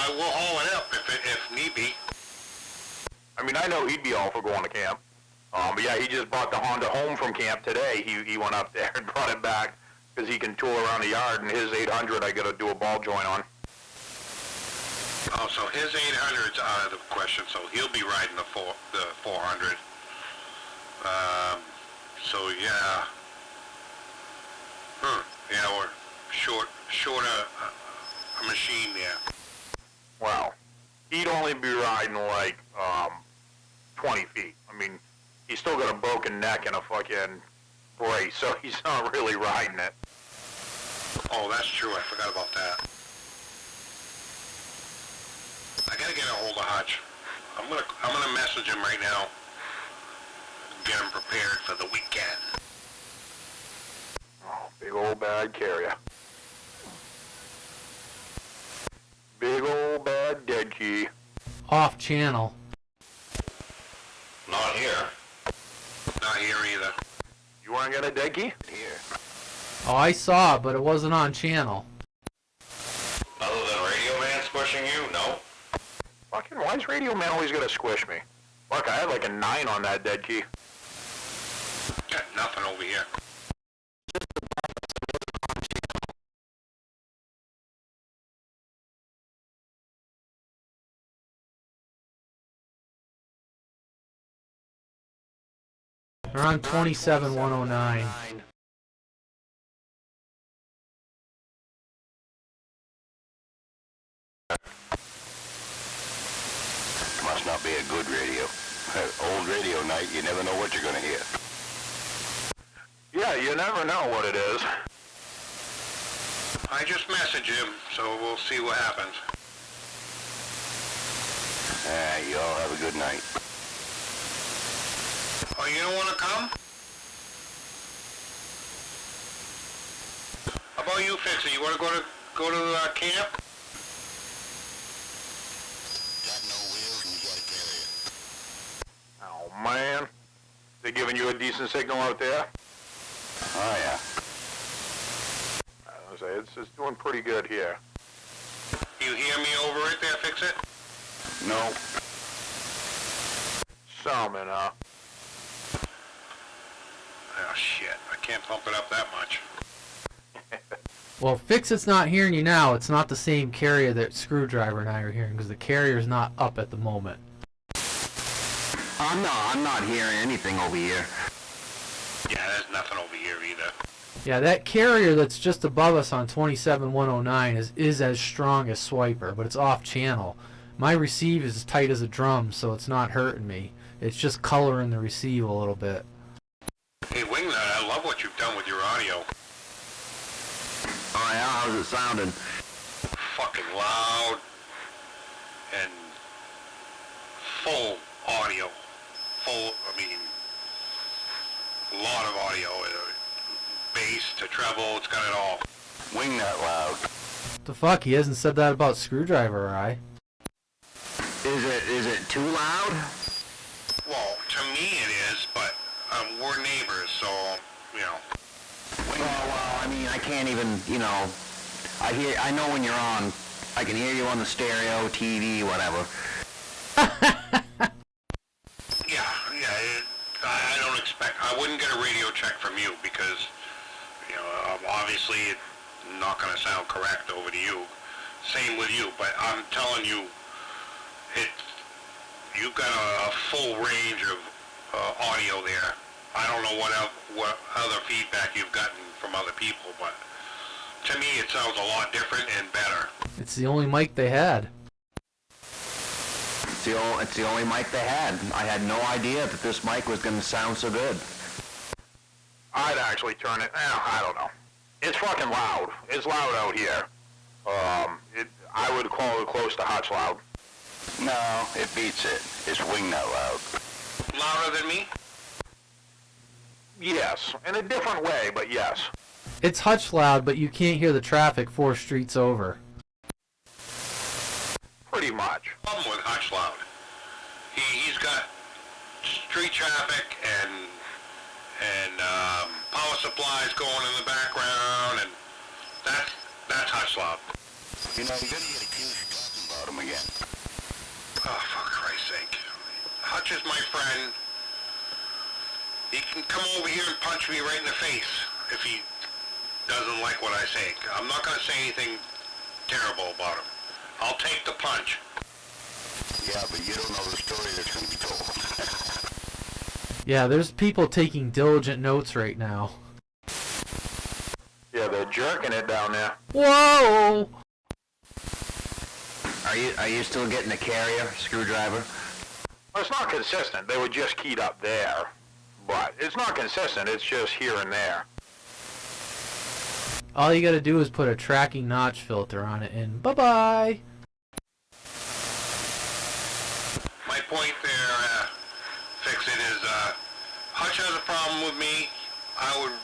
A: will haul it up if need be.
B: I mean, I know he'd be all for going to camp. But yeah, he just brought the Honda home from camp today. He went up there and brought it back because he can tool around the yard, and his 800 I got to do a ball joint on.
A: Oh, so his 800's out of the question, so he'll be riding the 400. So yeah. Yeah, we're short a machine there.
B: Well, he'd only be riding like 20 feet. I mean, he's still got a broken neck and a fucking brace, so he's not really riding it.
A: Oh, that's true. I forgot about that. I gotta get a hold of Hutch. I'm gonna message him right now. Get him prepared for the weekend.
B: Oh, big old bad carrier. Big old bad dead key.
C: Off channel.
A: Not here. Not here either.
B: You want to get a dead key?
A: Here.
C: Oh, I saw it, but it wasn't on channel.
A: Other than Radio Man squishing you? No.
B: Fucking, why is Radio Man always gonna squish me? Look, I had like a 9 on that dead key.
A: Got nothing over here.
C: They're on 27-109.
D: Must not be a good radio. Old radio night, you never know what you're gonna hear.
B: Yeah, you never know what it is.
A: I just messaged him, so we'll see what happens.
D: You all have a good night.
A: Oh, you don't want to come? How about you, Fix It? You want to go to camp?
F: Got no wheels and you got a carrier.
B: Oh, man. They giving you a decent signal out there?
D: Oh, yeah.
B: I was gonna say, it's doing pretty good here.
A: You hear me over it there, Fix It?
D: No.
B: Some,
A: Oh, shit. I can't pump it up that much.
C: Well, Fix It's not hearing you now. It's not the same carrier that Screwdriver and I are hearing because the carrier's not up at the moment.
H: I'm not hearing anything over here.
A: Yeah, there's nothing over here either.
C: Yeah, that carrier that's just above us on 27109 is as strong as Swiper, but it's off channel. My receive is as tight as a drum, so it's not hurting me. It's just coloring the receive a little bit.
A: Hey, Wingnut, I love what you've done with your audio.
H: Oh yeah, how's it sounding?
A: Fucking loud and full audio. A lot of audio. Bass to treble, it's got it all.
D: Wingnut loud.
C: The fuck? He hasn't said that about Screwdriver, or I?
H: Is it too loud?
A: Well, to me it is, but we're neighbors, so, you know.
H: Well, I mean, I can't even, I know when you're on. I can hear you on the stereo, TV, whatever.
A: I don't expect, I wouldn't get a radio check from you because, obviously it's not going to sound correct over to you. Same with you, but I'm telling you, you've got a full range of audio there. I don't know what other feedback you've gotten from other people, but to me it sounds a lot different and better.
C: It's the only mic they had.
H: It's the only mic they had. I had no idea that this mic was going to sound so good.
B: I'd actually turn it, I don't know. It's fucking loud. It's loud out here. I would call it close to Hutch loud.
D: No, it beats it. It's Wingnut loud.
A: Louder than me?
B: Yes, in a different way, but yes.
C: It's Hutch loud, but you can't hear the traffic 4 streets over.
B: Pretty much.
A: Problem with Hutch Loud. He's got street traffic and power supplies going in the background, and that's Hutch Loud.
D: You know, you're gonna get accused of talking about him again.
A: Oh, for Christ's sake. Hutch is my friend. He can come over here and punch me right in the face if he doesn't like what I say. I'm not going to say anything terrible about him. I'll take the punch.
D: Yeah, but you don't know the story that's going to be told.
C: Yeah, there's people taking diligent notes right now.
B: Yeah, they're jerking it down there.
C: Whoa!
H: Are you still getting a carrier, Screwdriver?
B: Well, it's not consistent. They were just keyed up there. But it's not consistent. It's just here and there.
C: All you gotta do is put a tracking notch filter on it and bye-bye!
A: My point there, Fix It, is Hutch has a problem with me. I would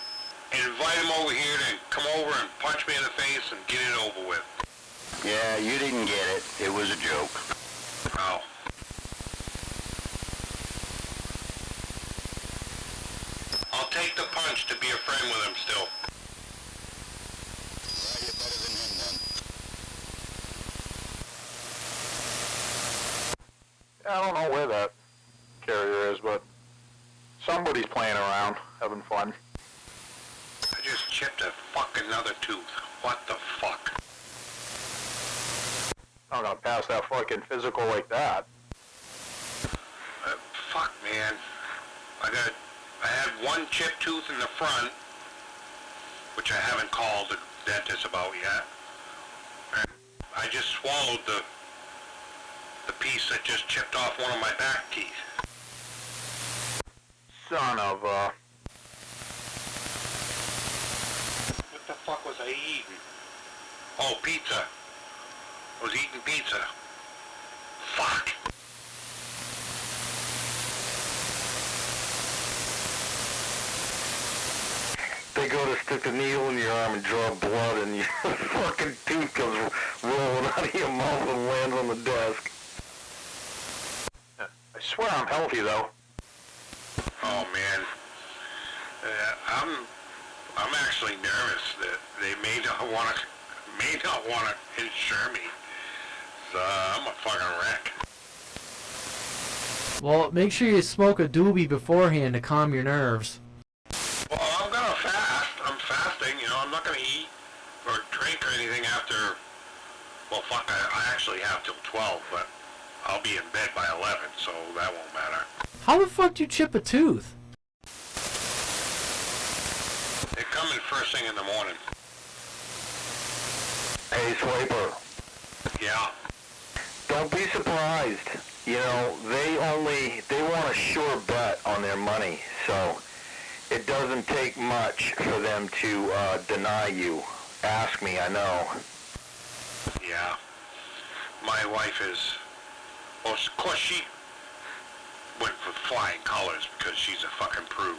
A: invite him over here to come over and punch me in the face and get it over with.
D: Yeah, you didn't get it. It was a joke.
A: Oh. I'll take the punch to be a friend with him still.
F: Well, you're better than him then.
B: I don't know where that carrier is, but somebody's playing around, having fun.
A: I just chipped a fucking another tooth. What the fuck?
B: I'm not gonna pass that fucking physical like that.
A: Fuck, man. I had one chipped tooth in the front, which I haven't called the dentist about yet. And I just swallowed the piece that just chipped off one of my back teeth.
B: Son of a...
A: What the fuck was I eating? Oh, pizza. I was eating pizza. Fuck.
H: They go to stick a needle in your arm and draw blood, and your fucking tooth comes rolling out of your mouth and lands on the desk.
B: I swear I'm healthy, though.
A: Oh man, I'm actually nervous that they may not want to insure me. So I'm a fucking wreck.
C: Well, make sure you smoke a doobie beforehand to calm your nerves.
A: Well, I'm gonna fast. I'm fasting. You know, I'm not gonna eat or drink or anything after. Well, fuck, I actually have till 12, but I'll be in bed by 11, so that won't matter.
C: How the fuck do you chip a tooth?
A: They come in first thing in the morning.
H: Hey, Swiper,
A: Yeah.
H: don't be surprised. You know, they want a sure bet on their money, so it doesn't take much for them to deny you. Ask me, I know.
A: Yeah. My wife is... Well, of course she went for flying colors because she's a fucking prude.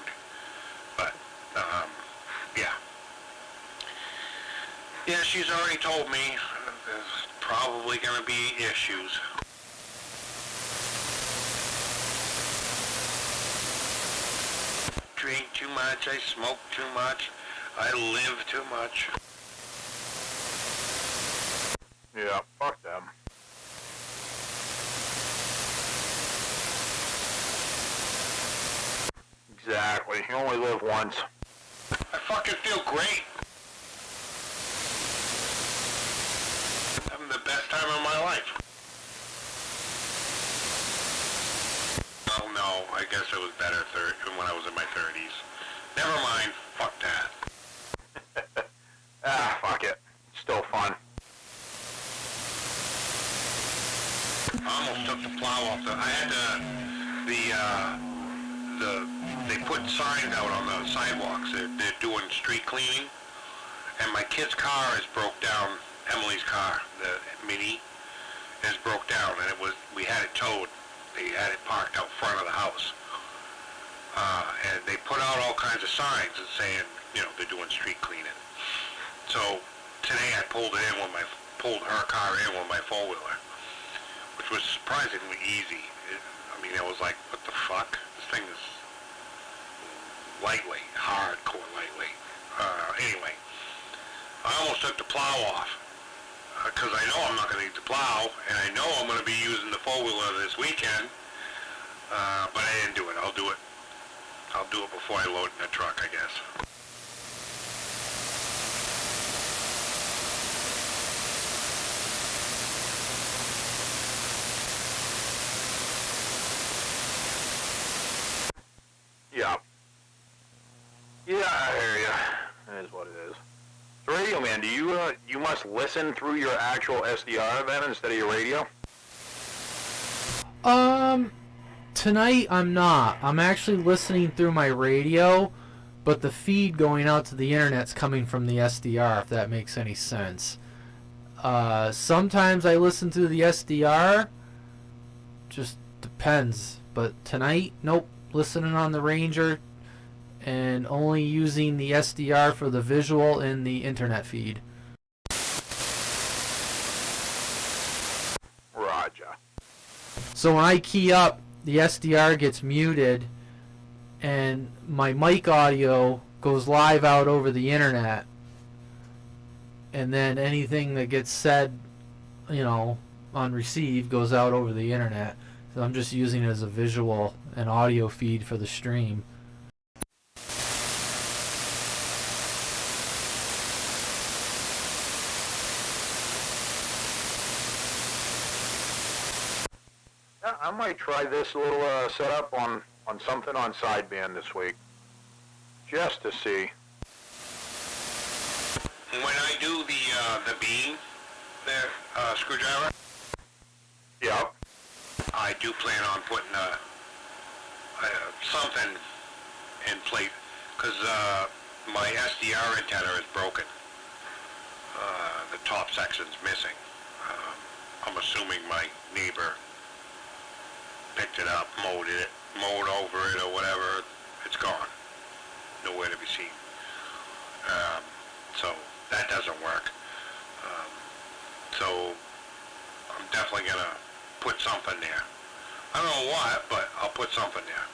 A: But, yeah. Yeah, she's already told me there's probably going to be issues. Drink too much, I smoke too much, I live too much.
B: Yeah, fuck them. Exactly. You only live once.
A: I fucking feel great. Having the best time of my life. Oh no, I guess it was better when I was in my 30s. Never mind, fuck that.
B: Ah, fuck it. It's still fun.
A: I almost took the plow off I had they put signs out on the sidewalks. They're doing street cleaning. And my kid's car is broke down. Emily's car, the Mini, is broke down, and we had it towed. They had it parked out front of the house. And they put out all kinds of signs and saying, you know, they're doing street cleaning. So today I pulled her car in with my four-wheeler, which was surprisingly easy. I was like, what the fuck? This thing is lightweight, hardcore lightweight. Anyway, I almost took the plow off, because I know I'm not going to need the plow, and I know I'm going to be using the four-wheeler this weekend, but I didn't do it. I'll do it. I'll do it before I load in the truck, I guess.
B: Yeah. Yeah, I hear you. It is what it is. So, Radio Man, do you must listen through your actual SDR then instead of your radio?
C: Tonight I'm not. I'm actually listening through my radio, but the feed going out to the internet's coming from the SDR, if that makes any sense. Sometimes I listen through the SDR. Just depends. But tonight, nope. Listening on the Ranger and only using the SDR for the visual and the internet feed.
B: Roger.
C: So when I key up, the SDR gets muted and my mic audio goes live out over the internet, and then anything that gets said, you know, on receive goes out over the internet. So I'm just using it as a visual and audio feed for the stream.
B: Yeah, I might try this little setup on something on sideband this week, just to see.
A: When I do the beam there, screwdriver?
B: Yeah.
A: I do plan on putting something in place, because my SDR antenna is broken. The top section's missing. I'm assuming my neighbor picked it up, mowed over it or whatever. It's gone. Nowhere to be seen. So that doesn't work. So I'm definitely gonna put something there. I don't know what, but I'll put something there.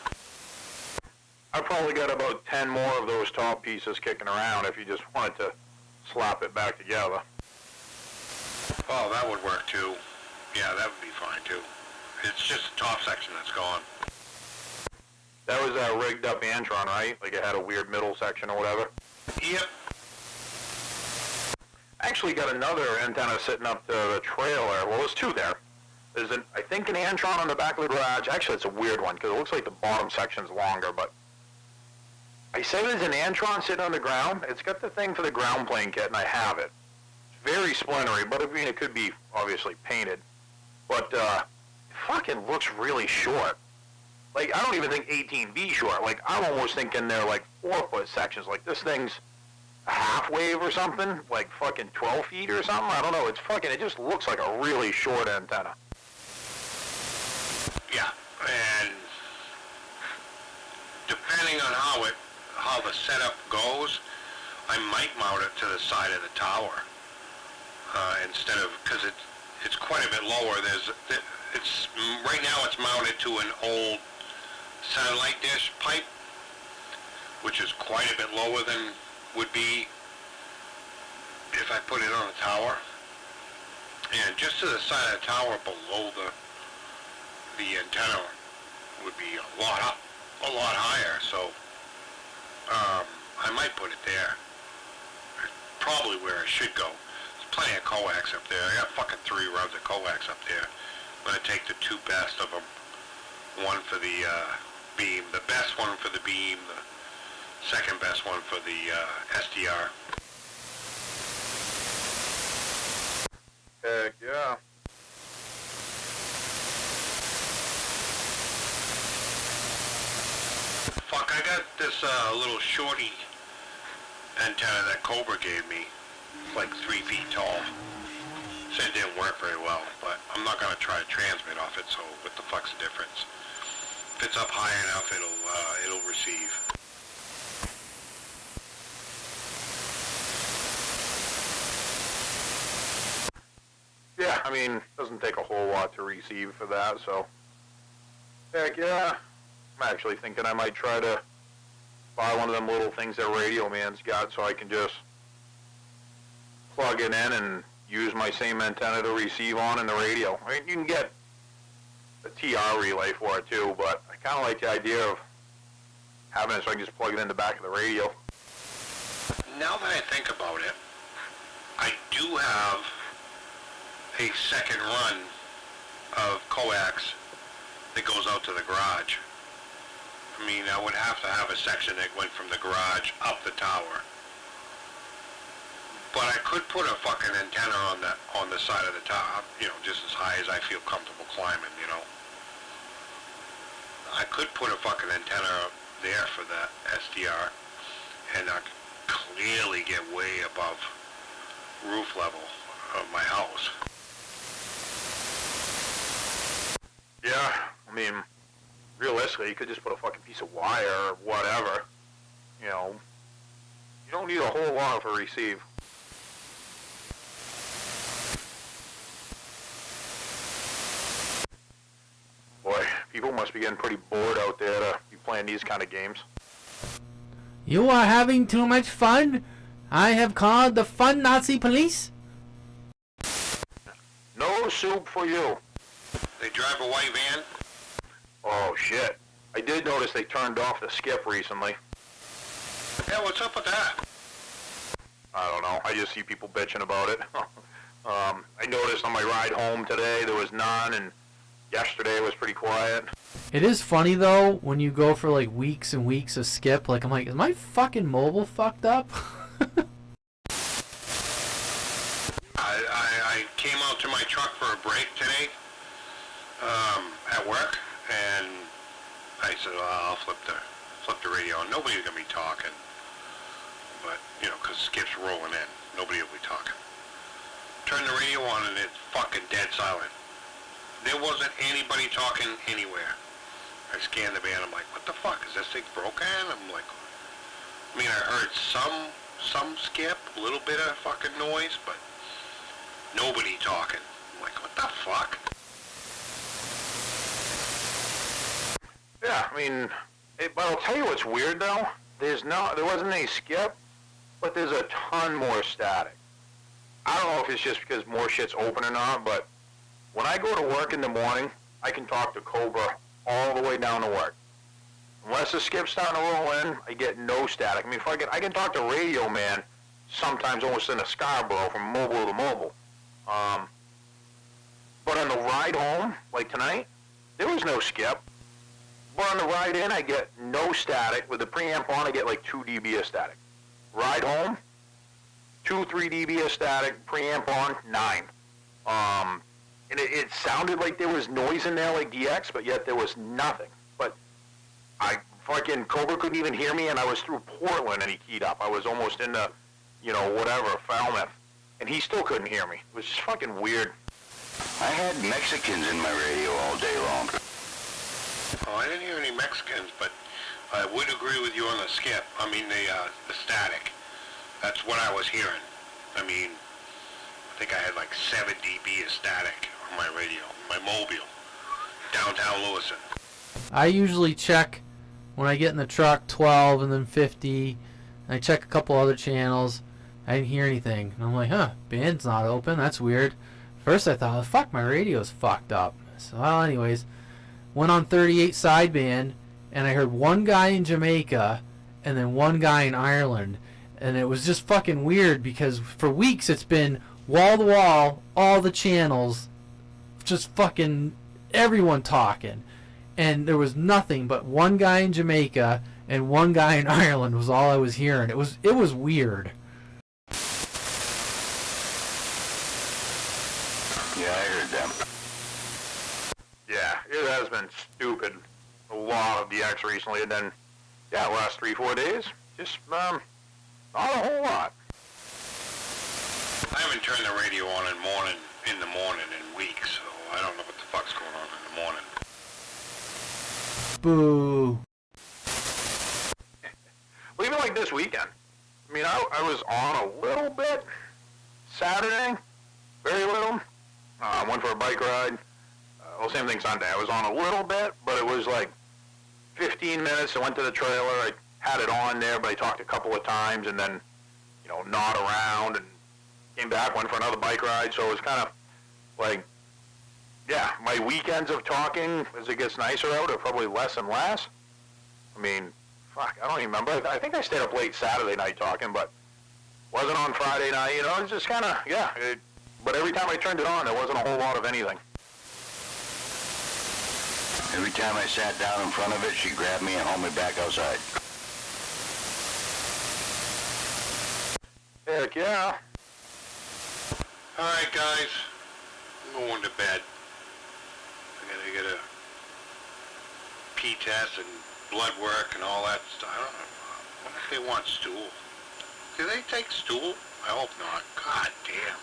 B: I probably got about 10 more of those top pieces kicking around if you just wanted to slap it back together.
A: Oh, that would work too. Yeah, that would be fine too. It's just the top section that's gone.
B: That was a rigged up Antron, right? Like it had a weird middle section or whatever?
A: Yep.
B: Actually got another antenna sitting up to the trailer. Well, there's two there. There's, I think, an Antron on the back of the garage. Actually, it's a weird one because it looks like the bottom section's longer, but I say there's an Antron sitting on the ground. It's got the thing for the ground plane kit, and I have it. It's very splintery, but I mean, it could be obviously painted. But it fucking looks really short. Like, I don't even think 18B short. Like, I'm almost thinking they're like 4-foot sections. Like, this thing's a half wave or something, like fucking 12 feet or something. I don't know. It's fucking, it just looks like a really short antenna.
A: Yeah, and depending on how the setup goes, I might mount it to the side of the tower instead of, because it's quite a bit lower. It's right now it's mounted to an old satellite dish pipe, which is quite a bit lower than would be if I put it on a tower. And just to the side of the tower below the antenna would be a lot higher, so I might put it there. It's probably where it should go. There's plenty of coax up there. I got fucking 3 rows of coax up there. I'm gonna take the 2 best of them. One for the beam, the best one for the beam, the second best one for the SDR.
B: Heck yeah.
A: Fuck, I got this little shorty antenna that Cobra gave me. It's like 3 feet tall. Said it didn't work very well, but I'm not gonna try to transmit off it, so what the fuck's the difference? If it's up high enough, it'll receive.
B: Yeah, I mean, doesn't take a whole lot to receive for that, so. Heck yeah. I'm actually thinking I might try to buy one of them little things that Radio Man's got so I can just plug it in and use my same antenna to receive on in the radio. I mean, you can get a TR relay for it too, but I kind of like the idea of having it so I can just plug it in the back of the radio.
A: Now that I think about it, I do have a second run of coax that goes out to the garage. I mean, I would have to have a section that went from the garage up the tower. But I could put a fucking antenna on the side of the top, you know, just as high as I feel comfortable climbing, you know. I could put a fucking antenna up there for the SDR, and I could clearly get way above roof level of my house.
B: Yeah, I mean, realistically, you could just put a fucking piece of wire or whatever. You know, you don't need a whole lot for receive. Boy, people must be getting pretty bored out there to be playing these kind of games.
C: You are having too much fun? I have called the fun Nazi police.
B: No soup for you.
A: They drive a white van?
B: Oh, shit. I did notice they turned off the skip recently.
A: Yeah, what's up with that?
B: I don't know. I just see people bitching about it. I noticed on my ride home today there was none, and yesterday it was pretty quiet.
C: It is funny though when you go for like weeks and weeks of skip. Like I'm like, is my fucking mobile fucked up?
A: I came out to my truck for a break today at work, and I said, well, I'll flip the radio on. Nobody's going to be talking, but, you know, because Skip's rolling in. Nobody will be talking. Turn the radio on, and it's fucking dead silent. There wasn't anybody talking anywhere. I scanned the band. I'm like, what the fuck? Is this thing broken? I'm like, I mean, I heard some Skip, a little bit of fucking noise, but nobody talking. I'm like, what the fuck?
B: Yeah, I mean, but I'll tell you what's weird though. There wasn't any Skip, but there's a ton more static. I don't know if it's just because more shit's open or not, but when I go to work in the morning, I can talk to Cobra all the way down to work. Unless the Skip's starting to roll in, I get no static. I mean, I can talk to Radio Man sometimes almost in a Scarborough from mobile to mobile. But on the ride home, like tonight, there was no Skip. But on the ride in, I get no static. With the preamp on, I get like 2 dB of static. Ride home, 2, 3 dB of static. Preamp on, 9. And it sounded like there was noise in there like DX, but yet there was nothing. But fucking Cobra couldn't even hear me, and I was through Portland, and he keyed up. I was almost into, whatever, Falmouth, and he still couldn't hear me. It was just fucking weird.
D: I had Mexicans in my radio all day long.
A: Oh, I didn't hear any Mexicans, but I would agree with you on the Skip. I mean, the static. That's what I was hearing. I mean, I think I had like 7 dB of static on my radio, my mobile, downtown Lewiston.
C: I usually check when I get in the truck 12 and then 50. And I check a couple other channels. I didn't hear anything. And I'm like, band's not open. That's weird. First I thought, fuck, my radio's fucked up. So, well, anyways, went on 38 sideband, and I heard one guy in Jamaica and then one guy in Ireland. And it was just fucking weird because for weeks it's been wall to wall, all the channels, just fucking everyone talking. And there was nothing but one guy in Jamaica and one guy in Ireland was all I was hearing. It was weird.
D: Yeah, I heard them.
B: Yeah, it has been stupid. A lot of DX recently, and then, last 3-4 days, just, not a whole lot.
A: I haven't turned the radio on in the morning in weeks, so I don't know what the fuck's going on in the morning.
C: Boo.
B: Well, even like this weekend. I mean, I was on a little bit Saturday, very little. Went for a bike ride. Same thing Sunday. I was on a little bit, but it was like 15 minutes. I went to the trailer. I had it on there, but I talked a couple of times and then, nod around and came back, went for another bike ride. So it was kind of like, my weekends of talking as it gets nicer out are probably less and less. I mean, fuck, I don't even remember. I think I stayed up late Saturday night talking, but wasn't on Friday night. It's just kind of, but every time I turned it on, there wasn't a whole lot of anything.
D: Every time I sat down in front of it, she grabbed me and hauled me back outside.
B: Heck yeah.
A: All right, guys, I'm going to bed. I gotta get a pee test and blood work and all that stuff. I don't know. I wonder if they want stool. Do they take stool? I hope not. God damn.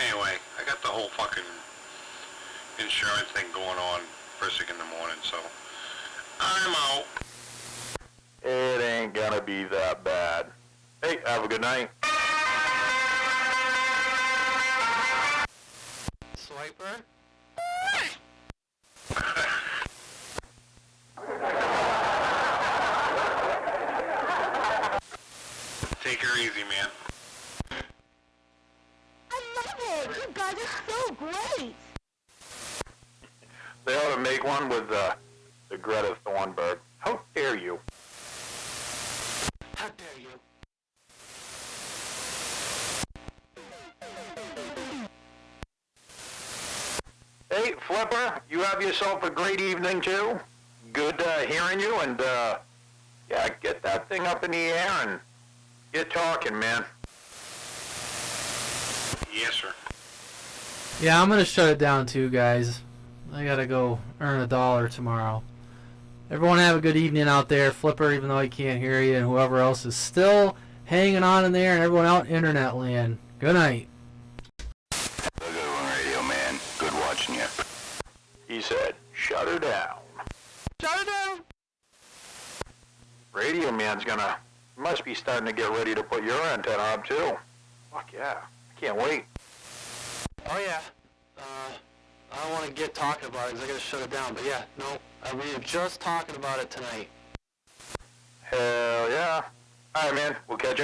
A: Anyway, I got the whole fucking insurance thing going on first thing in the morning, so I'm out.
B: It ain't gonna be that bad. Hey, have a good night.
C: Swiper?
A: Take her easy, man.
I: I love it. You guys are so great.
B: They ought to make one with the Greta Thunberg. How dare you?
C: How dare you?
B: Hey, Flipper, you have yourself a great evening, too. Good hearing you, and, get that thing up in the air and get talking, man.
A: Yes, sir.
C: Yeah, I'm gonna shut it down too, guys. I gotta go earn $1 tomorrow. Everyone have a good evening out there. Flipper, even though I can't hear you, and whoever else is still hanging on in there, and everyone out in internet land. Good night.
D: Good one, Radio Man. Good watching you.
B: He said, shut her down.
C: Shut it down!
B: Radio Man's must be starting to get ready to put your antenna up too. Fuck yeah. I can't wait.
C: Oh yeah. I don't want to get talking about it because I gotta shut it down. But yeah, no, we were just talking about it tonight.
B: Hell yeah. Alright man, we'll catch you